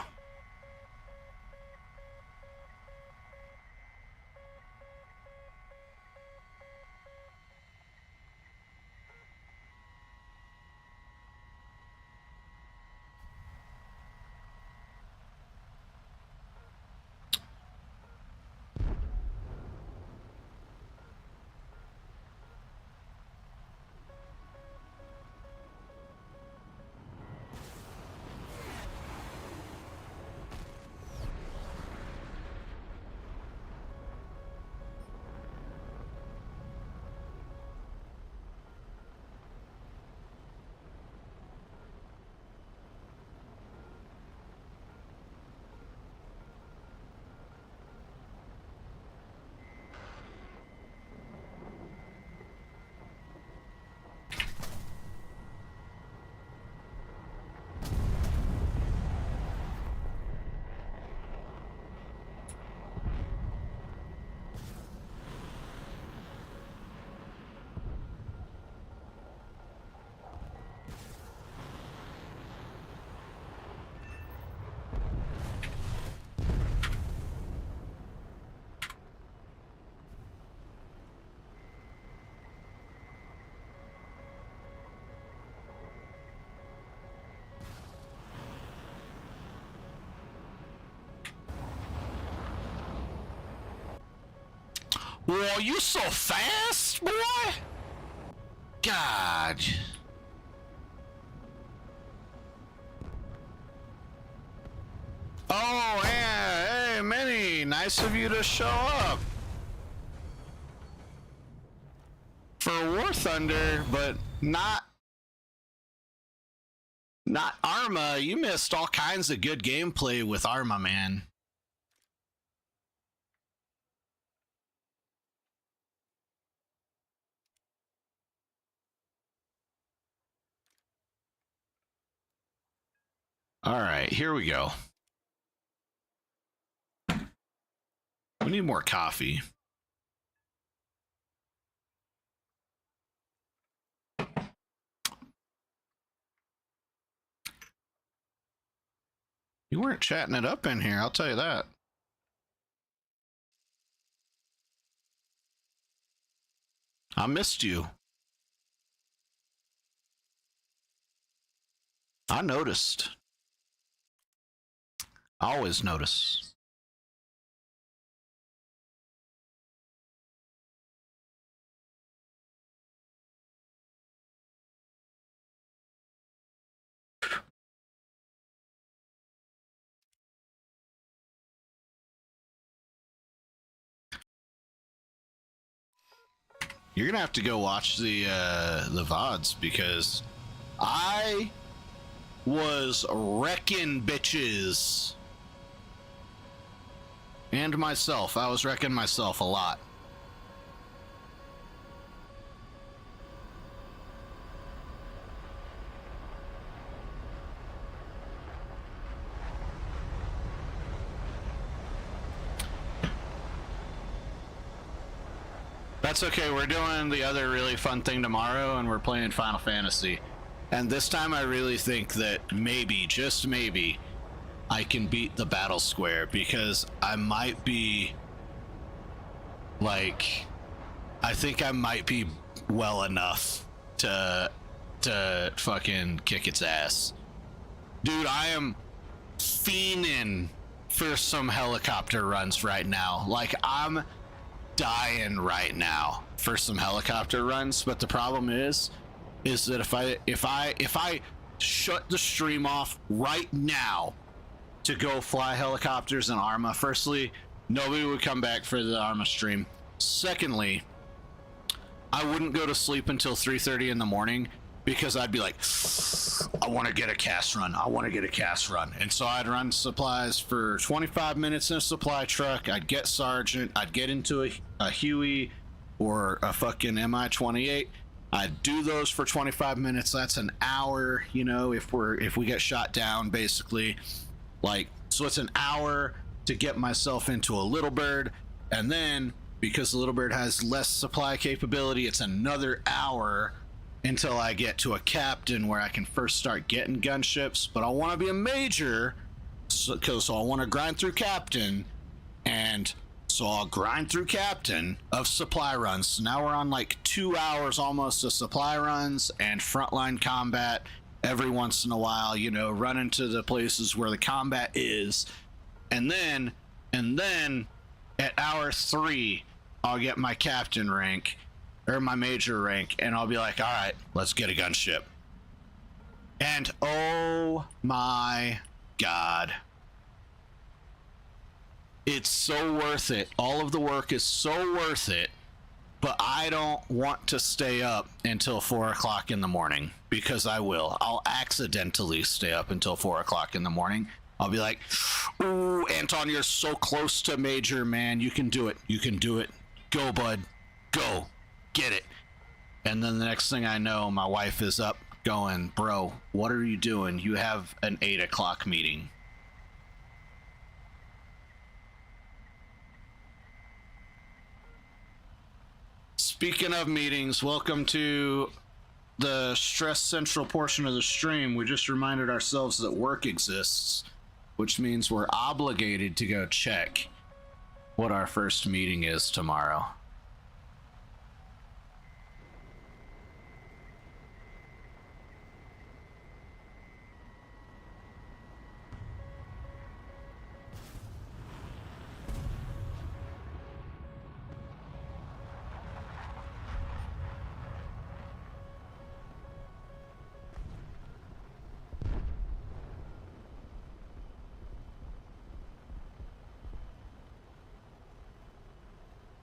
Whoa, you so fast, boy? God. Oh, yeah. Hey, Minnie. Nice of you to show up. For War Thunder, but not Arma. You missed all kinds of good gameplay with Arma, man. All right, here we go. We need more coffee. You weren't chatting it up in here, I'll tell you that. I missed you. I noticed. I always notice. You're gonna have to go watch the VODs because I was wrecking bitches. And myself. I was wrecking myself a lot. That's okay, we're doing the other really fun thing tomorrow and we're playing Final Fantasy. And this time I really think that maybe, just maybe, I can beat the battle square because I might be, like, I think I might be well enough to fucking kick its ass. Dude, I am fiending for some helicopter runs right now. Like, I'm dying right now for some helicopter runs, but the problem is that if I shut the stream off right now to go fly helicopters in Arma, firstly, nobody would come back for the Arma stream. Secondly, I wouldn't go to sleep until 3:30 in the morning because I'd be like, I want to get a cast run. I want to get a cast run. And so I'd run supplies for 25 minutes in a supply truck. I'd get Sergeant. I'd get into a Huey or a fucking MI-28. I'd do those for 25 minutes. That's an hour, you know, if we get shot down, basically. Like, so it's an hour to get myself into a Little Bird. And then, because the Little Bird has less supply capability, it's another hour until I get to a captain where I can first start getting gunships. But I want to be a major, so I want to grind through captain, and so I'll grind through captain of supply runs. So now we're on like 2 hours almost of supply runs and frontline combat every once in a while, you know, running to the places where the combat is. And then at hour 3, I'll get my captain rank or my major rank, and I'll be like, all right, let's get a gunship. And oh my God, it's so worth it. All of the work is so worth it, but I don't want to stay up until 4 o'clock in the morning, because I will. I'll accidentally stay up until 4 o'clock in the morning. I'll be like, ooh, Anton, you're so close to major, man. You can do it. You can do it. Go, bud. Go. Get it. And then the next thing I know, my wife is up going, bro, what are you doing? You have an 8 o'clock meeting. Speaking of meetings, welcome to the stress central portion of the stream. We just reminded ourselves that work exists, which means we're obligated to go check what our first meeting is tomorrow.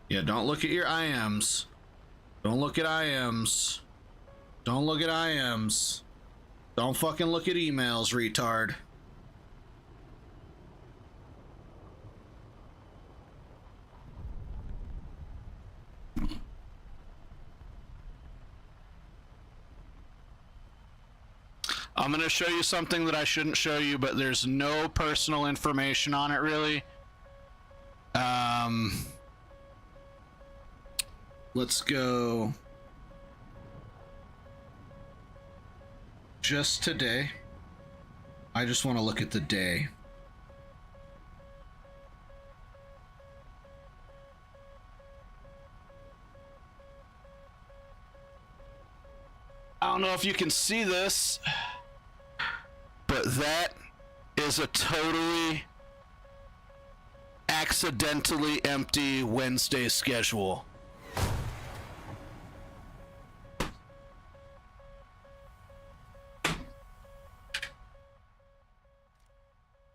Yeah, don't look at your IMs. Don't look at IMs. Don't look at IMs. Don't fucking look at emails, retard. I'm gonna show you something that I shouldn't show you, but there's no personal information on it, really. Let's go just today. I just want to look at the day. I don't know if you can see this, but that is a totally accidentally empty Wednesday schedule.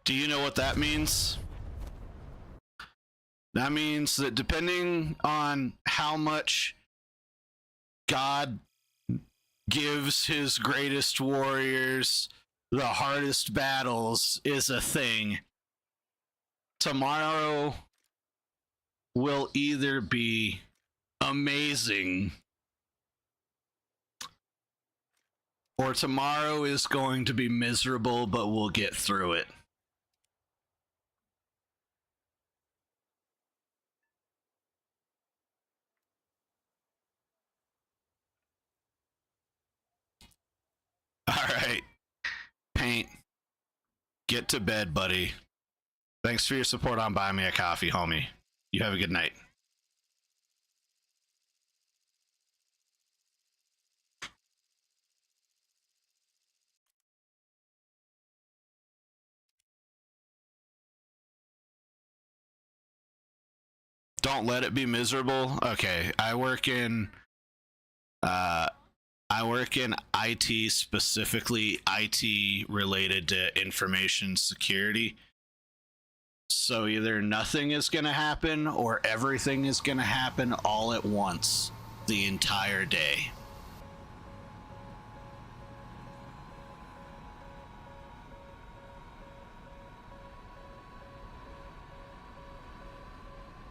Do you know what that means? That means that depending on how much God gives his greatest warriors the hardest battles is a thing, tomorrow will either be amazing or tomorrow is going to be miserable, but we'll get through it. All right, Paint, get to bed, buddy. Thanks for your support on buying me a coffee, homie. You have a good night. Don't let it be miserable. Okay, I work in IT, specifically IT related to information security. So either nothing is going to happen or everything is going to happen all at once. the entire day.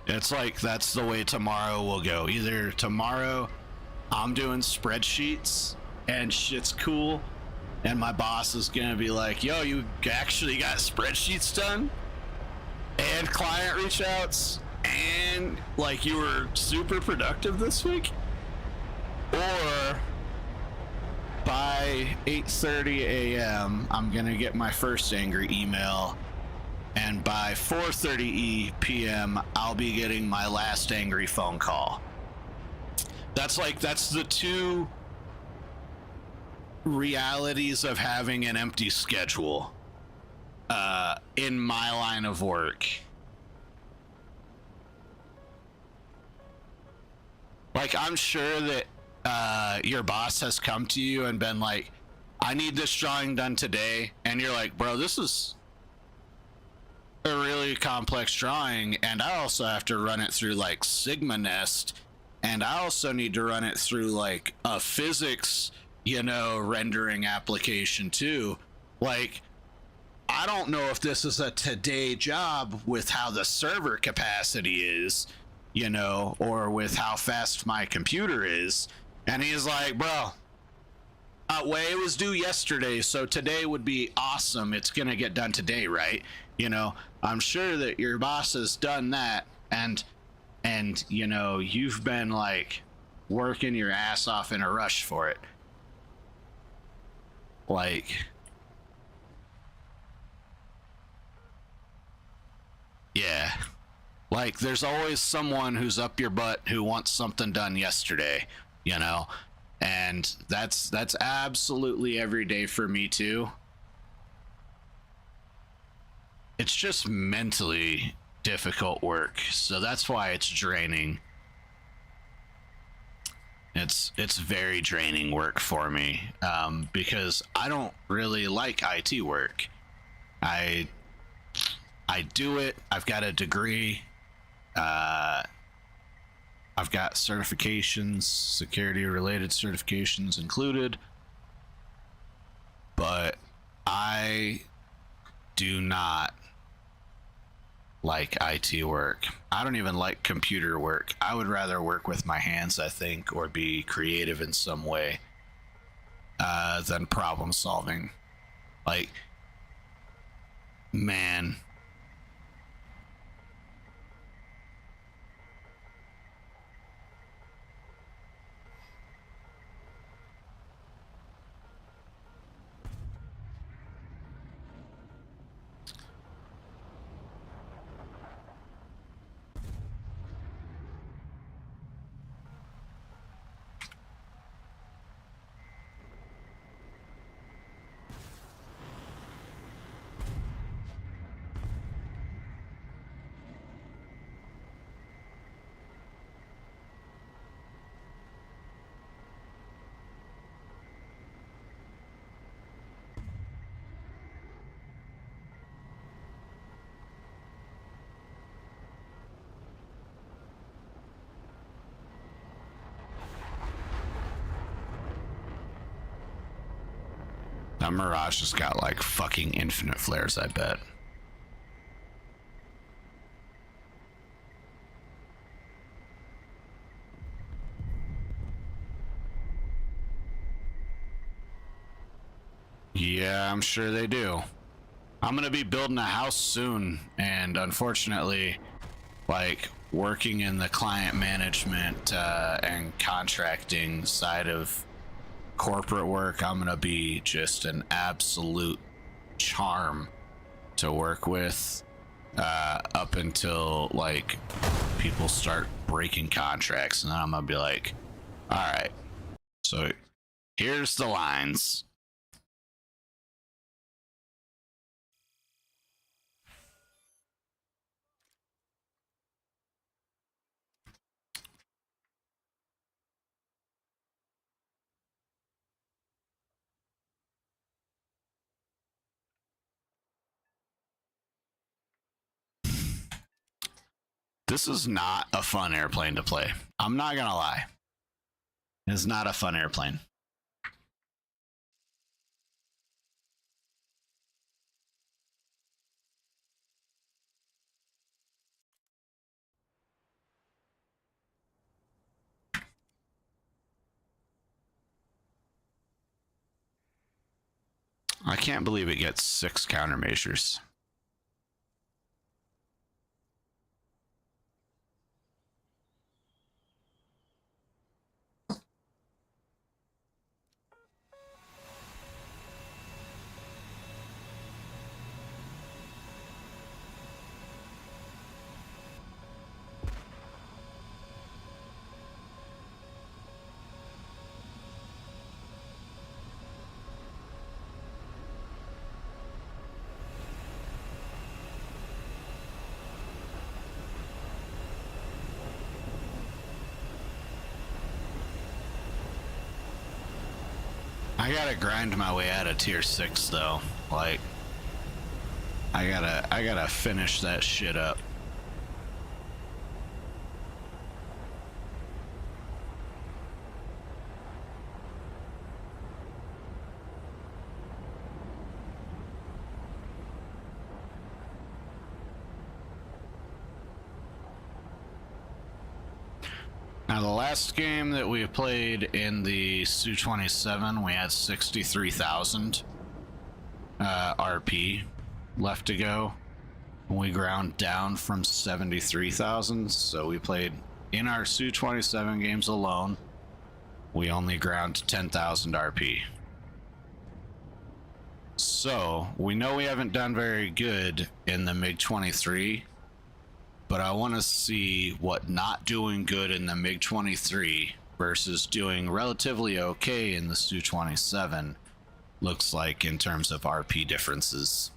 It's like that's the way tomorrow will go. Either tomorrow I'm doing spreadsheets and shit's cool, and my boss is gonna be like, yo, you actually got spreadsheets done and client reach outs and like you were super productive this week. Or by 8:30 a.m. I'm gonna get my first angry email, and by 4:30 p.m. I'll be getting my last angry phone call. That's the two realities of having an empty schedule in my line of work. Like, I'm sure that your boss has come to you and been like, I need this drawing done today, and you're like, bro, this is a really complex drawing, and I also have to run it through like Sigma Nest, and I also need to run it through like a physics, rendering application too. Like, I don't know if this is a today job with how the server capacity is, or with how fast my computer is. And he's like, bro, way it was due yesterday, so today would be awesome. It's gonna get done today, right? I'm sure that your boss has done that, and you've been like working your ass off in a rush for it. Like, yeah, like there's always someone who's up your butt who wants something done yesterday, and that's absolutely every day for me too. It's just mentally difficult work, so that's why it's draining. It's very draining work for me, because I don't really like IT work. I do it. I've got a degree. I've got certifications, security-related certifications included, but I do not like IT work. I don't even like computer work. I would rather work with my hands, I think, or be creative in some way than problem solving. Like, man. That Mirage has got like fucking infinite flares, I bet. Yeah, I'm sure they do. I'm gonna be building a house soon, and unfortunately, like, working in the client management and contracting side of corporate work, I'm gonna be just an absolute charm to work with up until like people start breaking contracts, and then I'm gonna be like, all right, so here's the lines. This is not a fun airplane to play. I'm not gonna lie. It's not a fun airplane. I can't believe it gets 6 countermeasures. I gotta grind my way out of tier 6 though. Like, I gotta finish that shit up. Now, the last game that we played in the Su-27, we had 63,000 RP left to go. We ground down from 73,000, so we played in our Su-27 games alone. We only ground 10,000 RP. So, we know we haven't done very good in the MiG-23, but I want to see what not doing good in the MiG-23 versus doing relatively okay in the Su-27 looks like in terms of RP differences.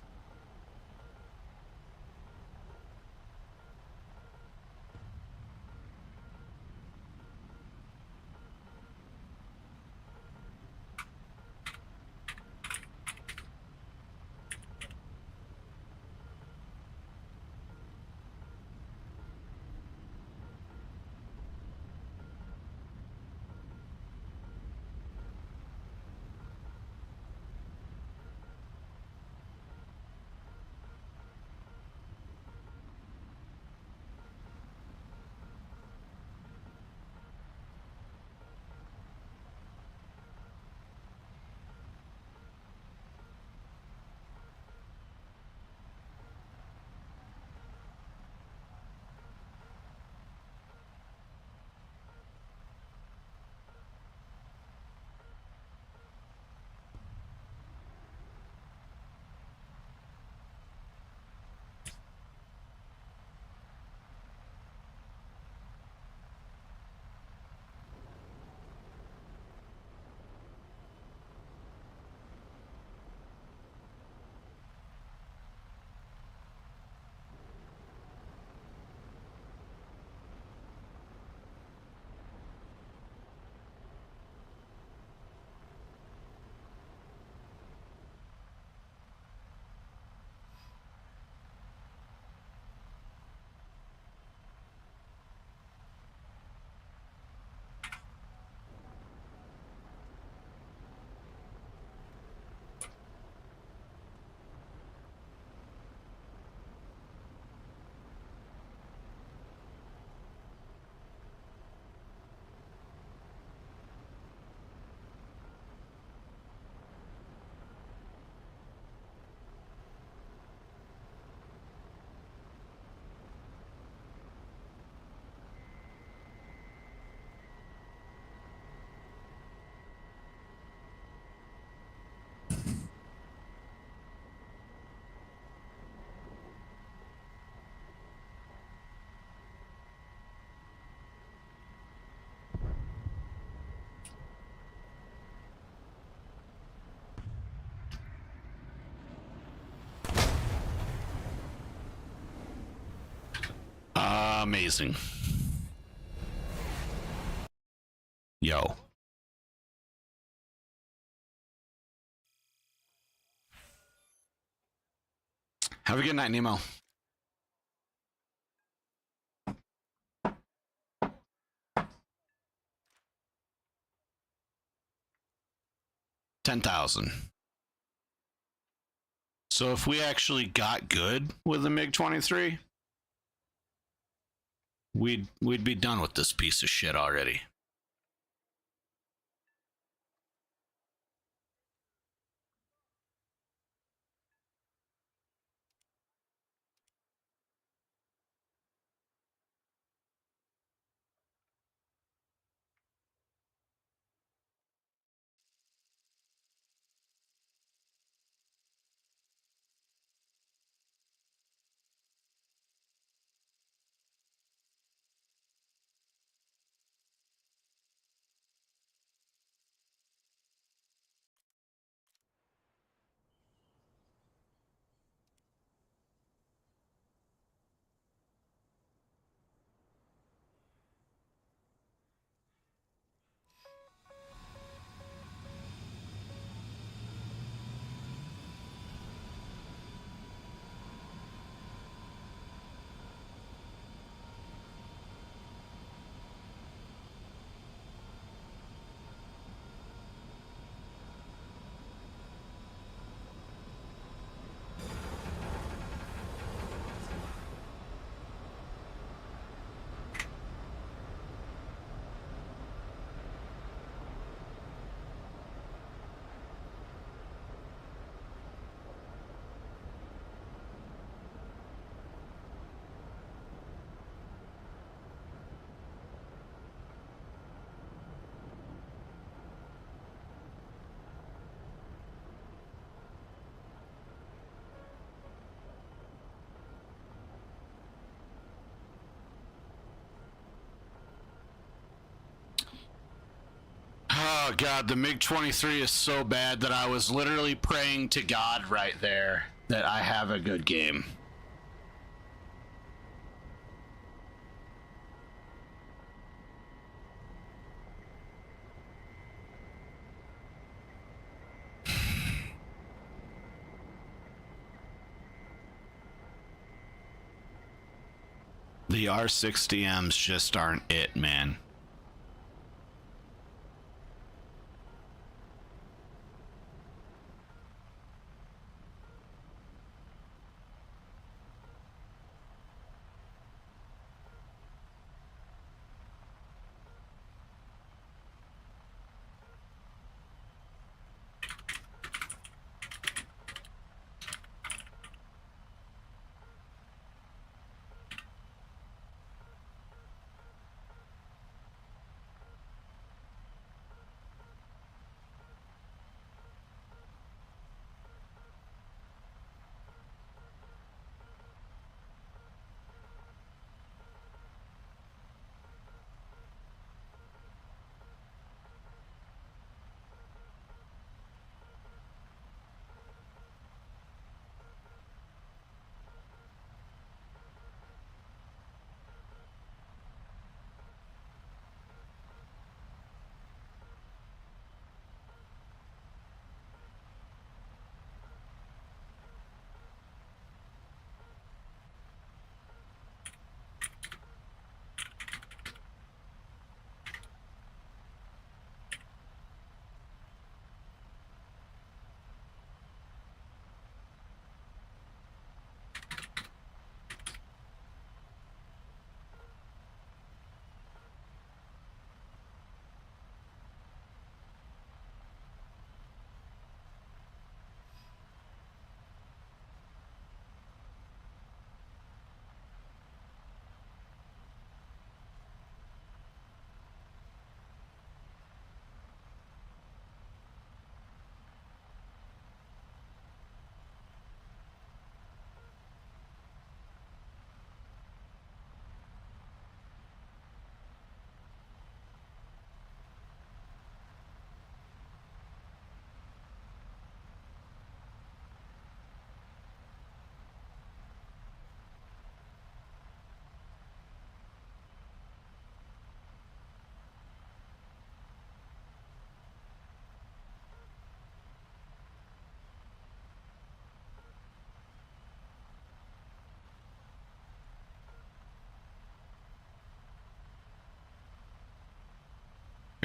Amazing. Yo. Have a good night, Nemo. 10,000. So if we actually got good with the MiG-23, we'd be done with this piece of shit already. Oh god, the MiG-23 is so bad that I was literally praying to God right there that I have a good game. The R60Ms just aren't it, man.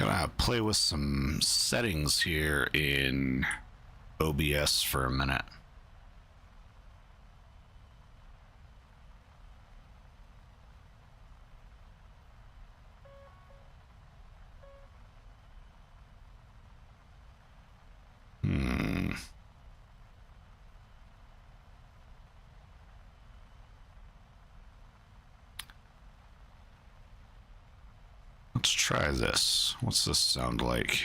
Gonna play with some settings here in OBS for a minute. Let's try this. What's this sound like?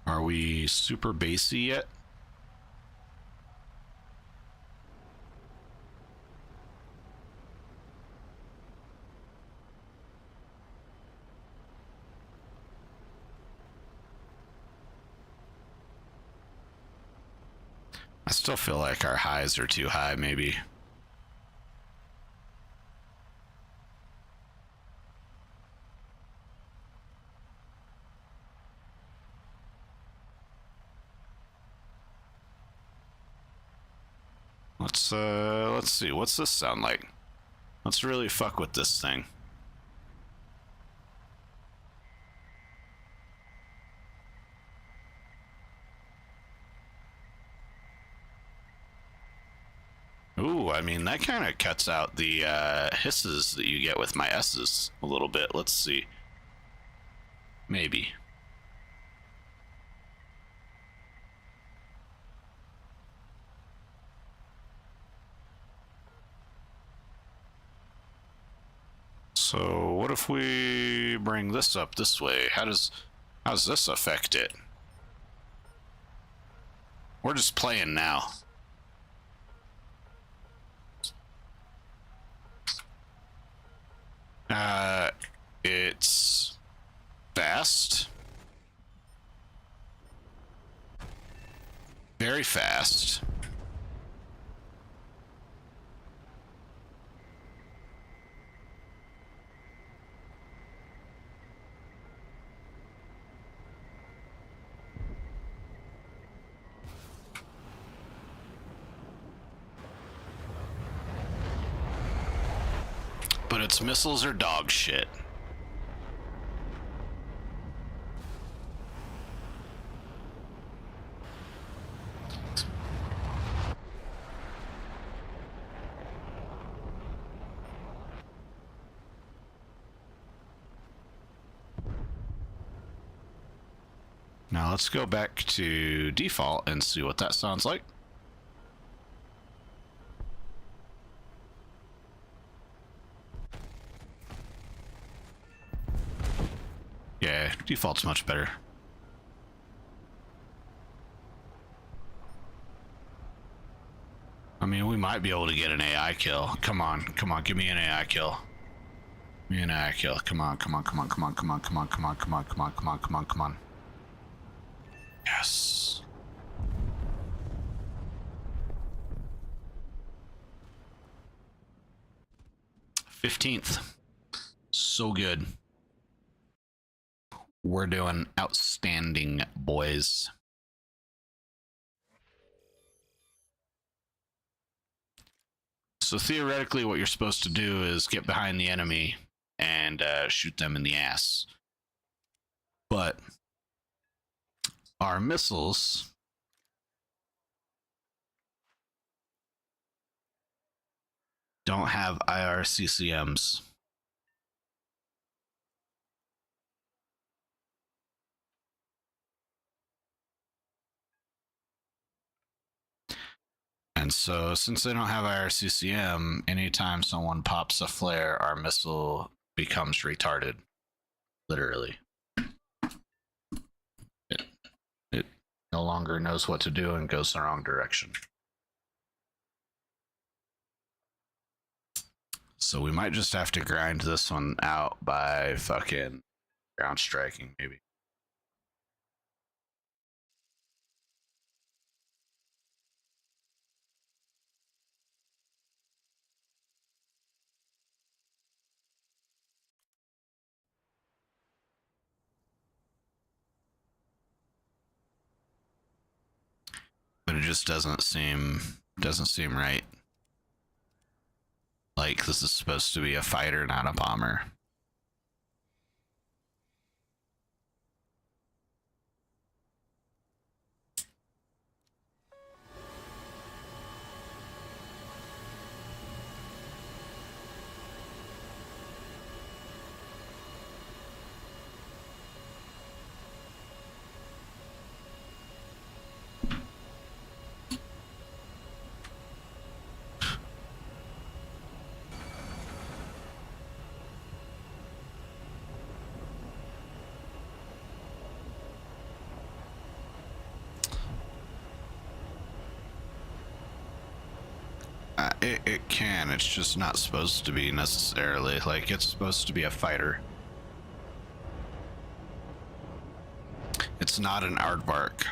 Are we super bassy yet? I still feel like our highs are too high, maybe. Let's see. What's this sound like? Let's really fuck with this thing. Ooh, I mean, that kind of cuts out the hisses that you get with my S's a little bit. Let's see. Maybe. So what if we bring this up this way? How's this affect it? We're just playing now. It's fast. Very fast. But its missiles are dog shit. Now let's go back to default and see what that sounds like. Yeah, default's much better. I mean, we might be able to get an AI kill. Come on, give me an AI kill. Give me an AI kill. Come on. Yes. $15th. So good. We're doing outstanding, boys. So theoretically, what you're supposed to do is get behind the enemy and shoot them in the ass. But our missiles don't have IRCCMs. And so, since they don't have IRCCM, anytime someone pops a flare, our missile becomes retarded. Literally. It no longer knows what to do and goes the wrong direction. So we might just have to grind this one out by fucking ground striking, maybe. But it just doesn't seem right. Like this is supposed to be a fighter, not a bomber. It can, it's just not supposed to be necessarily. Like, it's supposed to be a fighter. It's not an aardvark.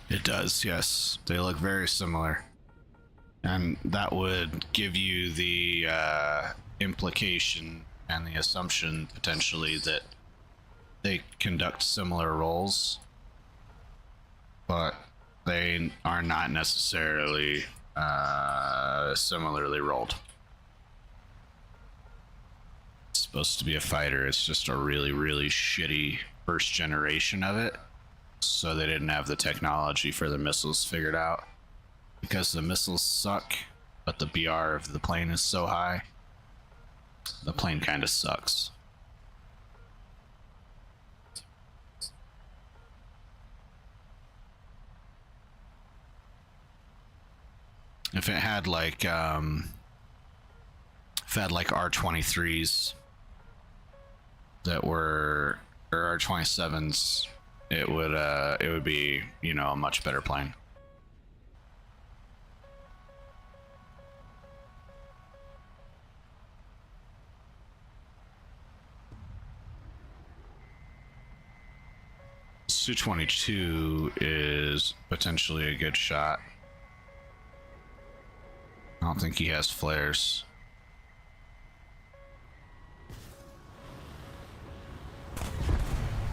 It does, yes. They look very similar. And that would give you the implication and the assumption potentially that they conduct similar roles, but they are not necessarily similarly rolled. It's supposed to be a fighter, it's just a really, really shitty first generation of it. So they didn't have the technology for the missiles figured out. Because the missiles suck, but the BR of the plane is so high, the plane kind of sucks. If it had like R23s that were, or R27s, it would be, you know, a much better plane. Su-22 is potentially a good shot. I don't think he has flares.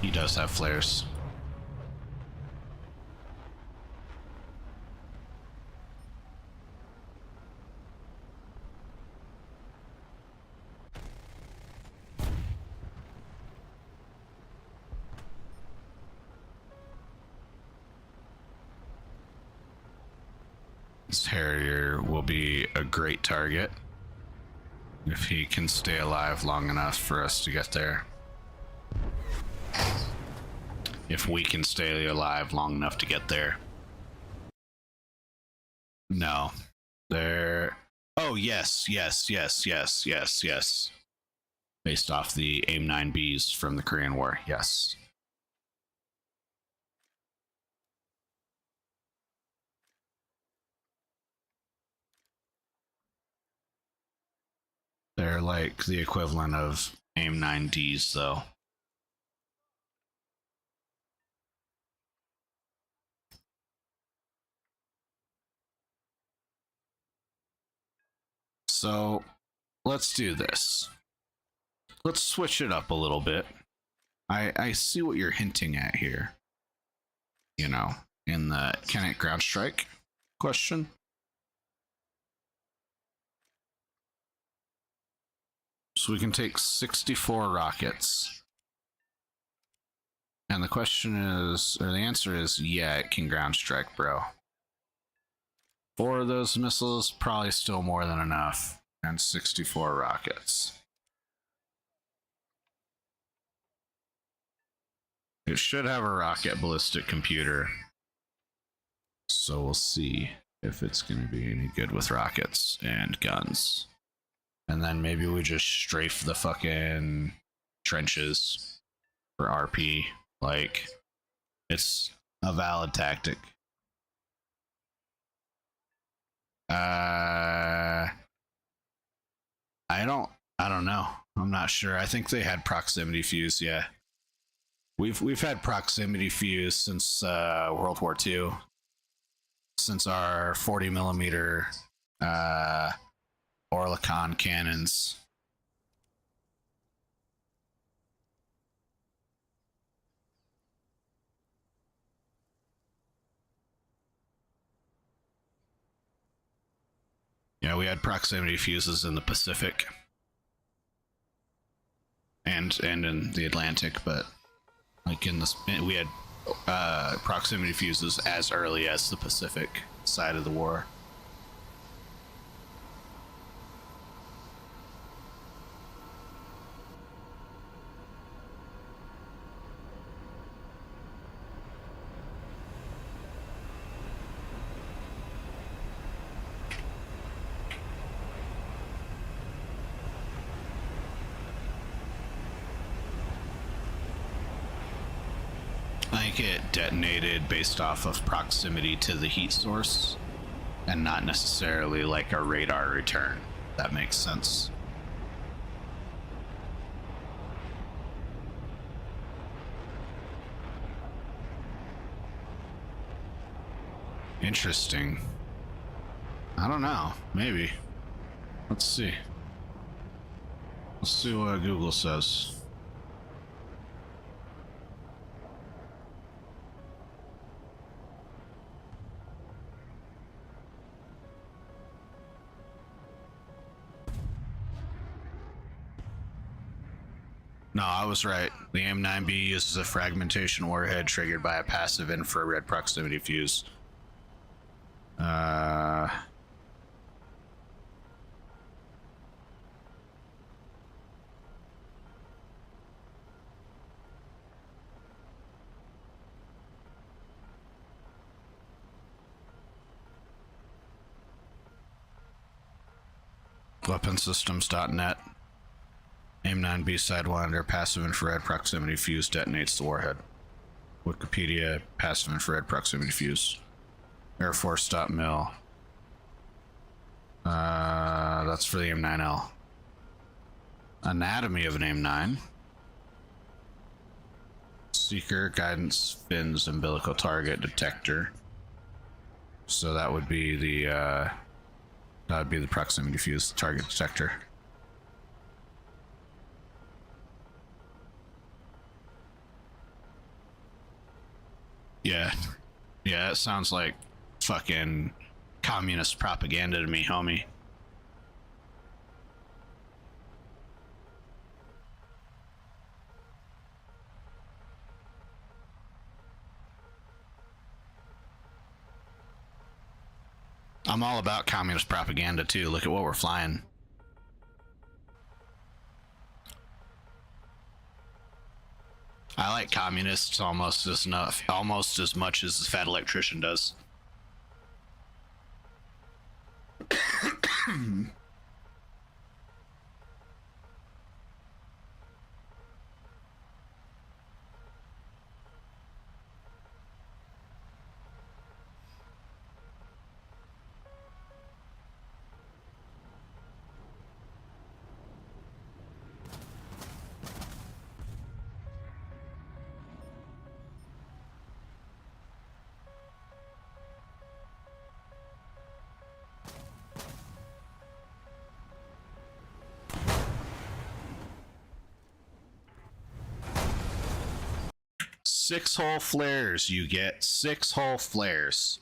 He does have flares. This Harrier will be a great target if he can stay alive long enough for us to get there. If we can stay alive long enough to get there. No. There. Oh, yes. Based off the AIM-9Bs from the Korean War, yes. They're like the equivalent of AIM-9Ds, though. So let's do this. Let's switch it up a little bit. I see what you're hinting at here. You know, in the can it ground strike question. So we can take 64 rockets. And the question is, or the answer is, yeah, it can ground strike, bro. 4 of those missiles, probably still more than enough. And 64 rockets. It should have a rocket ballistic computer. So we'll see if it's going to be any good with rockets and guns. And then maybe we just strafe the fucking trenches for RP. Like, it's a valid tactic. I don't know. I'm not sure. I think they had proximity fuse, yeah. We've had proximity fuse since World War II. Since our 40 millimeter Orlikon cannons. Yeah, we had proximity fuses in the Pacific and in the Atlantic, but like we had proximity fuses as early as the Pacific side of the war. I think it detonated based off of proximity to the heat source and not necessarily like a radar return. That makes sense. Interesting. I don't know. Maybe. Let's see. Let's see what Google says. No, I was right. The M9B uses a fragmentation warhead triggered by a passive infrared proximity fuse. Weaponsystems.net. M9B Sidewinder passive infrared proximity fuse detonates the warhead. Wikipedia passive infrared proximity fuse. Air Force.mil. That's for the M9L. Anatomy of an M9. Seeker, guidance, fins, umbilical target, detector. So that would be the proximity fuse target detector. Yeah. Yeah, it sounds like fucking communist propaganda to me, homie. I'm all about communist propaganda too. Look at what we're flying. I like communists almost as much as the fat electrician does. 6-hole flares. You get 6-hole flares.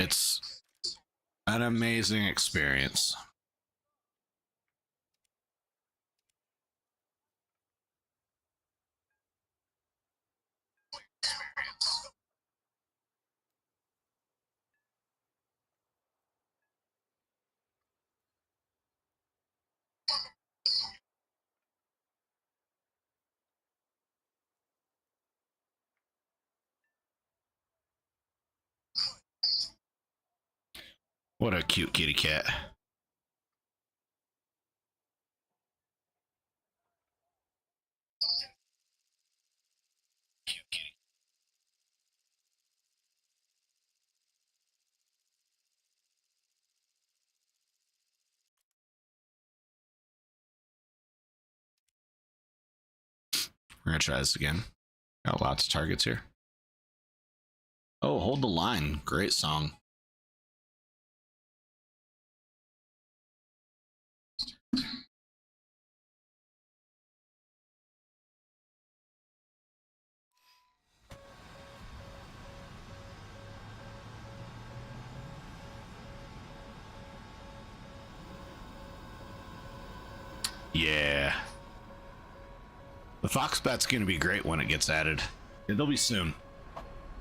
It's an amazing experience. What a cute kitty cat. We're gonna try this again. Got lots of targets here. Oh, Hold the Line. Great song. Yeah. The Foxbat's gonna be great when it gets added. It'll be soon.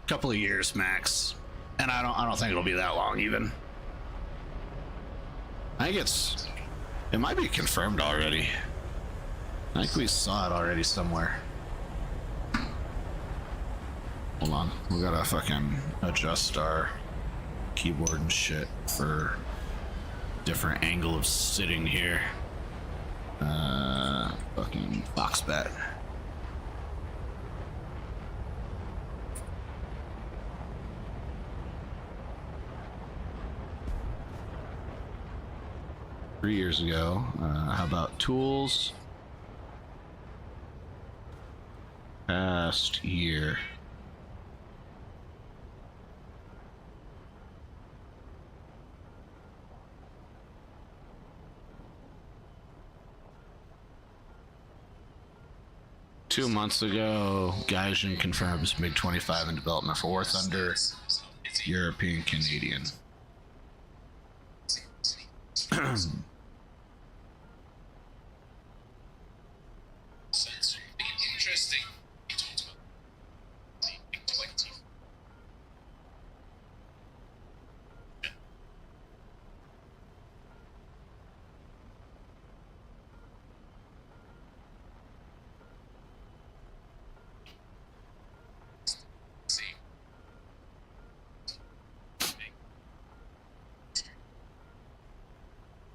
Couple of years max. And I don't think it'll be that long even. I think it might be confirmed already. I think we saw it already somewhere. Hold on. We gotta fucking adjust our keyboard and shit for different angle of sitting here. Fucking Foxbat. Three years ago. How about tools? Past year. Two months ago, Gaijin confirms MiG-25 in development for War Thunder, European Canadian. Interesting.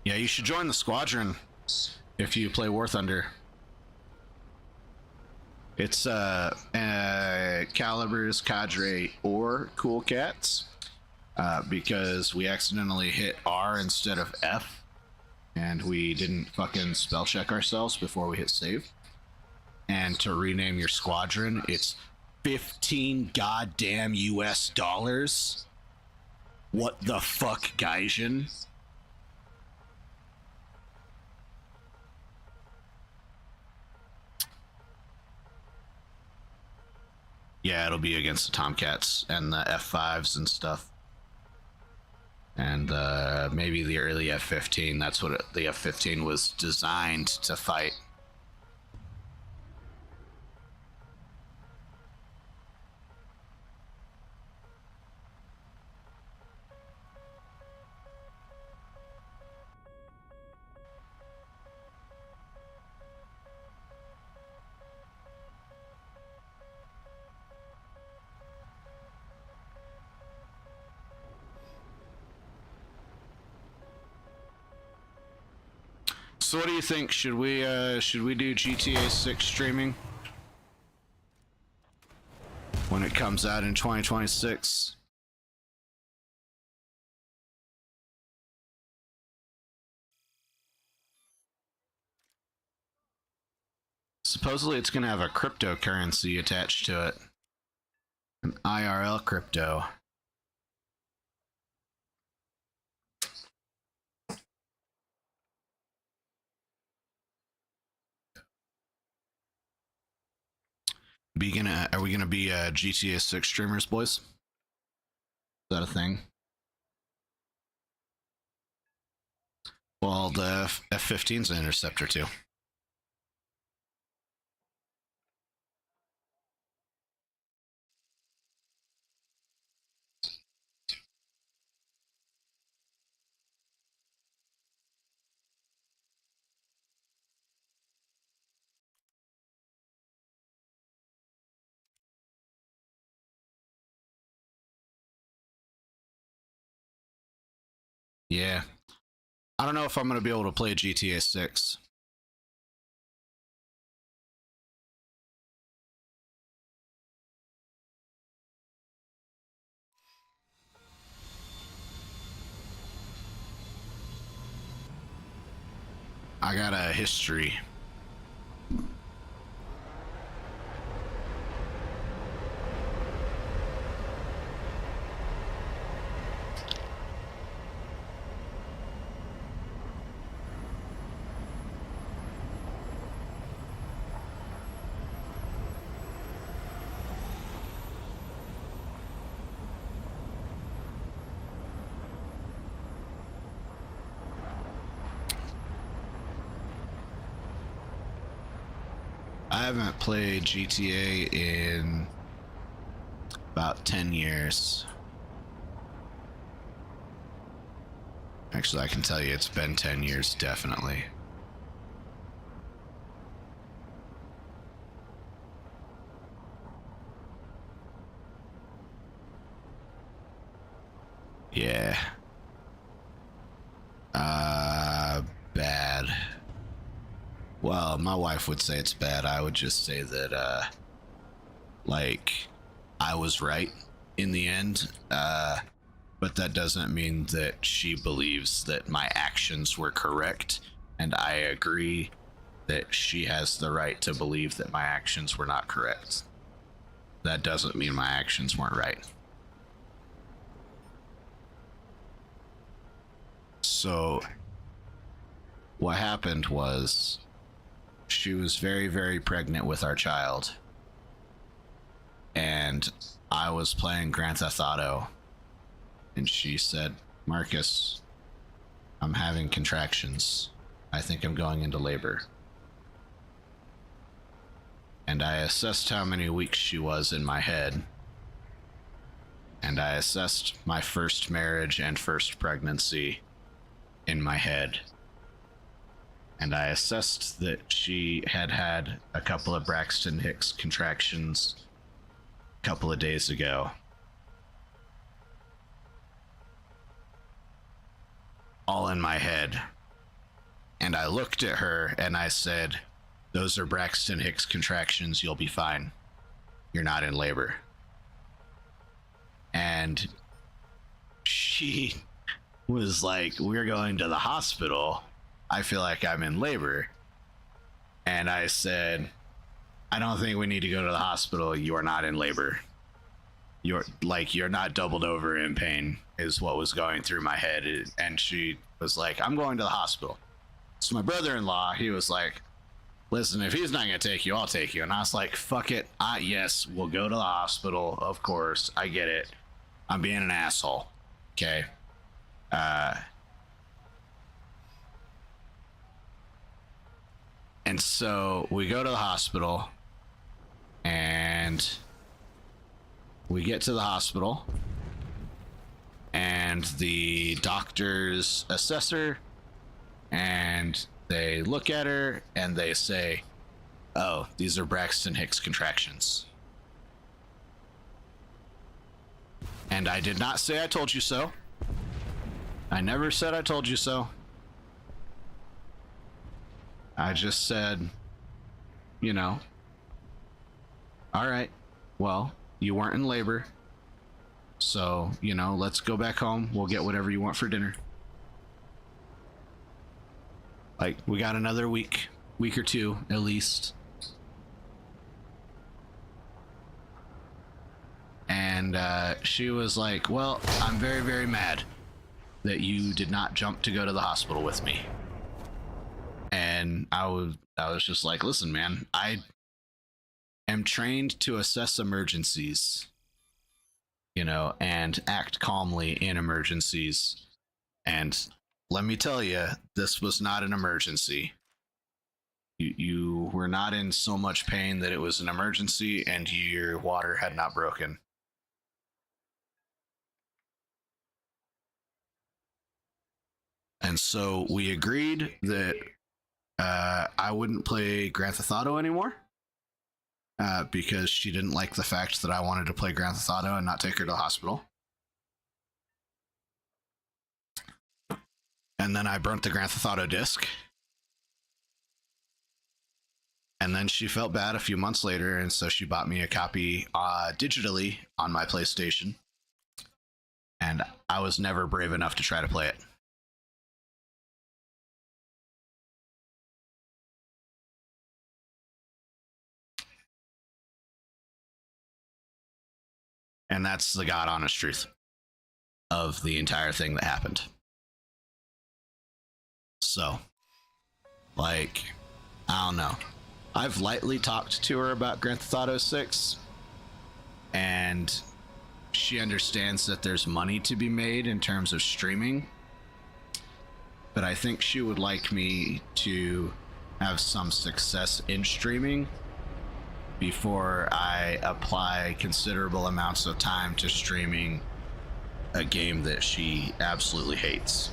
Yeah, you should join the squadron if you play War Thunder. It's Calibers, Cadre, or Cool Cats, because we accidentally hit R instead of F, and we didn't fucking spell check ourselves before we hit save. And to rename your squadron, it's 15 goddamn US dollars. What the fuck, Gaijin? Yeah, it'll be against the Tomcats and the F5s and stuff. And maybe the early F-15. That's what the F-15 was designed to fight. So what do you think? Should we do GTA 6 streaming when it comes out in 2026? Supposedly it's going to have a cryptocurrency attached to it. An IRL crypto. Are we gonna be GTA 6 streamers, boys? Is that a thing? Well, the F-15's an interceptor too. Yeah. I don't know if I'm gonna be able to play GTA 6. I got a history. I haven't played GTA in about 10 years. Actually, I can tell you it's been 10 years, definitely. Yeah. Bad. Well, my wife would say it's bad. I would just say that, like, I was right in the end. But that doesn't mean that she believes that my actions were correct. And I agree that she has the right to believe that my actions were not correct. That doesn't mean my actions weren't right. So, what happened was she was very, very pregnant with our child. And I was playing Grand Theft Auto. And she said, Marcus, I'm having contractions. I think I'm going into labor. And I assessed how many weeks she was in my head. And I assessed my first marriage and first pregnancy in my head. And I assessed that she had had a couple of Braxton Hicks contractions a couple of days ago. All in my head. And I looked at her and I said, those are Braxton Hicks contractions, you'll be fine. You're not in labor. And she was like, we're going to the hospital. I feel like I'm in labor. And I said, I don't think we need to go to the hospital. You are not in labor. You're not doubled over in pain is what was going through my head. And she was like, I'm going to the hospital. So my brother-in-law, he was like, listen, if he's not going to take you, I'll take you. And I was like, fuck it. Yes, we'll go to the hospital. Of course. I get it. I'm being an asshole. Okay. And so we go to the hospital and we get to the hospital and the doctors assess her and they look at her and they say, oh, these are Braxton Hicks contractions. And I did not say I told you so. I never said I told you so. I just said, you know, all right, well, you weren't in labor. So, you know, let's go back home. We'll get whatever you want for dinner. Like, we got another week or two at least. And she was like, well, I'm very, very mad that you did not jump to go to the hospital with me. And I was just like, listen, man, I am trained to assess emergencies, you know, and act calmly in emergencies. And let me tell you, this was not an emergency. You were not in so much pain that it was an emergency, and your water had not broken. And so we agreed that I wouldn't play Grand Theft Auto anymore because she didn't like the fact that I wanted to play Grand Theft Auto and not take her to the hospital. And then I burnt the Grand Theft Auto disc. And then she felt bad a few months later, and so she bought me a copy digitally on my PlayStation. And I was never brave enough to try to play it. And that's the God honest truth of the entire thing that happened. So, like, I don't know. I've lightly talked to her about Grand Theft Auto 6, and she understands that there's money to be made in terms of streaming. But I think she would like me to have some success in streaming before I apply considerable amounts of time to streaming a game that she absolutely hates.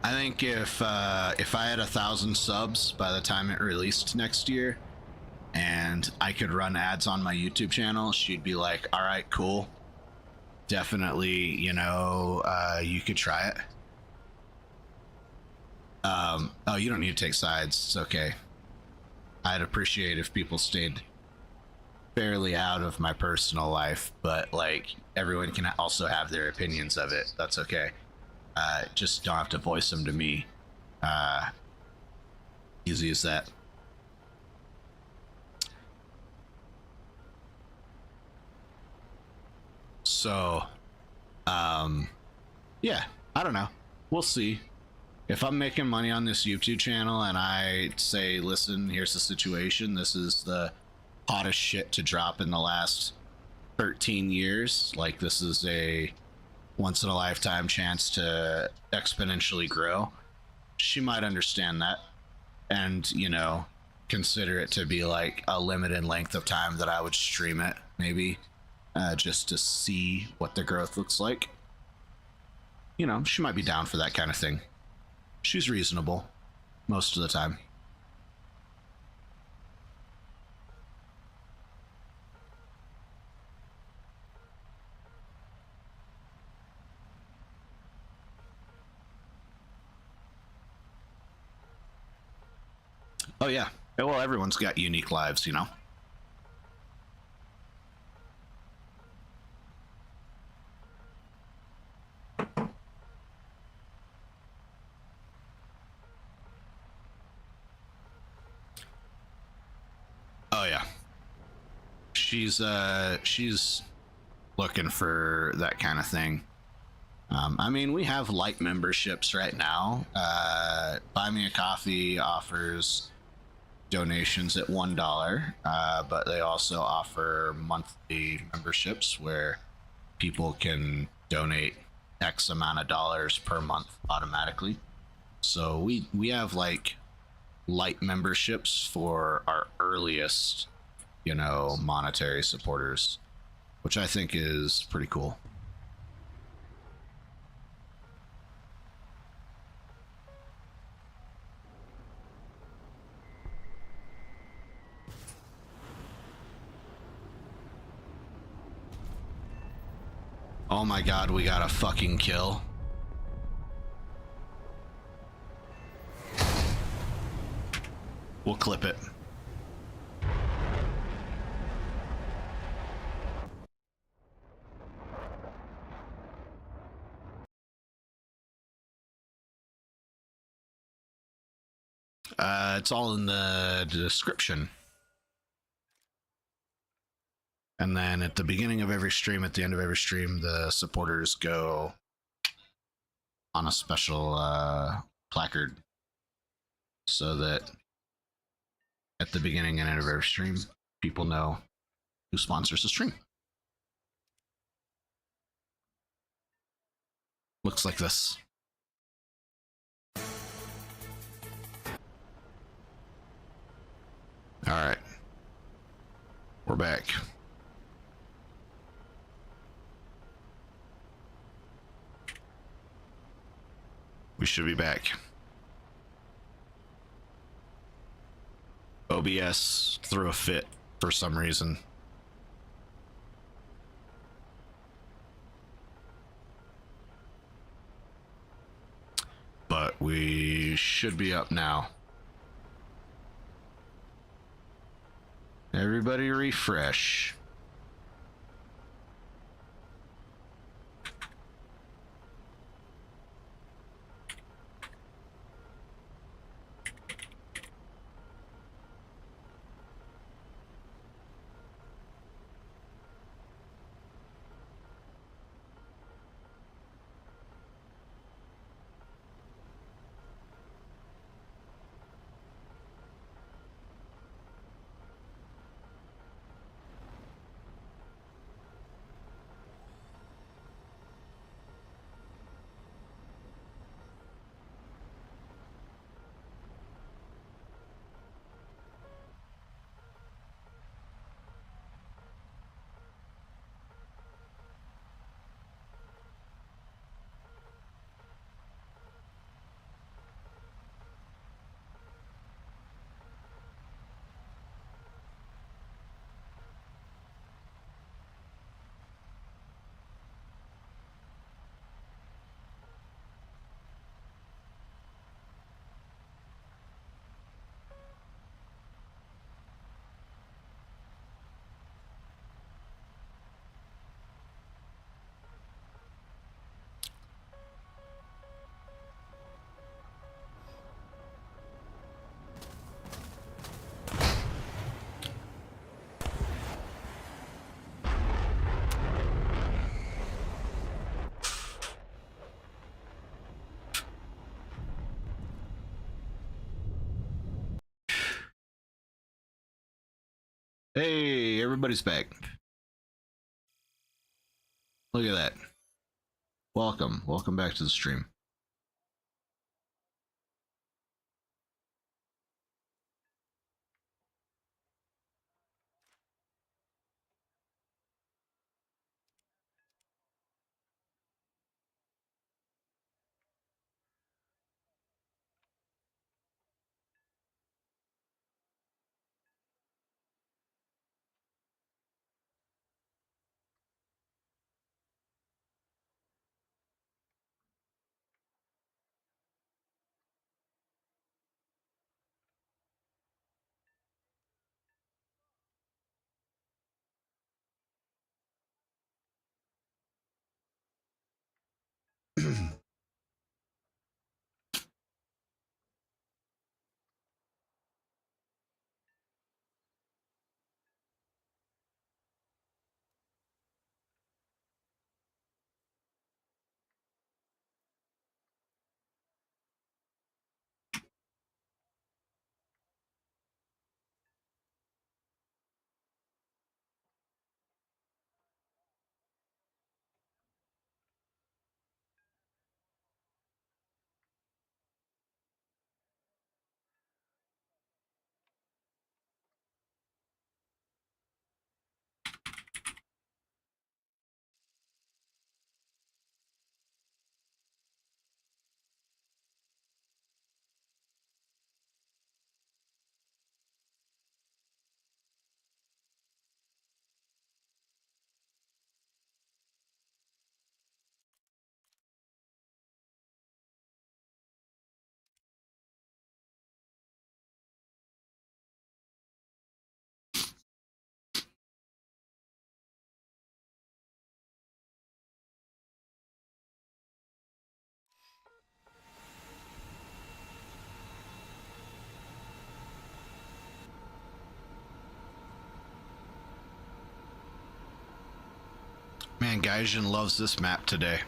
I think if I had 1,000 subs by the time it released next year, and I could run ads on my YouTube channel, she'd be like, "All right, cool, definitely, you know, you could try it." Oh, you don't need to take sides. It's okay. I'd appreciate if people stayed fairly out of my personal life, but like everyone can also have their opinions of it. That's okay. Just don't have to voice them to me. Easy as that. So, yeah, I don't know. We'll see. If I'm making money on this YouTube channel and I say, listen, here's the situation, this is the hottest shit to drop in the last 13 years, like this is a once in a lifetime chance to exponentially grow, she might understand that and, you know, consider it to be like a limited length of time that I would stream it, maybe, just to see what the growth looks like. You know, she might be down for that kind of thing. She's reasonable most of the time. Oh yeah. Well, everyone's got unique lives, you know. Oh yeah. She's looking for that kind of thing. I mean, we have light memberships right now. Buy Me a Coffee offers donations at $1, but they also offer monthly memberships where people can donate X amount of dollars per month automatically. So we have like light memberships for our earliest, you know, monetary supporters, which I think is pretty cool. Oh my god, we got a fucking kill. We'll clip it. It's all in the description. And then at the beginning of every stream, at the end of every stream, the supporters go on a special placard so that at the beginning and end of every stream, people know who sponsors the stream. Looks like this. All right. We're back. We should be back. OBS threw a fit for some reason. But we should be up now. Everybody refresh. Hey, everybody's back. Look at that. Welcome. Welcome back to the stream. Man, Gaijin loves this map today.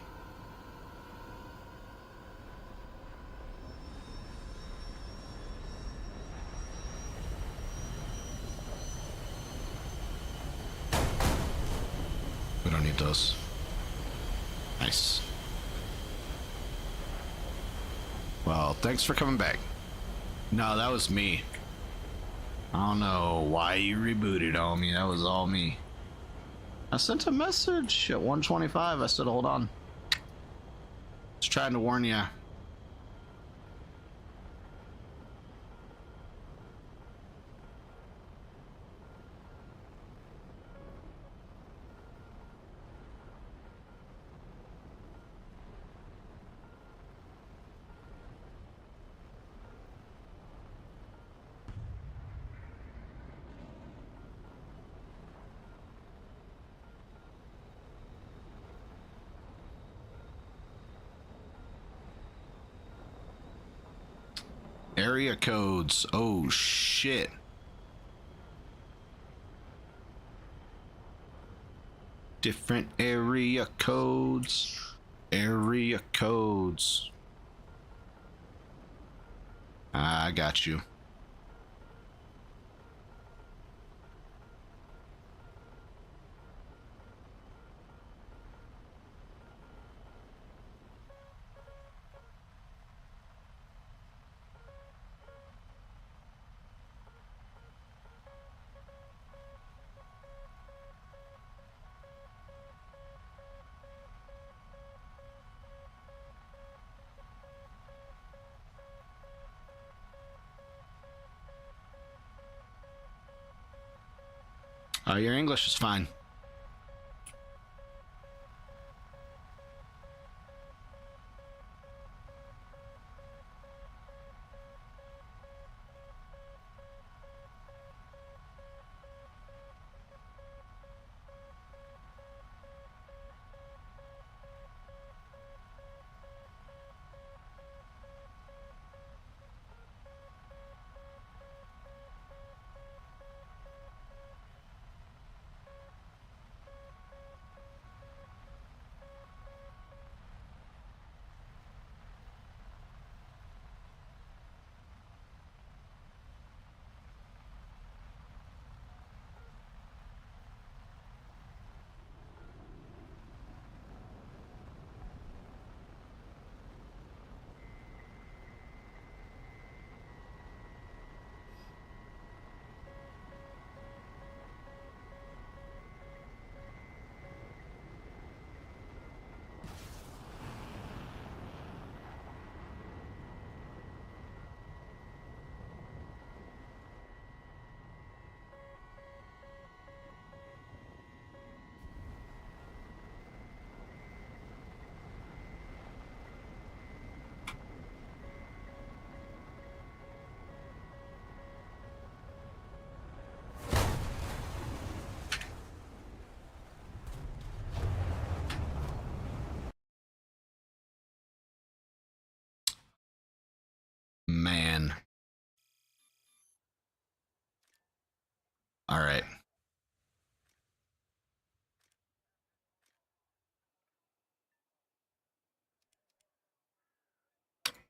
We don't need those. Nice. Well, thanks for coming back. No, that was me. I don't know why you rebooted on me. That was all me. I sent a message at 1:25. I said, hold on. Just trying to warn you. Area codes. Oh, shit. Different area codes. Area codes. I got you. Your English is fine. Man. All right.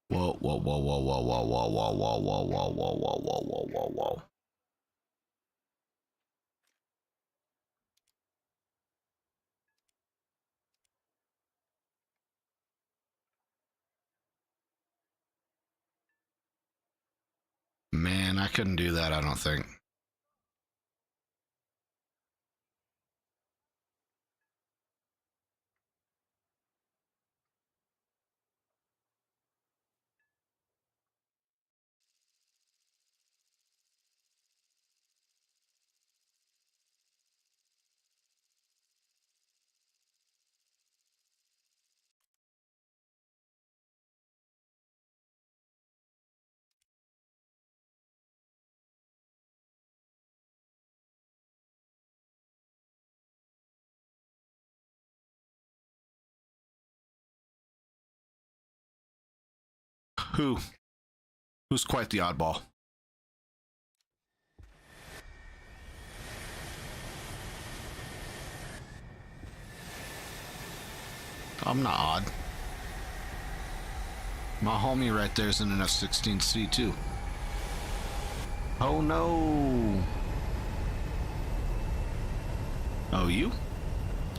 Whoa, whoa, whoa, whoa, whoa, whoa, whoa, whoa, whoa, whoa, whoa, whoa, whoa, whoa, whoa, whoa, whoa. Man, I couldn't do that, I don't think. Who? Who's quite the oddball? I'm not odd. My homie right there's in an F-16C too. Oh no! Oh, you?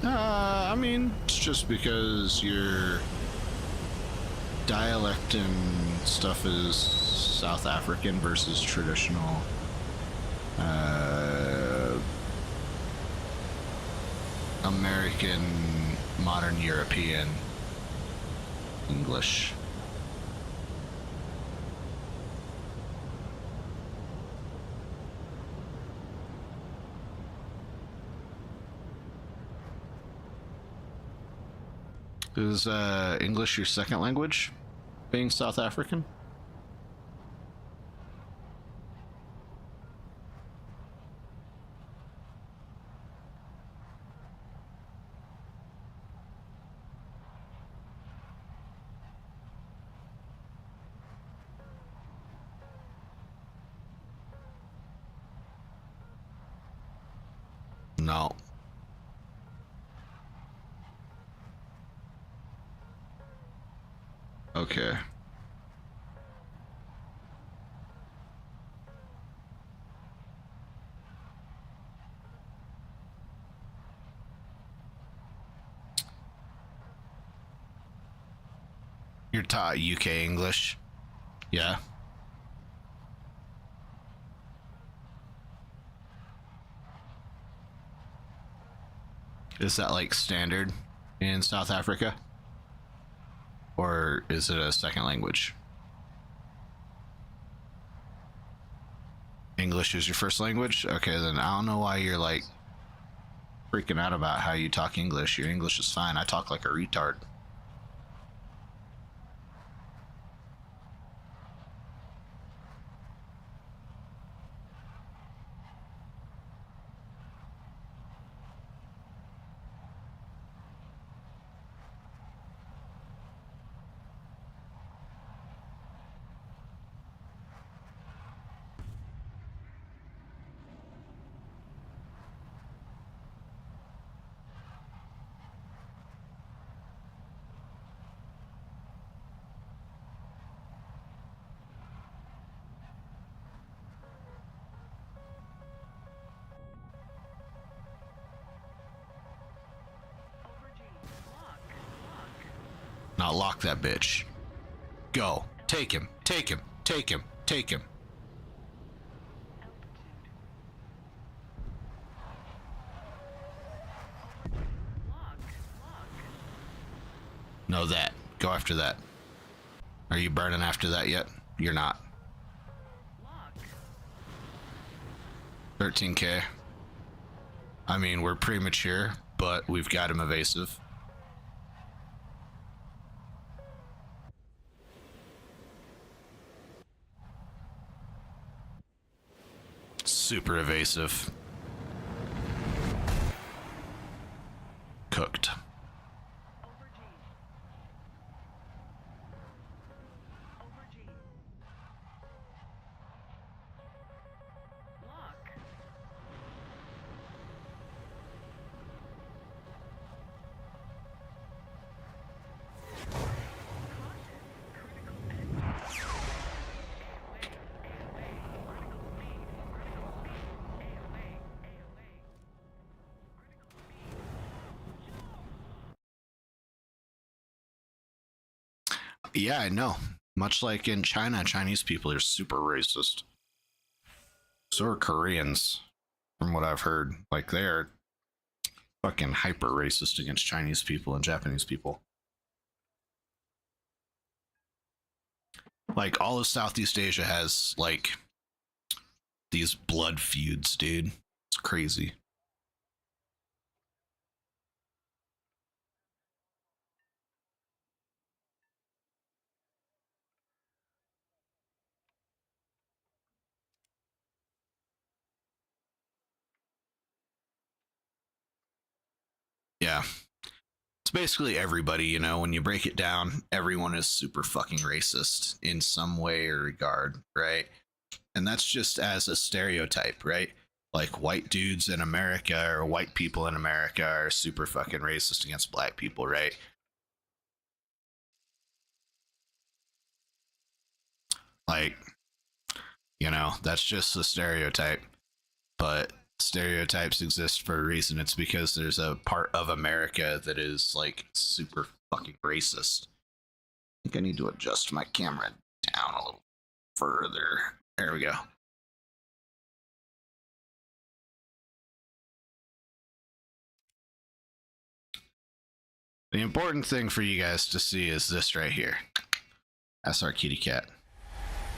I mean, it's just because your dialect and stuff is South African versus traditional American, modern European English. Is English your second language, being South African? No. Okay. You're taught UK English? Yeah. Is that like standard in South Africa? Or is it a second language? English is your first language? Okay, then I don't know why you're like freaking out about how you talk English. Your English is fine. I talk like a retard. Over G. Lock. Now lock that bitch. Go. Take him. Take him. Take him. Take him. Lock. Know that. Go after that. Are you burning after that yet? You're not. Lock. 13k. I mean, we're premature, but we've got him evasive. Super evasive. Cooked. Over G. Over G. Lock. Yeah, I know. Much like in China, Chinese people are super racist. So are Koreans, from what I've heard. Like, they're fucking hyper racist against Chinese people and Japanese people. Like, all of Southeast Asia has, like, these blood feuds, dude. It's crazy. Yeah. It's basically everybody, you know, when you break it down, everyone is super fucking racist in some way or regard, right? And that's just as a stereotype, right? Like white dudes in America or white people in America are super fucking racist against black people, right? Like, you know, that's just a stereotype. But stereotypes exist for a reason. It's because there's a part of America that is like super fucking racist. I think I need to adjust my camera down a little further. There we go. The important thing for you guys to see is this right here. That's our kitty cat.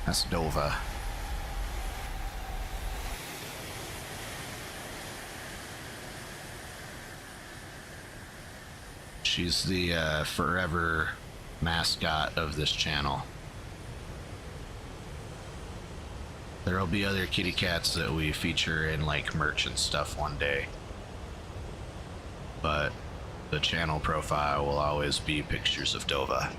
That's Dova. She's the forever mascot of this channel. There'll be other kitty cats that we feature in like merch and stuff one day. But the channel profile will always be pictures of Dova.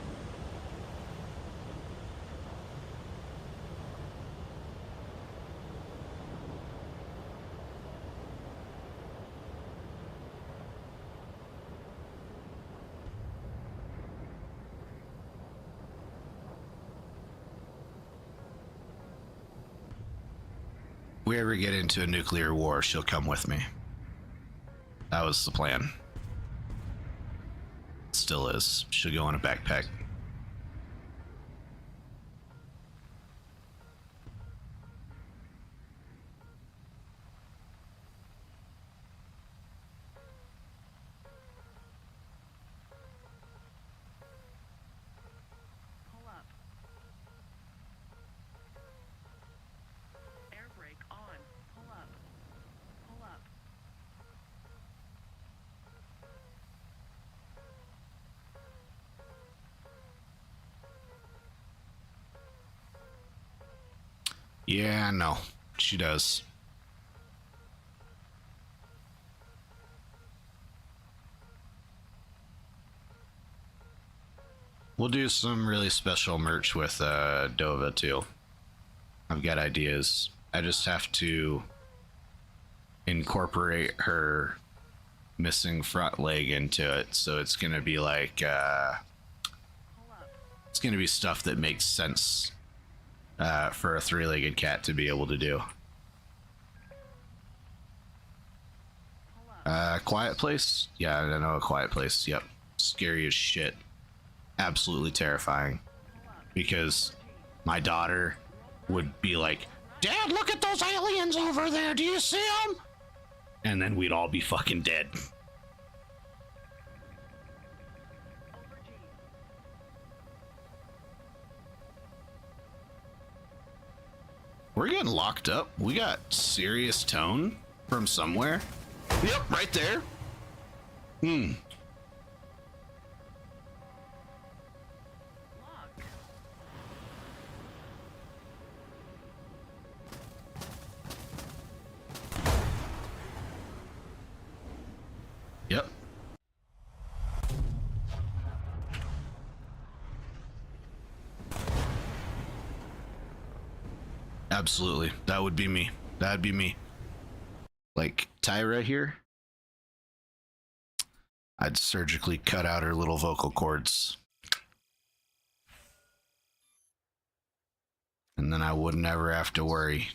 If we ever get into a nuclear war, she'll come with me. That was the plan. Still is. She'll go in a backpack. Pull up. Air brake on. Pull up. Pull up. Yeah, no, she does. We'll do some really special merch with Dova too. I've got ideas. I just have to incorporate her missing front leg into it, so it's gonna be like Pull up. it's gonna be stuff that makes sense for a three-legged cat to be able to do. Pull up. Quiet Place? Yeah, I know, A Quiet Place. Yep. Scary as shit. Absolutely terrifying. Pull up. Because my daughter would be like, Dad, look at those aliens over there. Do you see them? And then we'd all be fucking dead. Over G. We're getting locked up. We got serious tone from somewhere. Yep, right there. Lock. Yep. Absolutely. That would be me. That'd be me. Like Tyra here. I'd surgically cut out her little vocal cords. And then I would never have to worry.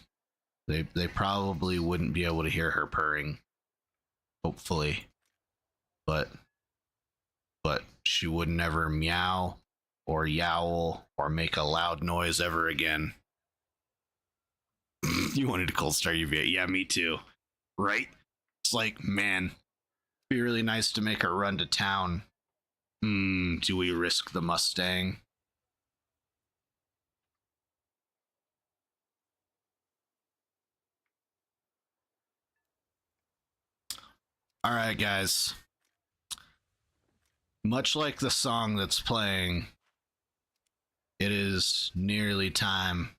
They probably wouldn't be able to hear her purring. Hopefully. But she would never meow or yowl or make a loud noise ever again. You wanted to cold start your V8. Yeah, me too. Right? It's like, man, it'd be really nice to make her run to town. Do we risk the Mustang? All right, guys. Much like the song that's playing, it is nearly time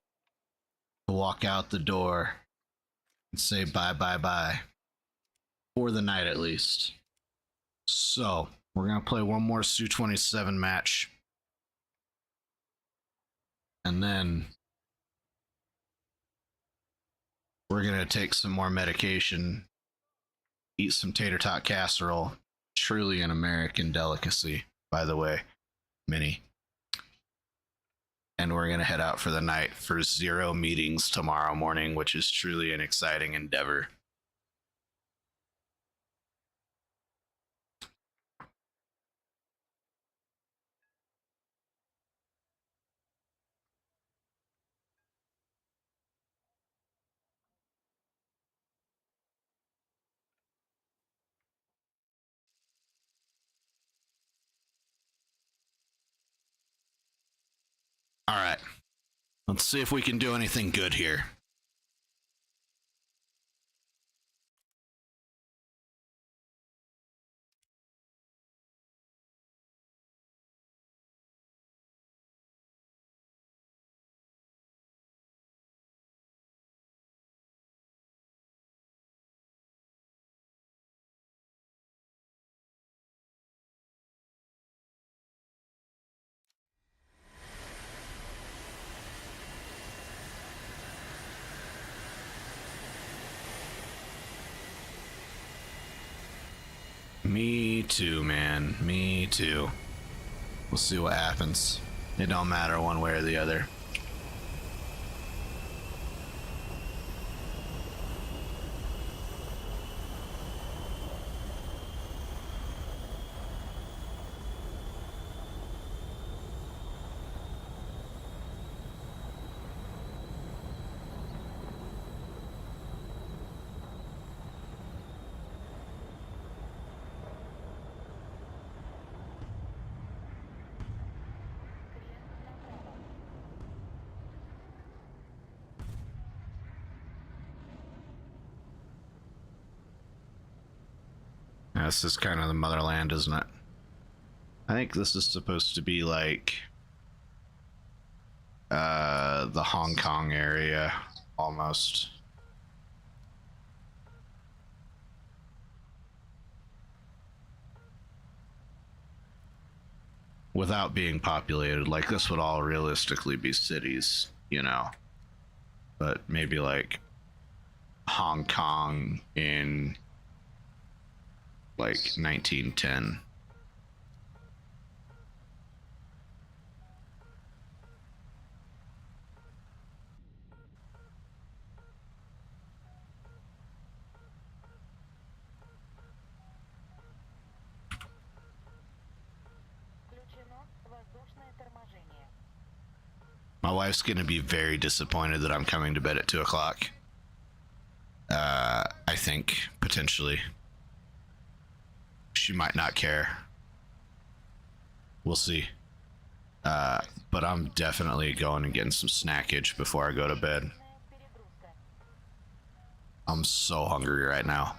to walk out the door and say bye bye bye. For the night, at least. So, we're going to play one more Su-27 match. And then we're going to take some more medication, eat some tater tot casserole. Truly an American delicacy, by the way, Minnie. and we're gonna head out for the night for 0 meetings tomorrow morning, which is truly an exciting endeavor. All right, let's see if we can do anything good here. Me too, man. Me too. We'll see what happens. It don't matter one way or the other. This is kind of the motherland, isn't it? I think this is supposed to be like the Hong Kong area almost. Without being populated, like this would all realistically be cities, you know. But maybe like Hong Kong in like 1910. Включено воздушное торможение. My wife's gonna be very disappointed that I'm coming to bed at 2 o'clock. I think, potentially. She might not care. We'll see. But I'm definitely going and getting some snackage before I go to bed. Перегрузка. I'm so hungry right now.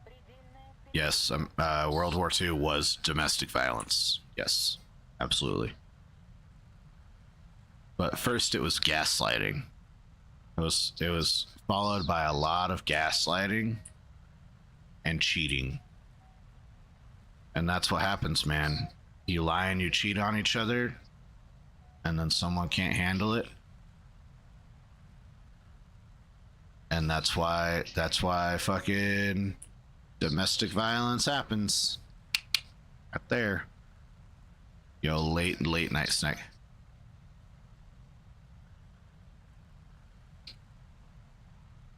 Предельная Yes, World War II was domestic violence. Yes, absolutely. But first it was gaslighting. It was followed by a lot of gaslighting and cheating. And that's what happens, man. You lie and you cheat on each other, and then someone can't handle it. And that's why fucking domestic violence happens. Right there. Yo, late night snack.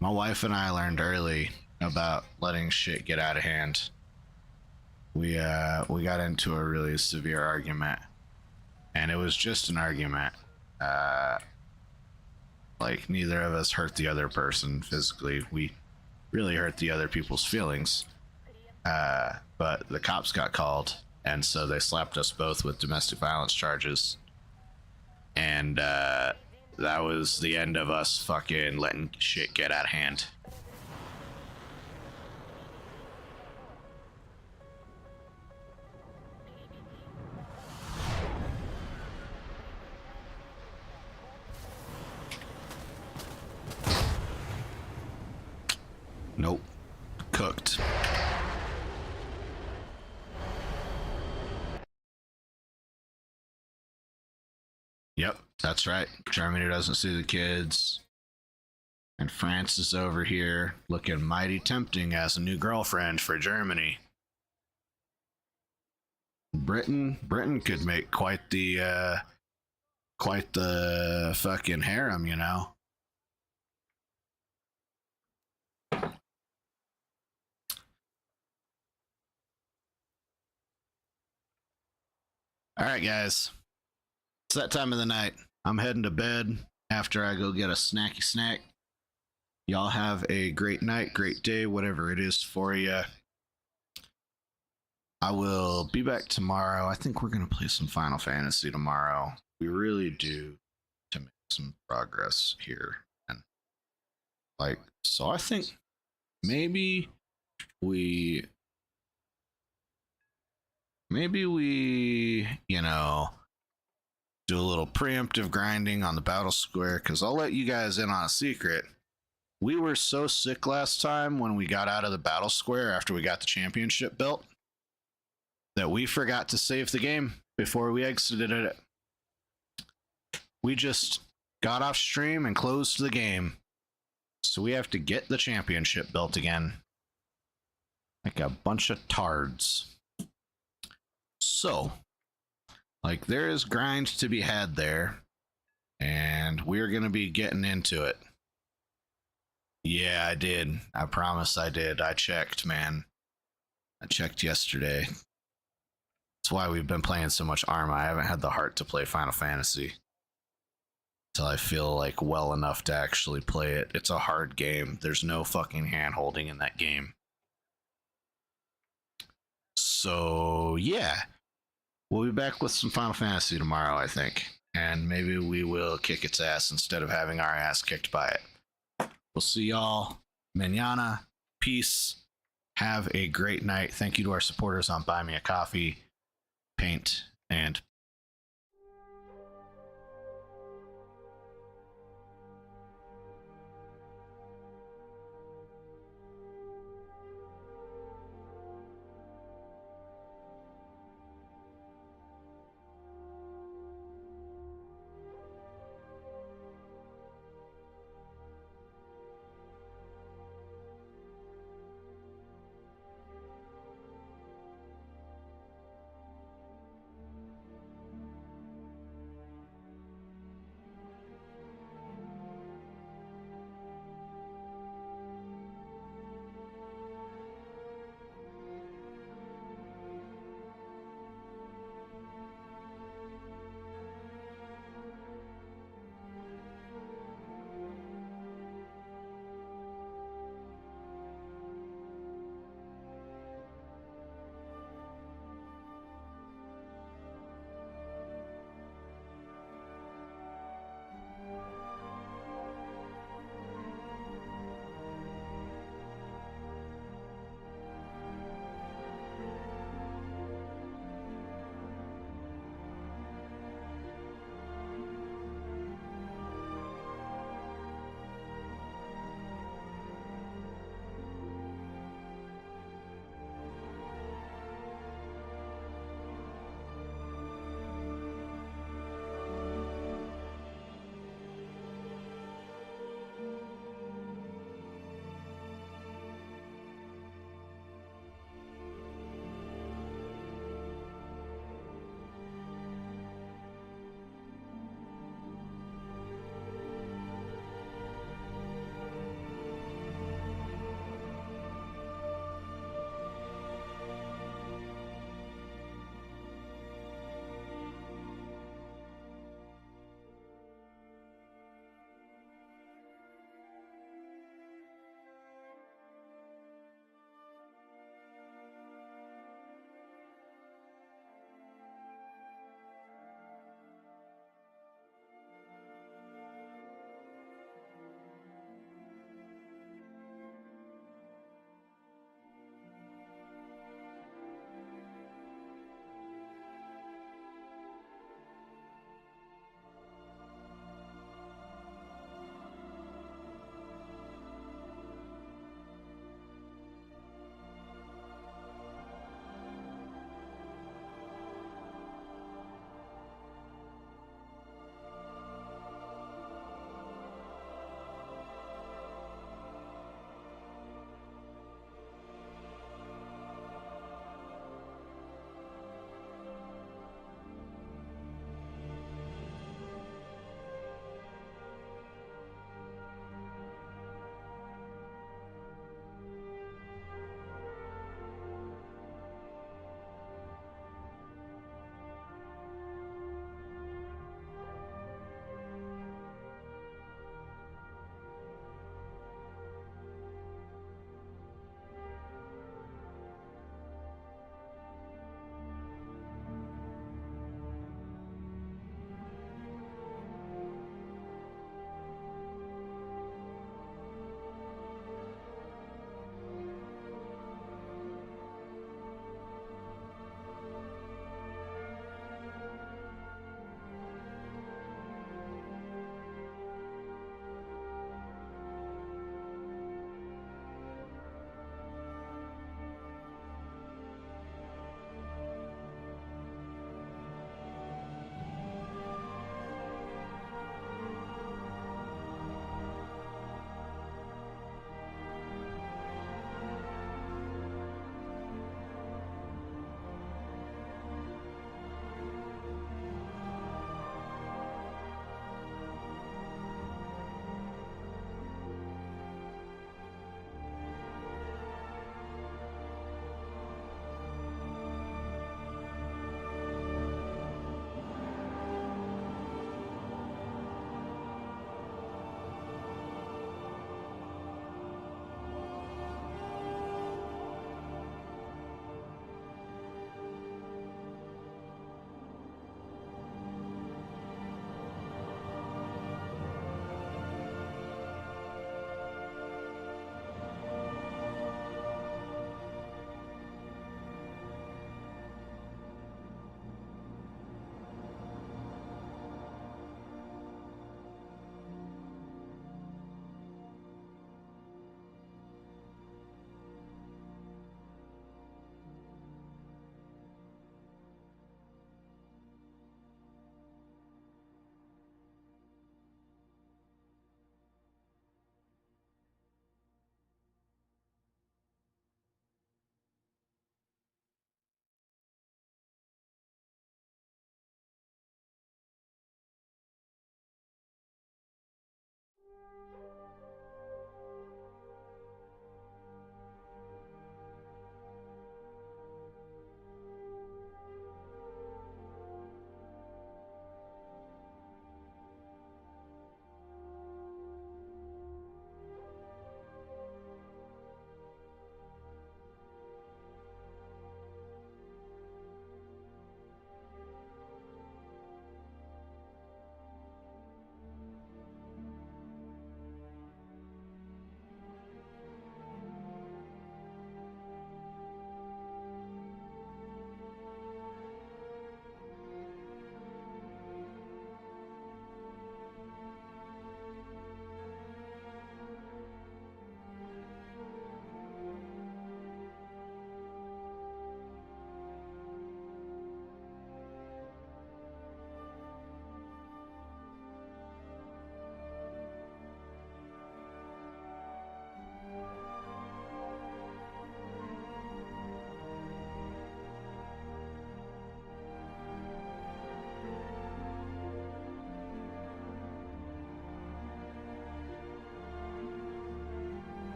My wife and I learned early about letting shit get out of hand. We got into a really severe argument, and it was just an argument. Like neither of us hurt the other person physically. We really hurt the other people's feelings. But the cops got called, and so they slapped us both with domestic violence charges. And that was the end of us fucking letting shit get out of hand. Nope. Cooked. Yep, that's right. Germany doesn't see the kids. And France is over here looking mighty tempting as a new girlfriend for Germany. Britain could make quite the fucking harem, you know. All right, guys. It's that time of the night. I'm heading to bed after I go get a snacky snack. Y'all have a great night, great day, whatever it is for you. I will be back tomorrow. I think we're going to play some Final Fantasy tomorrow. We really do to make some progress here. And like, so I think maybe we, you know, do a little preemptive grinding on the battle square, because I'll let you guys in on a secret. We were so sick last time when we got out of the battle square after we got the championship belt that we forgot to save the game before we exited it. We just got off stream and closed the game. So we have to get the championship belt again. Like a bunch of tards. So, like, there is grind to be had there. And we're going to be getting into it. Yeah, I did. I promise I did. I checked, man. I checked yesterday. That's why we've been playing so much Arma. I haven't had the heart to play Final Fantasy until I feel like well enough to actually play it. It's a hard game. There's no fucking hand holding in that game. So, yeah. We'll be back with some Final Fantasy tomorrow, I think. And maybe we will kick its ass instead of having our ass kicked by it. We'll see y'all mañana. Peace. Have a great night. Thank you to our supporters on Buy Me a Coffee, Paint, and